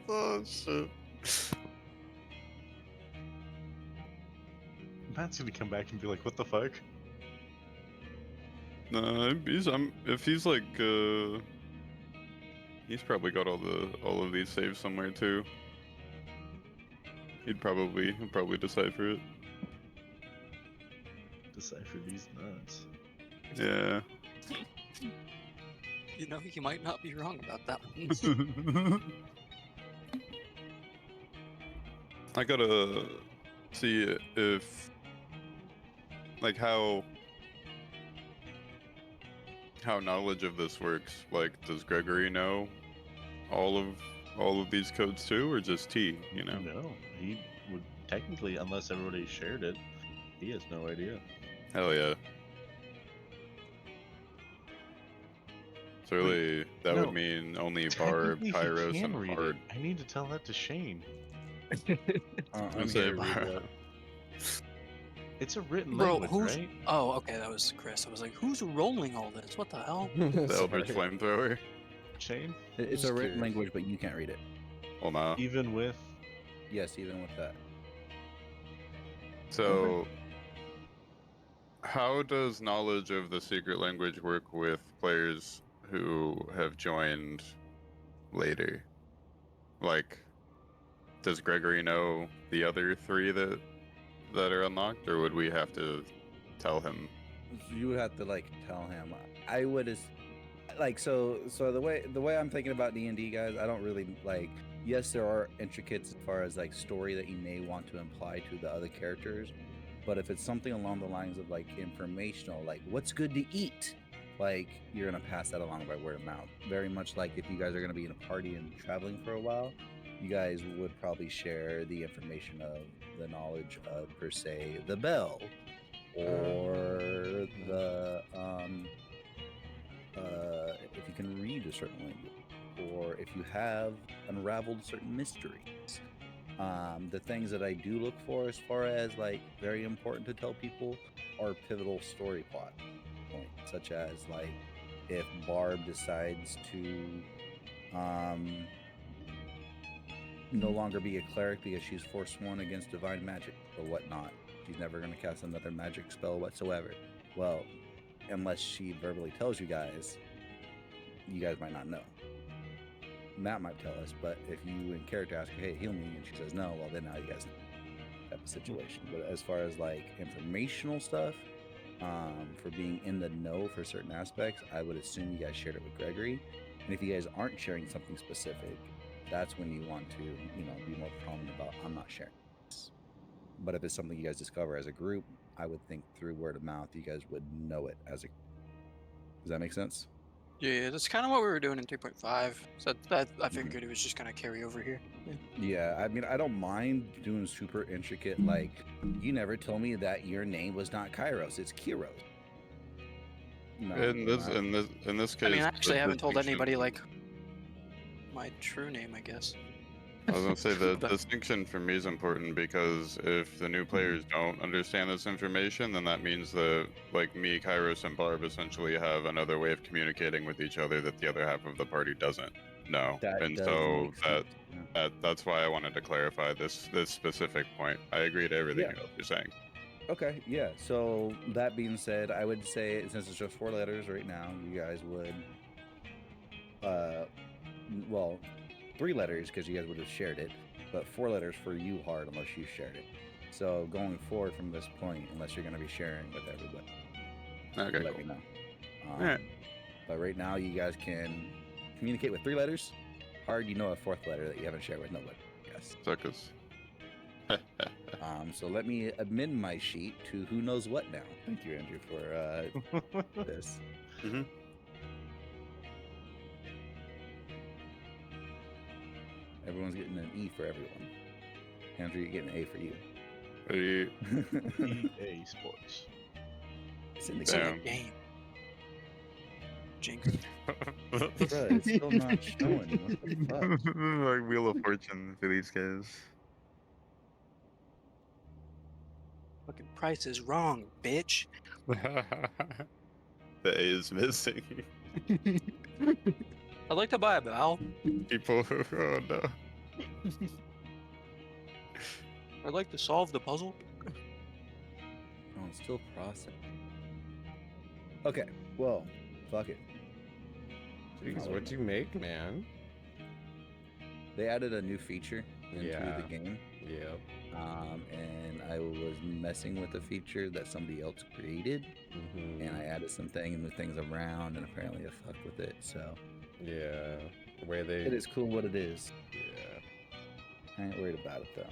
S4: Oh shit.
S1: Matt's gonna come back and be like, "What the fuck?"
S4: No, if he's like he's probably got all of these saved somewhere too. He'll probably decipher it.
S1: Decipher these nuts.
S4: Yeah.
S5: You know, you might not be wrong about that one.
S4: I gotta see if like how knowledge of this works. Like, does Gregory know all of these codes too, or just T? You know?
S1: No, he would technically, unless everybody shared it, he has no idea.
S4: Hell yeah. So really, that
S1: no.
S4: would mean only Barb,
S1: Technically, he
S4: Kairos,
S1: can
S4: and
S1: read
S4: Bard.
S1: it. I need to tell that to Shane.
S6: I'm
S4: say
S6: here to read
S4: Barb.
S6: that.
S1: It's a written
S5: Bro,
S1: language,
S5: who's?
S1: right?
S5: Oh, okay, that was Chris. I was like, who's rolling all this? What the hell?
S4: The Eldritch Flamethrower.
S1: Shane?
S6: It's
S3: Just
S6: a written
S3: curious.
S6: language, but you can't read it.
S4: Well, no.
S1: Even with
S6: Yes, even with that.
S4: So, how does knowledge of the secret language work with players who have joined later? Like, does Gregory know the other three that are unlocked, or would we have to tell him?
S6: You would have to like tell him. I would as like so the way I'm thinking about D&D, guys, I don't really like. Yes, there are intricates as far as like story that you may want to imply to the other characters, but if it's something along the lines of like informational, like what's good to eat, like you're gonna pass that along by word of mouth. Very much like if you guys are gonna be in a party and traveling for a while, you guys would probably share the information of the knowledge of, per se, the bell or the if you can read a certain language, or if you have unraveled certain mysteries. The things that I do look for as far as like very important to tell people are pivotal story plot points, such as like if Barb decides to no longer be a cleric because she's forsworn against divine magic or whatnot. She's never going to cast another magic spell whatsoever. Well, unless she verbally tells you guys might not know. Matt might tell us, but if you in character ask her, hey, heal me, and she says no, well, then now you guys know type of situation. But as far as like informational stuff, for being in the know for certain aspects, I would assume you guys shared it with Gregory. And if you guys aren't sharing something specific, that's when you want to, be more prominent about, I'm not sharing this. But if it's something you guys discover as a group, I would think through word of mouth, you guys would know it as a. Does that make sense?
S5: Yeah, that's kind of what we were doing in 3.5. So that I figured it was just gonna carry over here.
S6: Yeah, I mean, I don't mind doing super intricate, like, you never told me that your name was not Kairos, it's Kiros. No,
S4: In this case,
S5: I mean, I
S4: the
S5: actually haven't told
S4: distinction-
S5: anybody like my true name, I guess.
S4: I was gonna say the
S5: But-
S4: distinction for me is important because if the new players don't understand this information, then that means that like me, Kairos, and Barb essentially have another way of communicating with each other that the other half of the party doesn't know.
S6: That
S4: And
S6: does
S4: so
S6: make sense. Yeah.
S4: that's why I wanted to clarify this specific point. I agree to everything
S6: Yeah.
S4: else you're saying.
S6: Okay, yeah. So that being said, I would say since it's just 4 letters right now, you guys would, well, 3 letters because you guys would have shared it, but 4 letters for you hard unless you shared it. So going forward from this point, unless you're going to be sharing with everybody,
S4: Okay,
S6: let
S4: cool.
S6: me know.
S4: Alright.
S6: But right now, you guys can communicate with 3 letters. Hard, you know a 4th letter that you haven't shared with nobody. Yes.
S4: Suckers.
S6: So let me amend my sheet to who knows what now. Thank you, Andrew, for this.
S4: Mhm.
S6: Everyone's getting an E for everyone. Andrew, you're getting an A for you.
S1: EA Sports.
S6: It's in the
S5: It's in the
S4: Damn.
S5: game. Jinx.
S6: Bruh, it's still not showing. What the fuck?
S4: Like Wheel of Fortune for these guys.
S5: Fucking price is wrong, bitch.
S4: The A is missing.
S5: I'd like to buy a vowel.
S4: People, oh no.
S5: I'd like to solve the puzzle.
S6: Oh, it's still processing. Okay, well, fuck it.
S3: Jeez, what'd you make, man?
S6: They added a new feature into
S3: Yeah.
S6: the game.
S3: Yep.
S6: And I was messing with a feature that somebody else created,
S3: Mm-hmm.
S6: and I added some new things around, and apparently I fucked with it. So
S3: Yeah. The way they.
S6: it is cool what it is.
S3: Yeah.
S6: I ain't worried about it though,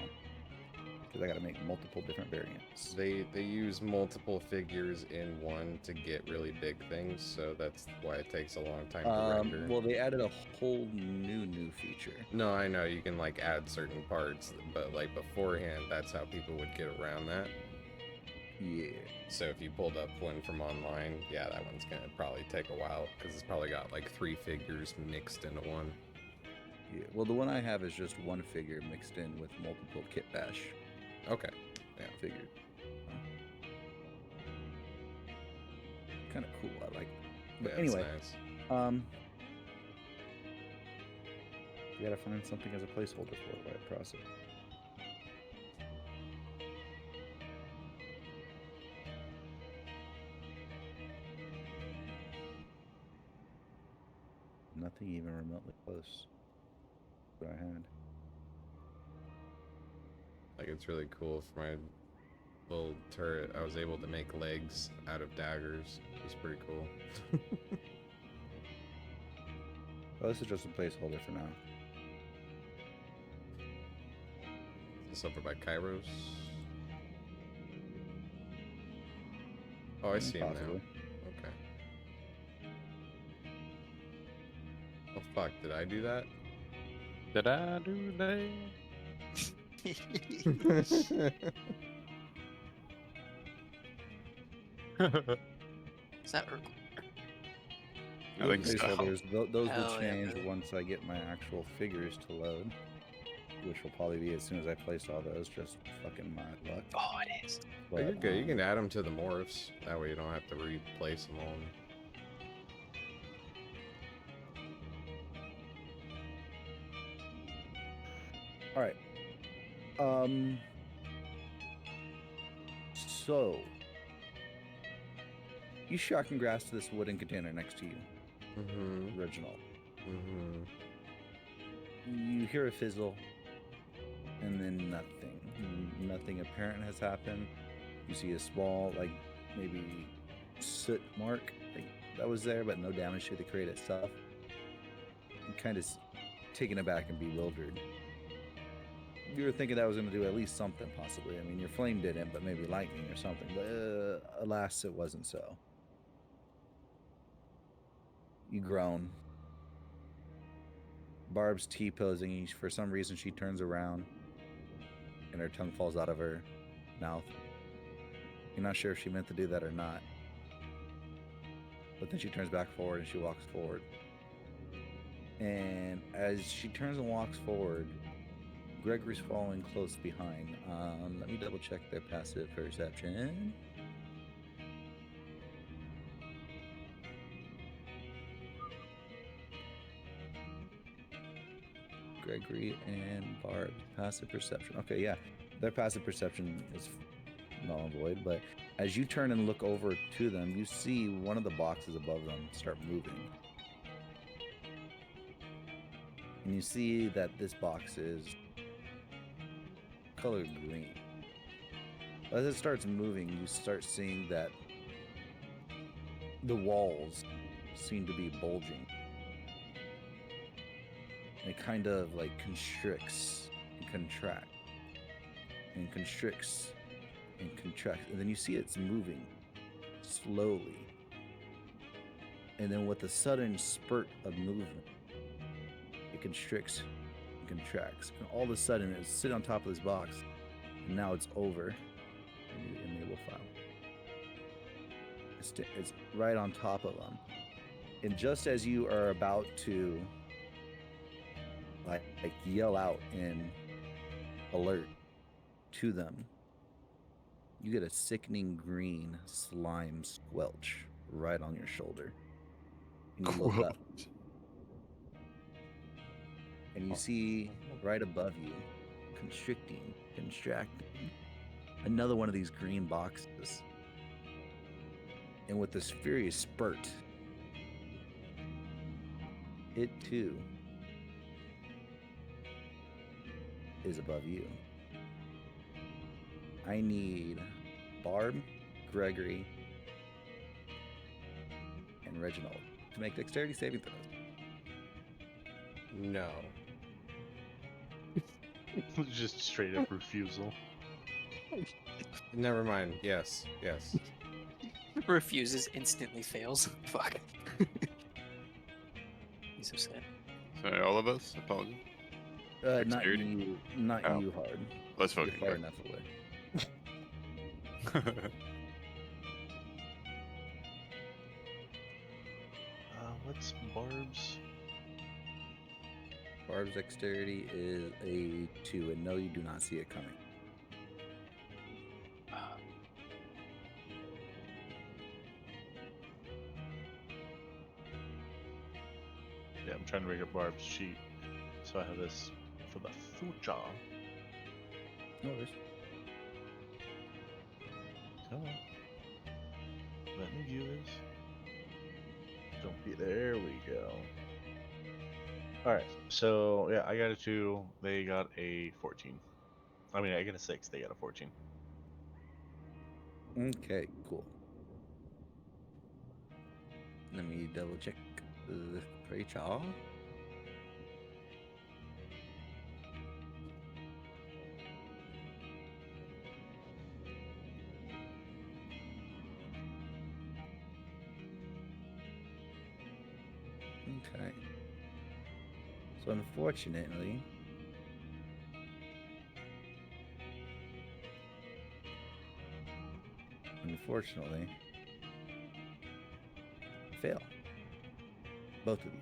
S6: because I got to make multiple different variants.
S3: They use multiple figures in one to get really big things, so that's why it takes a long time to render.
S6: Well, they added a whole new feature.
S3: No, I know you can like add certain parts, but like beforehand, that's how people would get around that.
S6: Yeah.
S3: So if you pulled up one from online, yeah, that one's gonna probably take a while because it's probably got like 3 figures mixed into one.
S6: Yeah. Well, the one I have is just one figure mixed in with multiple kit bash
S3: Okay.
S6: figures. Kind of cool. I like. But
S3: Yeah, that's
S6: anyway,
S3: nice.
S6: you gotta find something as a placeholder for it while I process. Nothing even remotely close to what I had.
S3: Like it's really cool for my little turret. I was able to make legs out of daggers. It was pretty cool.
S6: Oh, this is just a placeholder for now.
S3: This over by Kairos. Oh, I see him
S6: Possibly.
S3: now. Okay. Oh fuck, did I do that?
S4: Did I do that?
S5: Is that her?
S4: I think so.
S6: Placeholders, those
S5: Hell
S6: will
S5: yeah,
S6: change
S5: brother.
S6: once I get my actual figures to load, which will probably be as soon as I place all those. Just fucking my luck.
S5: Oh, it is.
S3: Oh, you're
S6: But,
S3: good. You can add them to the morphs. That way you don't have to replace them all.
S6: all right. So you shot and grass to this wooden container next to you,
S3: Mm-hmm.
S6: original.
S3: Mm-hmm.
S6: You hear a fizzle, and then nothing. Nothing apparent has happened. You see a small, like maybe soot mark that was there, but no damage to the crate itself. You're kind of taken aback and bewildered. You were thinking that was going to do at least something, possibly. I mean, your flame didn't, but maybe lightning or something. But alas, it wasn't so. You groan. Barb's T-posing. For some reason, she turns around, and her tongue falls out of her mouth. You're not sure if she meant to do that or not. But then she turns back forward, and she walks forward. And as she turns and walks forward, Gregory's following close behind. Let me double check their passive perception. Gregory and Barb, passive perception. Okay, yeah, their passive perception is null and void. But as you turn and look over to them, you see one of the boxes above them start moving. And you see that this box is colored green. As it starts moving, you start seeing that the walls seem to be bulging. And it kind of like constricts and contracts and constricts and contracts. And then you see it's moving slowly. And then with a sudden spurt of movement, it constricts and contracts. And all of a sudden, it's sitting on top of this box. And now it's over. And you enable file. It's right on top of them. And just as you are about to like yell out in alert to them, you get a sickening green slime squelch right on your shoulder. And you look up. And you see right above you, constricting, contracting, another one of these green boxes. And with this furious spurt, it too is above you. I need Barb, Gregory, and Reginald to make dexterity saving throws.
S3: No.
S1: Just straight up refusal.
S3: Never mind. Yes. Yes.
S5: Refuses, instantly fails. Fuck. He's so sad.
S4: Sorry, all of us? Apologies.
S6: Not
S4: Dexterity?
S6: you, not
S4: Oh.
S6: you hard.
S4: Let's
S6: You're
S4: fucking
S6: far
S4: go.
S6: enough away.
S1: What's Barb's?
S6: Barb's dexterity is a 2, and no, you do not see it coming.
S1: Yeah, I'm trying to bring up Barb's sheet. So I have this for the future.
S6: No worries.
S1: Come on. Let me view this. Don't be there. We go. Alright, so yeah, I got a 2. They got a 14. I mean, I got a 6. They got a 14.
S6: Okay, cool. Let me double check the creature. Okay. So unfortunately, fail. Both of you.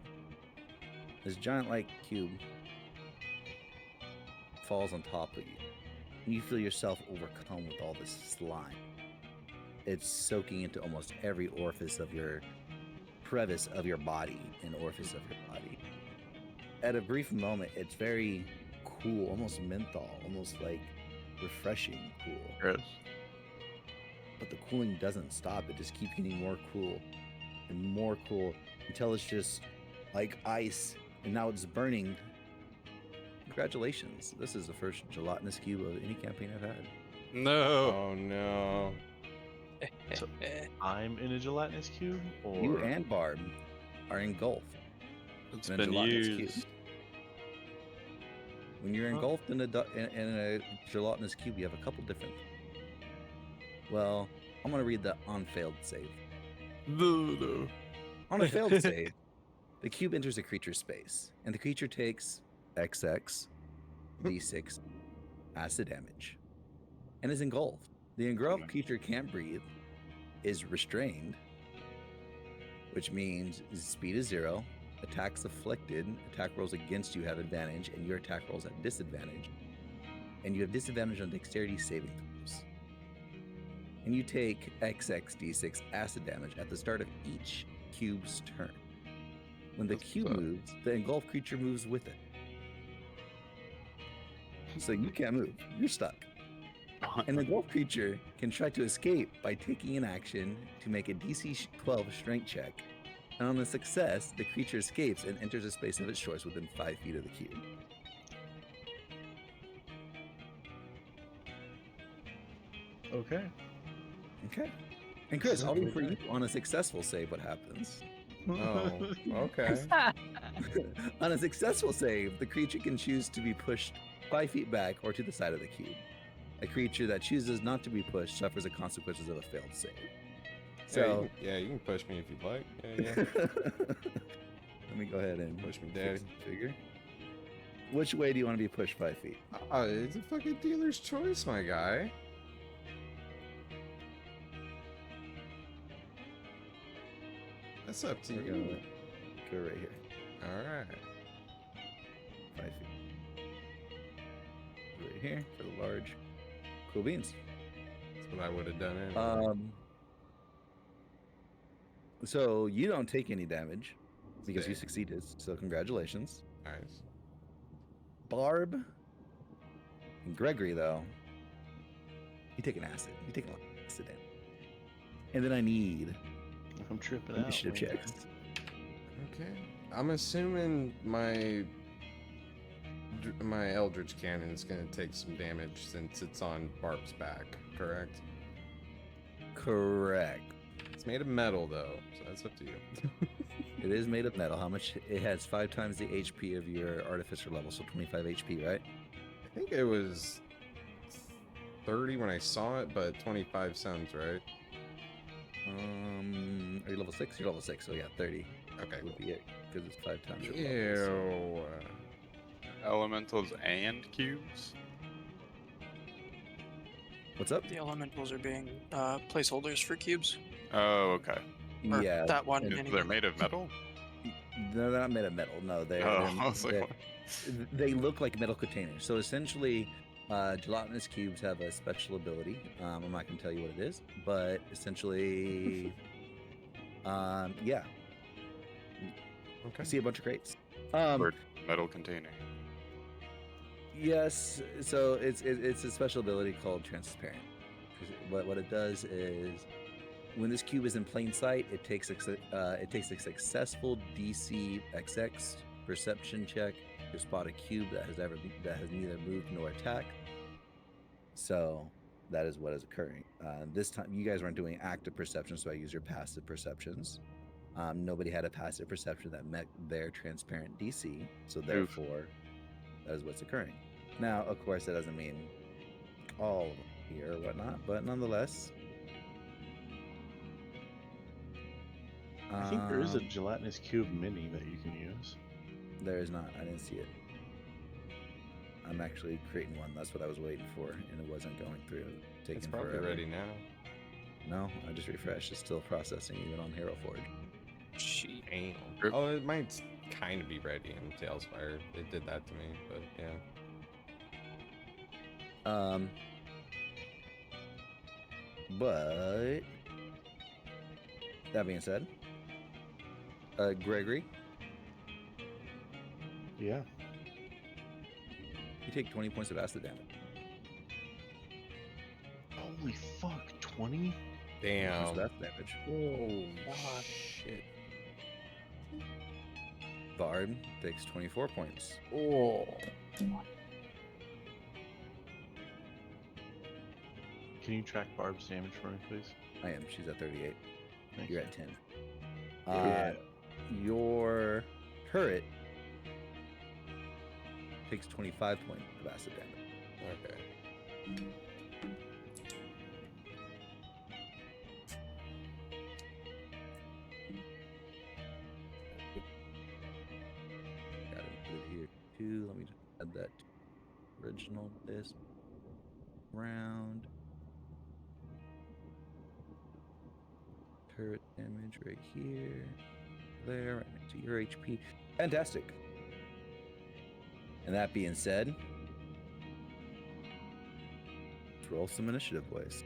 S6: This giant-like cube falls on top of you. And you feel yourself overcome with all this slime. It's soaking into almost every orifice of your crevice of your body and orifice of your body. At a brief moment, it's very cool, almost menthol, almost like refreshing cool.
S4: Gross.
S6: But the cooling doesn't stop. It just keeps getting more cool and more cool until it's just like ice. And now it's burning Congratulations. This is the first gelatinous cube of any campaign I've had.
S4: No.
S3: Oh no.
S1: So- I'm in a gelatinous cube, or
S6: You and Barb are engulfed
S4: It's
S6: in a
S4: been
S6: gelatinous cube.
S4: used.
S6: When you're
S1: Huh.
S6: engulfed in a gelatinous cube, you have a couple different. Well, I'm gonna read the on failed save.
S4: No.
S6: On a failed save, the cube enters a creature's space, and the creature takes XX D6 acid damage and is engulfed. The engulfed creature can't breathe, is restrained, which means speed is 0, attacks afflicted, attack rolls against you have advantage, and your attack rolls at disadvantage. And you have disadvantage on dexterity saving throws. And you take XX D6 acid damage at the start of each cube's turn. When the cube moves, the engulfed creature moves with it. So you can't move. You're stuck. An engulfed creature can try to escape by taking an action to make a DC 12 strength check. And on a success, the creature escapes and enters a space of its choice within 5 feet of the cube.
S1: okay.
S6: Okay. And Chris, I'll read for you on a successful save what happens.
S3: Oh, okay.
S6: On a successful save, the creature can choose to be pushed 5 feet back or to the side of the cube. A creature that chooses not to be pushed suffers the consequences of a failed save. So,
S3: yeah, you can push me if you'd like. Yeah.
S6: let me go ahead and
S3: Push me,
S6: fix
S3: daddy.
S6: the figure. Which way do you want to be pushed 5 feet?
S3: It's a fucking dealer's choice, my guy. That's up to
S6: We're
S3: you.
S6: gonna go right here.
S3: All right.
S6: 5 feet. Right here for the large. Cool beans.
S3: That's what I would have done anyway.
S6: So you don't take any damage because you
S3: Stay.
S6: succeeded. So congratulations.
S3: Nice.
S6: Barb and Gregory, though, you take an acid. You take an acid damage. And then I need
S1: I'm tripping
S6: initiative
S1: out. man.
S6: checks.
S3: Okay. I'm assuming my Eldritch Cannon is going to take some damage since it's on Barb's back, correct?
S6: Correct.
S3: It's made of metal, though, so that's up to you.
S6: It is made of metal. How much? It has 5 times the HP of your artificer level, so 25 HP, right?
S3: I think it was 30 when I saw it, but 25 sounds right.
S6: Are you level 6? You're level 6, so yeah, 30
S3: Okay,
S6: would
S3: cool.
S6: be it because it's 5 times your level. So.
S3: Ew.
S4: Elementals and cubes.
S6: What's up?
S5: The elementals are being placeholders for cubes.
S4: Oh, okay.
S5: Or
S6: Yeah,
S5: that one.
S6: and
S4: They're
S5: Anyway.
S4: made of metal.
S6: they're not made of metal. No,
S4: I was like, what?
S6: they look like metal containers. So essentially, gelatinous cubes have a special ability. I'm not going to tell you what it is, but essentially, yeah, I
S3: Okay.
S6: see a bunch of crates.
S4: Or metal container.
S6: Yes, so it's a special ability called transparent. What it does is, when this cube is in plain sight, it takes a successful DC XX perception check to spot a cube that has neither moved nor attacked. So that is what is occurring. This time, you guys weren't doing active perception, so I use your passive perceptions. Nobody had a passive perception that met their transparent DC, so therefore, that is what's occurring. Now, of course, that doesn't mean all of them here or whatnot, but nonetheless.
S1: I think there is a
S6: um,
S1: gelatinous cube mini that you can use.
S6: There is not. I didn't see it. I'm actually creating one. That's what I was waiting for, and it wasn't going through. Taking
S3: It's probably
S6: forever.
S3: ready now.
S6: No, I just refreshed. It's still processing even on Hero Forge.
S5: She.
S3: Damn.
S4: Rip.
S3: Oh, it might kind of be ready in Tailspire. It did that to me, but yeah.
S6: But that being said, Gregory,
S1: Yeah.
S6: you take 20 points of acid damage.
S1: Holy fuck, 20?
S3: Damn.
S6: Points of acid damage.
S3: Oh, shit.
S6: Bard takes 24 points.
S3: Oh.
S1: Can you track Barb's damage for me, please?
S6: I am. She's at 38.
S1: Thank
S6: You're
S1: you.
S6: at 10.
S1: Yeah.
S6: Your turret takes 25 points of acid damage.
S3: Okay.
S6: Got it put it here too. Let me just add that to original list round. Turret damage right here. There, right next to your HP. Fantastic. And that being said, let's roll some initiative, boys.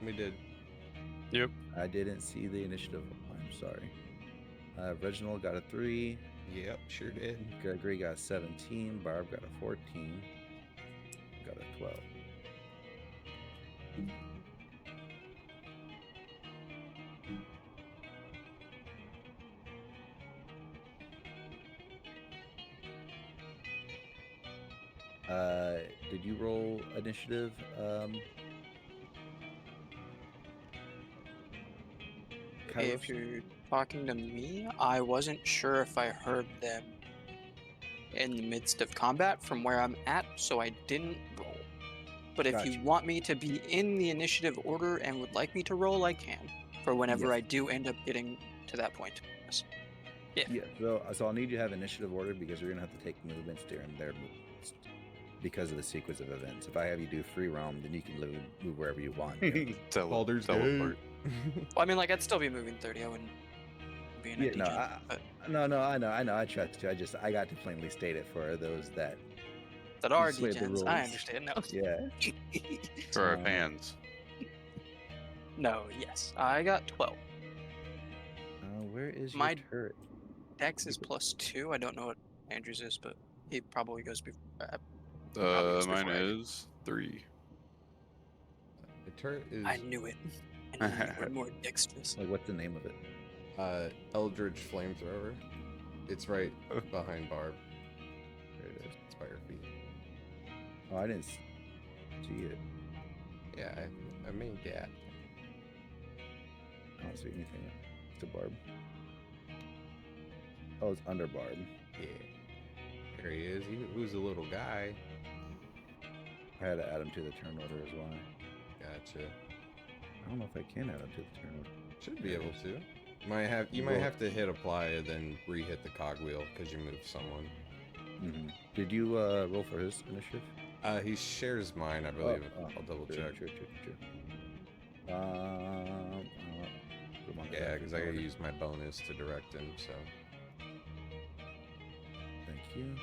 S3: We did.
S4: Yep.
S6: I didn't see the initiative. I'm sorry. Reginald got a 3.
S3: Yep, sure did.
S6: Gregory got a 17. Barb got a 14. Got a 12. Did you roll initiative? Kairos?
S5: If you're talking to me, I wasn't sure if I heard them in the midst of combat from where I'm at, so I didn't roll. But if you
S6: Gotcha.
S5: want me to be in the initiative order and would like me to roll, I can. For whenever
S6: Yes.
S5: I do end up getting to that point. Yes.
S6: Yeah. So I'll need you to have initiative order because you're gonna have to take movements during their movements because of the sequence of events. If I have you do free roam, then you can literally move wherever you want.
S3: Baldur's
S4: teleport.
S5: Well, I mean, like, I'd still be moving 30. I wouldn't be in a
S6: Yeah, no,
S5: degen, but
S6: no, I know. I trust you. I got to plainly state it for those that.
S5: that are
S6: sway the
S5: degens. I
S6: rules.
S5: understand. No.
S6: Yeah.
S4: For our
S6: Um,
S4: fans.
S5: No, yes. I got 12.
S6: Where is
S5: My-
S6: your turret?
S5: Dex is +2. I don't know what Andrew's is, but he probably goes before.
S4: Mine is 3.
S3: The turret is
S5: I knew it. I knew you were more dexterous.
S6: Like, what's the name of it?
S3: Eldritch Flamethrower. It's right behind Barb.
S6: There it is.
S3: It's by her feet.
S6: Oh, I didn't see it.
S3: Yeah, I mean, yeah.
S6: I don't see anything. It's a Barb. Oh, it's under Barb.
S3: Yeah. There he is. Who's a little guy.
S6: I had to add him to the turn order as well.
S3: Gotcha.
S6: I don't know if I can add him to the turn order.
S3: Should be able to. You might have to hit apply and then re-hit the cogwheel because you moved someone.
S6: Mm-hmm. Did you roll for his initiative?
S3: He shares mine, I believe. I'll double check.
S6: Sure. Put him on the
S3: Yeah,
S6: back
S3: because
S6: of
S3: I
S6: the
S3: gotta
S6: order.
S3: use my bonus to direct him, so.
S6: Thank you.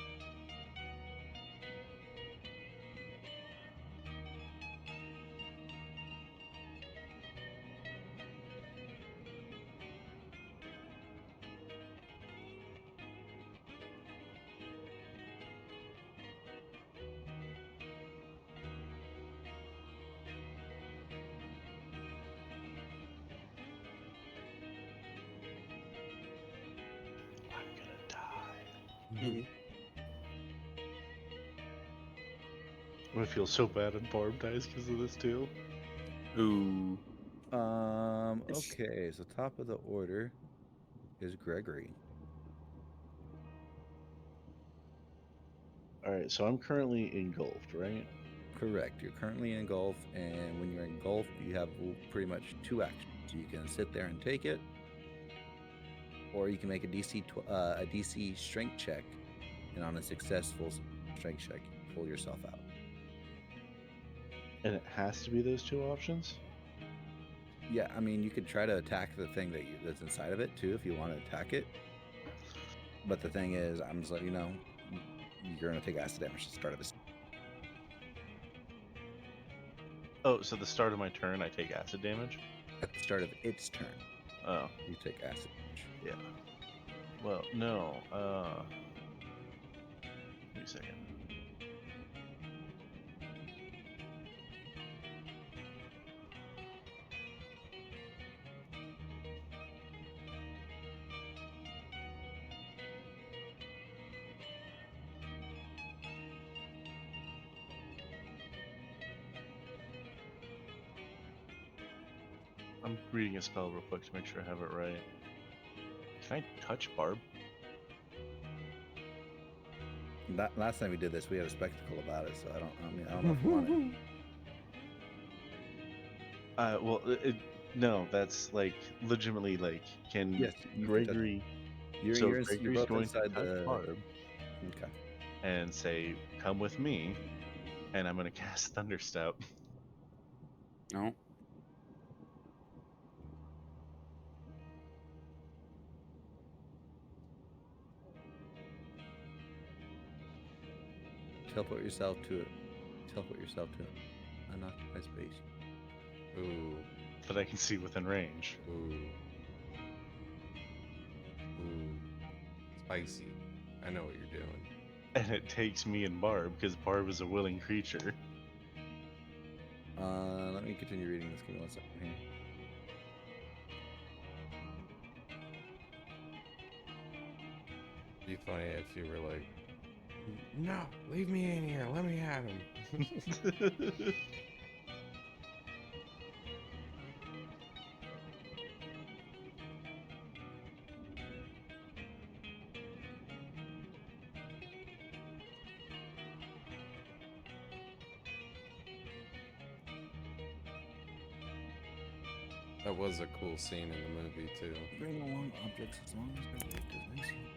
S1: I'm gonna die.
S5: Mhm.
S1: I'm gonna feel so bad when Barb dies because of this too.
S4: Ooh.
S6: Okay, so top of the order is Gregory.
S1: All right, so I'm currently engulfed, right?
S6: Correct. You're currently engulfed, and when you're engulfed, you have pretty much 2 actions. You can sit there and take it, or you can make a DC strength check, and on a successful strength check, pull yourself out.
S1: And it has to be those 2 options.
S6: Yeah, I mean, you could try to attack the thing that's inside of it too, if you want to attack it. But the thing is, I'm just letting you know, you're gonna take acid damage at the start of this.
S1: Oh, so the start of my turn, I take acid damage.
S6: At the start of its turn,
S1: Oh,
S6: you take acid damage.
S1: yeah. Well, no. Wait a second. I'm reading a spell real quick to make sure I have it right. Can I touch Barb?
S6: Last time we did this, we had a spectacle about it, so I don't know if you want it.
S1: Well, no, that's like legitimately like, can
S6: Yes, you can touch it.
S1: Gregory?
S6: You're
S1: Gregory's
S6: both
S1: going to
S6: inside
S1: touch
S6: the.
S1: Barb
S6: Okay.
S1: and say, "Come with me," and I'm gonna cast Thunderstep.
S4: No.
S6: Teleport yourself to it. Teleport yourself to it. Unoccupied space.
S3: Ooh.
S1: That I can see within range.
S3: Ooh. Ooh. Spicy. I know what you're doing.
S1: And it takes me and Barb, because Barb is a willing creature.
S6: Let me continue reading this. Give me 1 second here.
S3: It'd be funny if you were like, no, leave me in here. Let me have him. That was a cool scene in the movie too.
S6: Bring along objects as long as they're weight doesn't seem.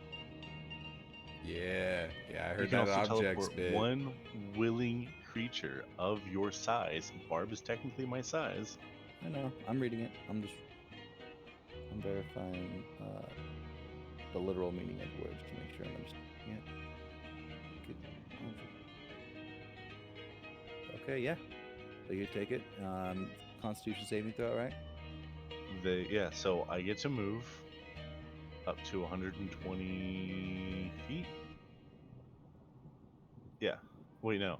S3: Yeah, I
S1: You
S3: heard
S1: can
S3: that
S1: also
S3: objects
S1: teleport
S3: bit.
S1: one willing creature of your size. Barb is technically my size.
S6: I know. I'm reading it. I'm verifying the literal meaning of words to make sure I'm understanding it. Okay, yeah. So you take it. Constitution saving throw, right?
S1: Yeah, so I get to move up to 120 feet. Yeah. Wait, no.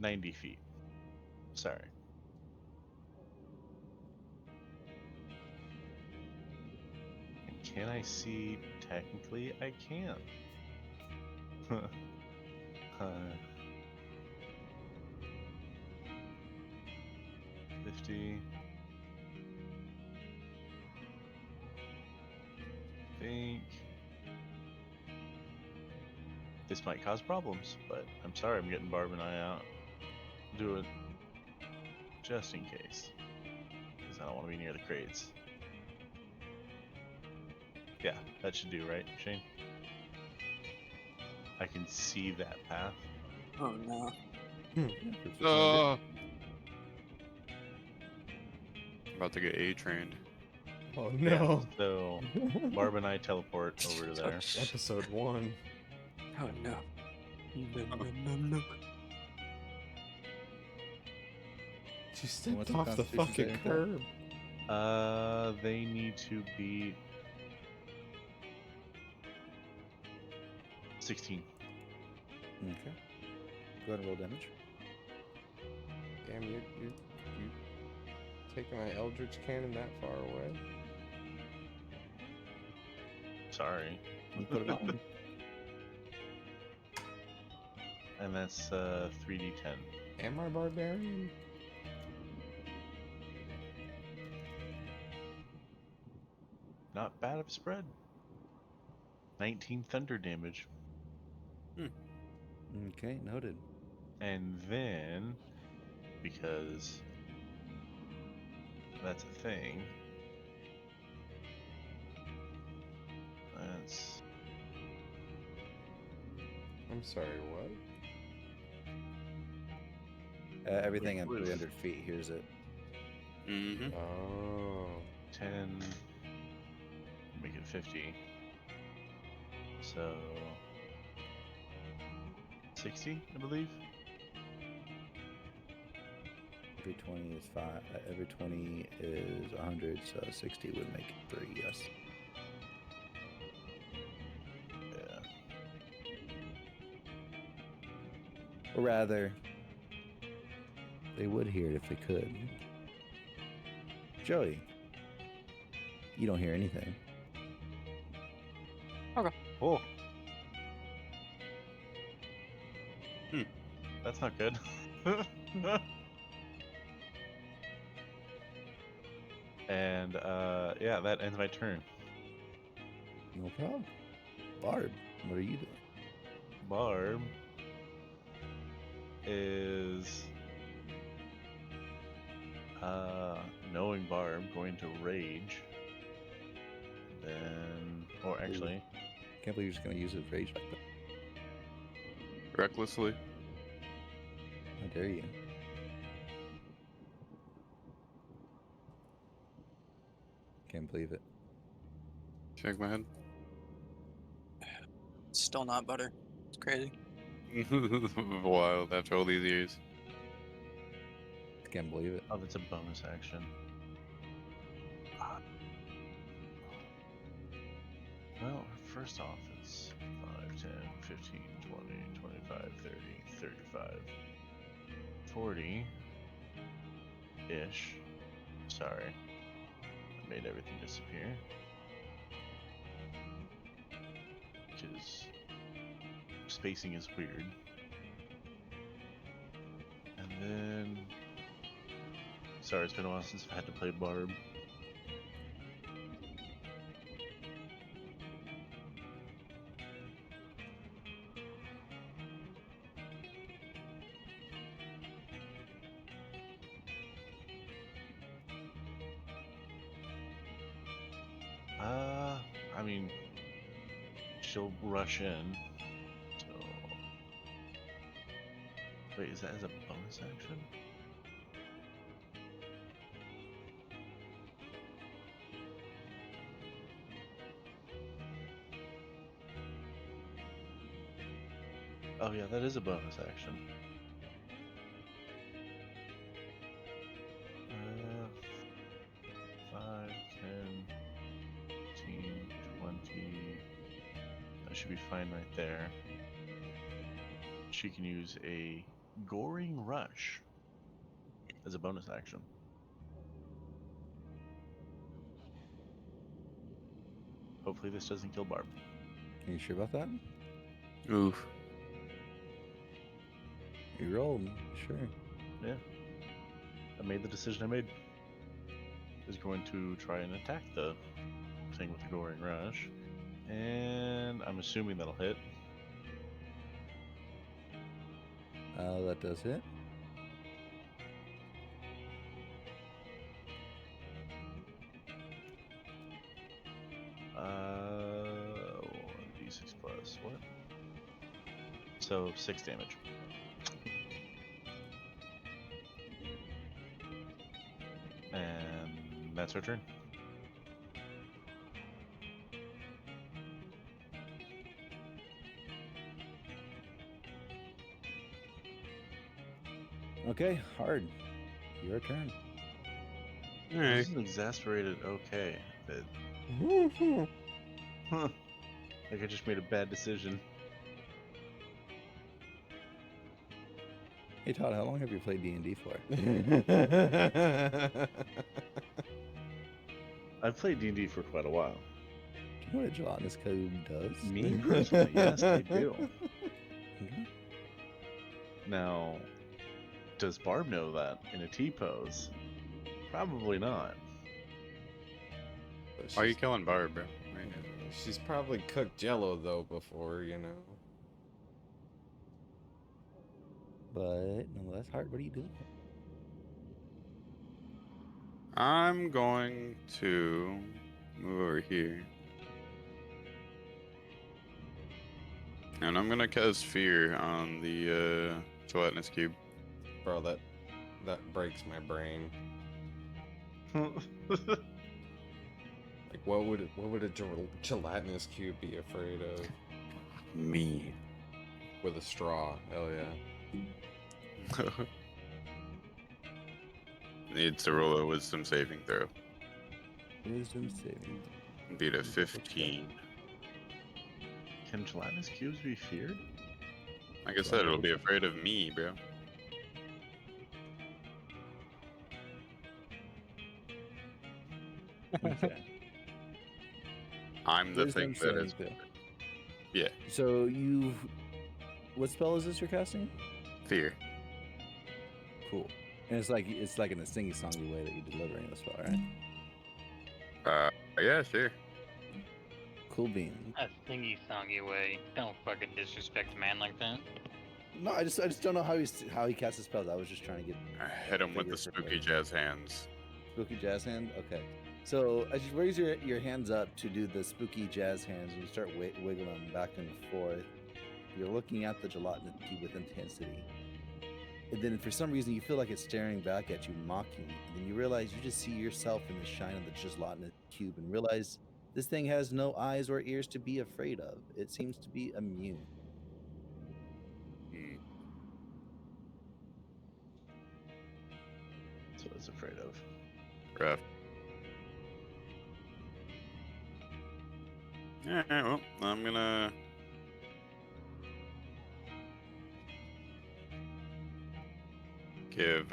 S1: 90 feet. Sorry. And can I see? Technically, I can. 50. Think. This might cause problems, but I'm sorry, I'm getting Barb and I out. Do it just in case. Because I don't want to be near the crates. Yeah, that should do, right, Shane? I can see that path.
S5: Oh no.
S4: About to get A trained.
S3: Oh
S1: Yeah,
S3: no.
S1: so Barb and I teleport over to there.
S3: Episode 1.
S5: Oh no. No, no, no, no.
S3: She stepped
S6: What's the
S3: off the
S6: Constitution
S3: fucking
S6: saving throw?
S3: curb.
S1: They need to beat 16.
S6: Okay. Go ahead and roll damage.
S3: Damn, you taking my Eldritch Cannon that far away?
S1: Sorry.
S6: You put it on.
S1: And that's 3d10.
S3: Am I barbarian?
S1: Not bad of a spread. 19 thunder damage.
S6: Okay, noted.
S1: And then, because that's a thing, that's...
S3: I'm sorry, what?
S6: Everything at
S1: Wait,
S6: 300 feet. Here's it.
S4: Mm-hmm.
S3: Oh.
S1: 10, make it 50. So 60, I believe.
S6: Every 20 is 5. Every 20 is 100, so 60 would make it 3, yes.
S1: Yeah.
S6: Or rather, they would hear it if they could. Joey, you don't hear anything.
S1: Oh. That's not good. And yeah, that ends my turn.
S6: No problem. Barb, what are you doing?
S1: Barb is knowing Barb going to rage. Then, or actually,
S6: Can't believe you're just gonna use his rage like that.
S4: Recklessly.
S6: How dare you? Can't believe it.
S4: Shake my head.
S5: Still not butter. It's crazy.
S4: Wild after all these years.
S6: Can't believe it.
S1: oh, that's a bonus action. Well, first off, it's 5, 10, 15, 20, 25, 30, 35, 40-ish. Sorry. I made everything disappear. Because spacing is weird. And then... Sorry, it's been a while since I've had to play Barb. I mean, she'll rush in. So, wait, is that as a bonus action? Oh yeah, that is a bonus action. 5, 10, 15, 20. That should be fine right there. She can use a Goring Rush as a bonus action. Hopefully this doesn't kill Barb.
S6: Are you sure about that?
S4: Oof.
S6: You rolled, sure.
S1: Yeah. I made the decision I made. Is going to try and attack the thing with the Goring Rush. And I'm assuming that'll hit.
S6: That does hit.
S1: Uh, 1d6 plus what? So 6 damage. And that's her turn.
S6: Okay, hard. Your turn.
S4: Alright.
S1: This is an exasperated okay. That, huh. Like I just made a bad decision.
S6: Hey Todd, how long have you played D&D for?
S1: I've played D&D for quite a while.
S6: Do you know what a gelatinous cube does?
S1: Me personally, yes, I do.
S6: Okay.
S1: Now, does Barb know that in a T-pose? Probably not.
S4: Why are you killing Barb, bro?
S3: She's probably cooked Jello though before, you know.
S6: But nonetheless, hard. What are you doing?
S4: I'm going to move over here. And I'm gonna cast Fear on the gelatinous cube.
S3: Bro, that breaks my brain. Like, what would a gelatinous cube be afraid of?
S4: Me.
S3: With a straw, hell yeah.
S4: Needs to roll a wisdom saving throw.
S6: Wisdom saving.
S4: Beat a 15.
S1: Can gelatinous cubes be feared?
S4: Like I said, it'll be afraid of me, bro.
S6: Okay.
S4: I'm the
S6: Wisdom
S4: thing that is.
S6: saving throw.
S4: Yeah,
S6: So you've... What spell is this you're casting?
S4: Fear.
S6: Cool. And it's like in a sing-songy way that you're delivering the spell, right?
S4: Yeah, sure.
S6: Cool bean.
S2: A thingy songy way. Don't fucking disrespect a man like that.
S6: No, I just don't know how he casts his spells. I was just trying to get
S4: I hit him with
S6: figure
S4: the
S6: for
S4: spooky
S6: it.
S4: jazz hands.
S6: Spooky jazz hand. Okay. So as you raise your hands up to do the spooky jazz hands, and you start wiggling them back and forth, you're looking at the gelatinous cube with intensity. And then for some reason you feel like it's staring back at you, mocking you. And then you realize you just see yourself in the shine of the gelatinous cube and realize this thing has no eyes or ears to be afraid of. It seems to be immune.
S4: Hmm.
S1: That's what it's afraid of.
S4: Rough. Alright, well, I'm gonna give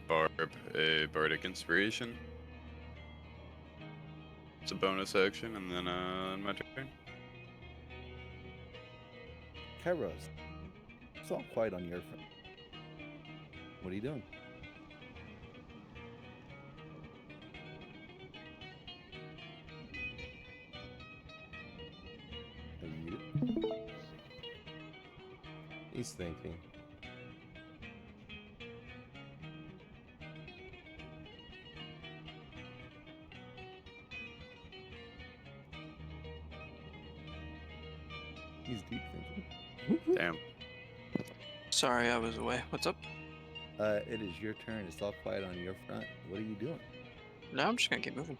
S4: Barb a bardic inspiration. It's a bonus action, and then my turn.
S6: Kairos, it's all quiet on your front. What are you doing? Are you muted?
S3: He's thinking.
S6: He's deep thinking.
S4: Damn.
S5: Sorry, I was away. What's up?
S6: It is your turn. It's all quiet on your front. What are you doing?
S5: No, I'm just gonna keep moving.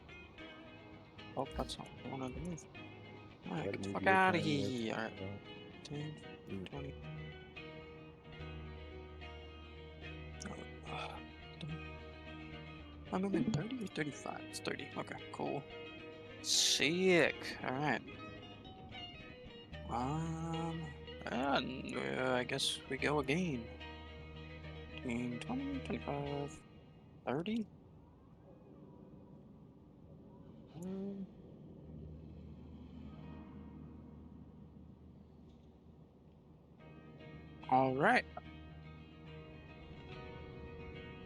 S5: Oh, that's not what I wanted to move. Alright,
S6: Gotta
S5: get the
S6: move
S5: fuck
S6: your
S5: out of
S6: turn with-
S5: here. Alright, 10,
S6: Mm.
S5: 20. I'm moving 30 or 35? It's 30. Okay, cool. Sick. Alright. I guess we go again. 15, 20, 25, 30? All right.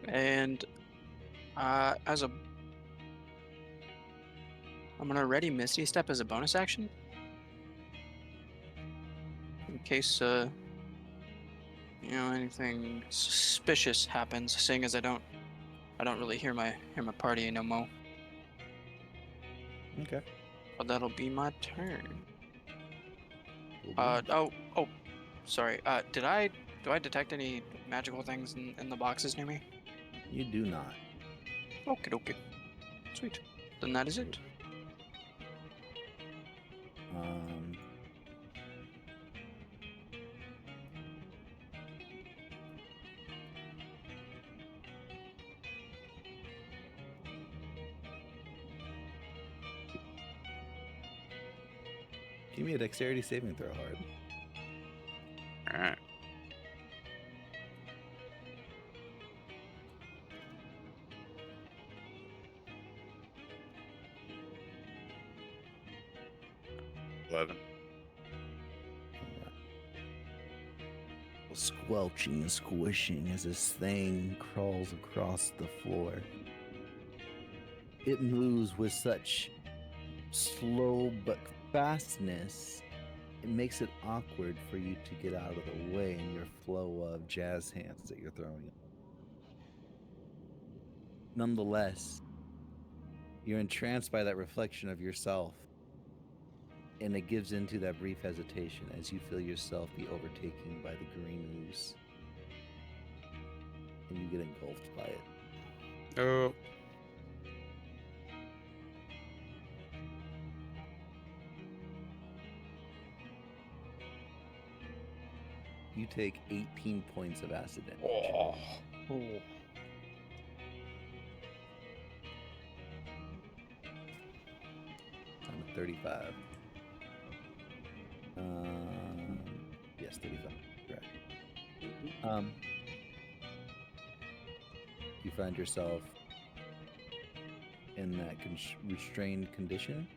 S5: And as a, I'm gonna ready Misty Step as a bonus action in case anything suspicious happens. Seeing as I don't really hear my party no more.
S6: Okay.
S5: But that'll be my turn.
S6: Cool bean.
S5: Oh, sorry. Do I detect any magical things in the boxes near me?
S6: You do not.
S5: Okay. Sweet. Then that is it.
S6: Give me a dexterity saving throw, Hard.
S4: Alright. $11.
S6: Squelching and squishing as this thing crawls across the floor. It moves with such slow but fastness, it makes it awkward for you to get out of the way in your flow of jazz hands that you're throwing. Nonetheless, you're entranced by that reflection of yourself, and it gives into that brief hesitation as you feel yourself be overtaken by the green ooze, and you get engulfed by it.
S4: Oh.
S6: You take 18 points of acid damage.
S3: Oh.
S6: I'm at 35. Yes, 35. Correct. You find yourself in that restrained condition.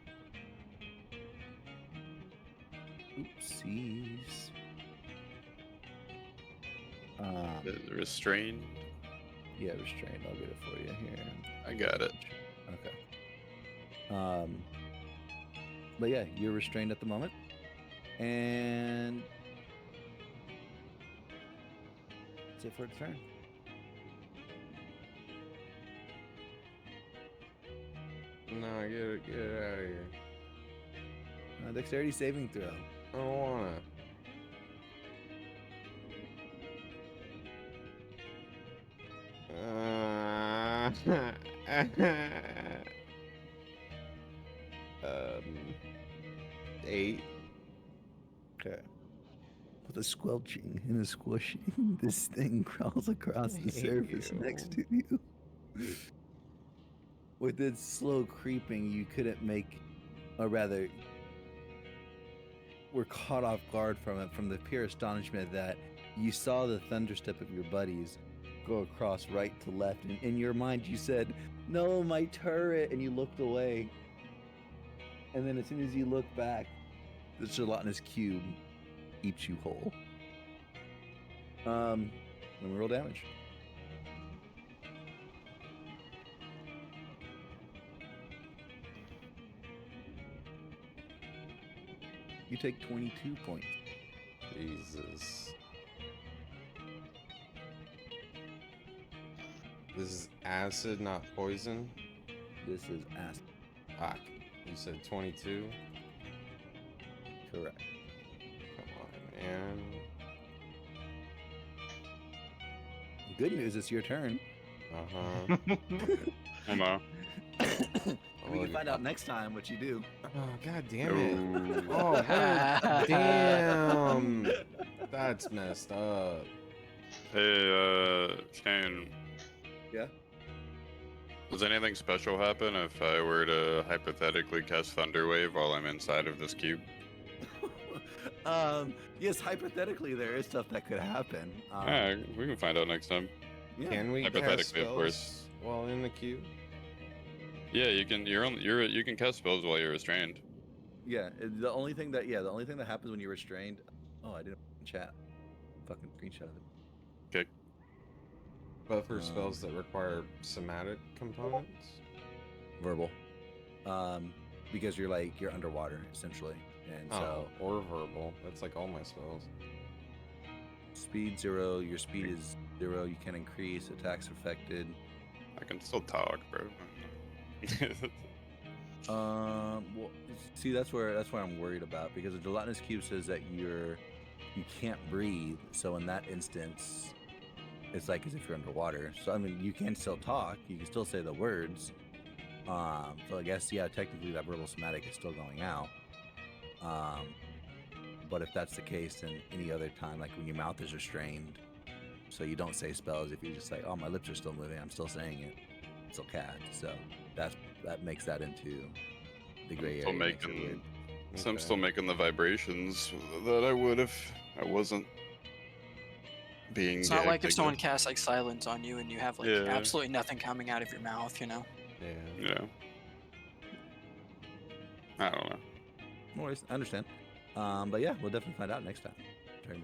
S6: Oopsies.
S4: Restrained.
S6: Yeah, restrained. I'll get it for you here.
S4: I got it.
S6: Okay. Um, but yeah, you're restrained at the moment, and that's it for its turn.
S3: No, get it out of here.
S6: Dexterity saving throw.
S3: I don't wanna. Um, 8.
S6: Okay. With a squelching and a squishing, this thing crawls across the surface next to you. With its slow creeping, you couldn't make, or rather, were caught off guard from it, from the pure astonishment that you saw the thunderstep of your buddies go across right to left. And in your mind, you said, "No, my turret," and you looked away. And then as soon as you look back, the gelatinous cube eats you whole. Let me roll damage. You take 22 points.
S3: Jesus. This is acid, not poison.
S6: This is acid.
S3: Fuck. You said 22?
S6: Correct.
S3: Come on, man.
S6: Good news, it's your turn.
S3: Uh-huh.
S4: Oh no.
S6: We can find out next time what you do.
S3: Oh, god damn it.
S4: Ooh.
S3: Oh, what? Damn. That's messed up.
S4: Hey, Shane.
S6: Yeah?
S4: Does anything special happen if I were to hypothetically cast Thunderwave while I'm inside of this cube?
S6: Yes, hypothetically, there is stuff that could happen.
S4: Yeah, we can find out next time.
S6: Yeah.
S3: Can we cast
S4: Hypothetically, of
S3: spells
S4: course.
S3: while in the cube?
S4: Yeah, you can. You can cast spells while you're restrained.
S6: Yeah, the only thing that happens when you're restrained. Oh, I didn't chat. Fucking screenshot of it.
S4: Okay.
S3: But for spells that require somatic components?
S6: Verbal. Because you're underwater essentially, and so
S3: or verbal. That's like all my spells.
S6: speed 0. Your speed is 0. You can increase. Attacks affected.
S4: I can still talk, bro.
S6: Well, see, that's where I'm worried about, because the gelatinous cube says that you can't breathe. So in that instance, it's like as if you're underwater. So I mean, you can still talk. You can still say the words. So I guess technically that verbal somatic is still going out. But if that's the case, then any other time, like when your mouth is restrained, so you don't say spells. If you just say, "Oh, my lips are still moving," I'm still saying it. Still cast. So that makes that into the gray
S4: Still
S6: area. Makes it
S4: making-
S6: weird.
S4: So I'm still making the vibrations that I would if I wasn't being.
S5: It's not like if
S4: gagged, I
S5: someone
S4: guess.
S5: casts like silence on you and you have like
S4: Yeah.
S5: absolutely nothing coming out of your mouth, you know?
S3: Yeah.
S4: Yeah. I don't know.
S6: No worries, I understand. But yeah, we'll definitely find out next time. Turn-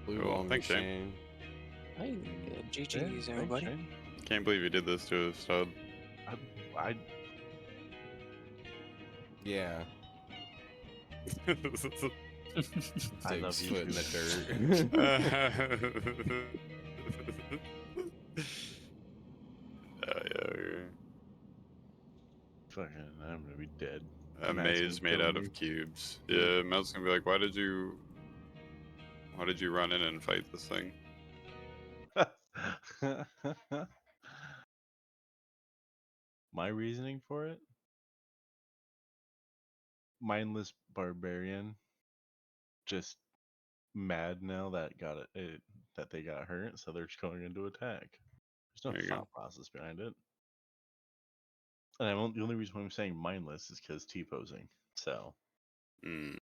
S3: Blue
S4: Cool,
S3: on
S4: thanks, Shane.
S3: Shane.
S5: Hey, GG's,
S1: Yeah,
S5: everybody.
S1: thanks,
S4: Can't believe you did this to us, Todd.
S1: Shane. I
S3: Yeah.
S1: I
S3: Sticks
S1: love you
S3: foot in
S1: too.
S3: the dirt.
S4: Yeah.
S1: fucking, I'm gonna be dead.
S4: A
S1: Matt's
S4: maze
S1: gonna
S4: made
S1: kill
S4: out
S1: me.
S4: of cubes. Yeah, Matt's gonna be like, why did you run in and fight this thing?
S1: My reasoning for it? Mindless barbarian. Just mad now that that they got hurt, so they're just going into attack. There's no
S4: There you go.
S1: thought process behind it. And the only reason why I'm saying mindless is because T-posing. So
S4: Mm.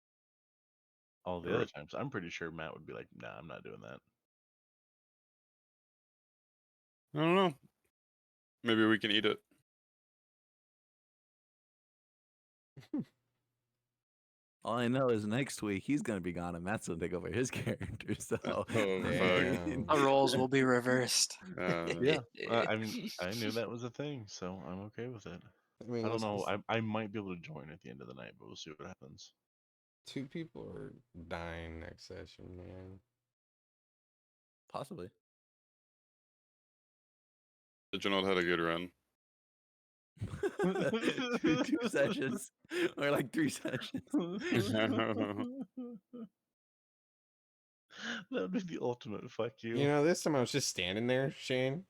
S1: all the other
S4: Right.
S1: times, I'm pretty sure Matt would be like, "Nah, I'm not doing that."
S4: I don't know. Maybe we can eat it.
S6: All I know is next week he's gonna be gone and Matt's gonna take over his character. So
S4: Oh,
S3: Damn.
S5: The roles will be reversed.
S1: Yeah, I mean, I knew that was a thing, so I'm okay with it.
S3: I mean,
S1: I don't
S3: let's
S1: know.
S3: just-
S1: I might be able to join at the end of the night, but we'll see what happens.
S3: 2 people are dying next session, man.
S6: Possibly.
S4: Reginald had a good run.
S6: 2 sessions or like 3 sessions.
S1: That would be the ultimate fuck you.
S3: You know, this time I was just standing there, Shane.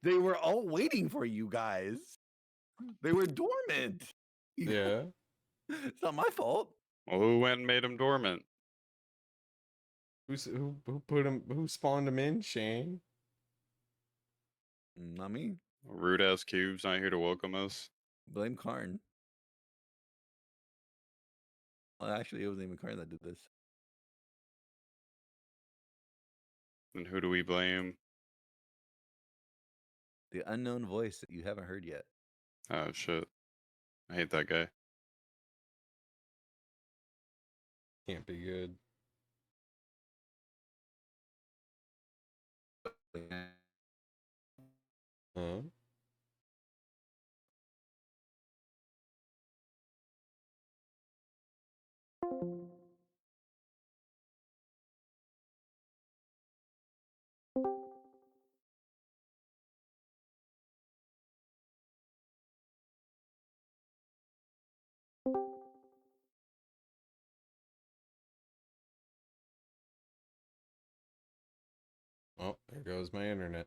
S6: They were all waiting for you guys. They were dormant.
S3: Yeah.
S6: It's not my fault.
S4: Well, who went and made him dormant?
S3: Who put him? Who spawned him in, Shane?
S6: Not me.
S4: Rude ass cubes not here to welcome us.
S6: Blame Karn. Well, actually, it wasn't even Karn that did this.
S4: And who do we blame?
S6: The unknown voice that you haven't heard yet.
S4: Oh shit. I hate that guy.
S3: Can't be good. Huh? Oh, there goes my internet.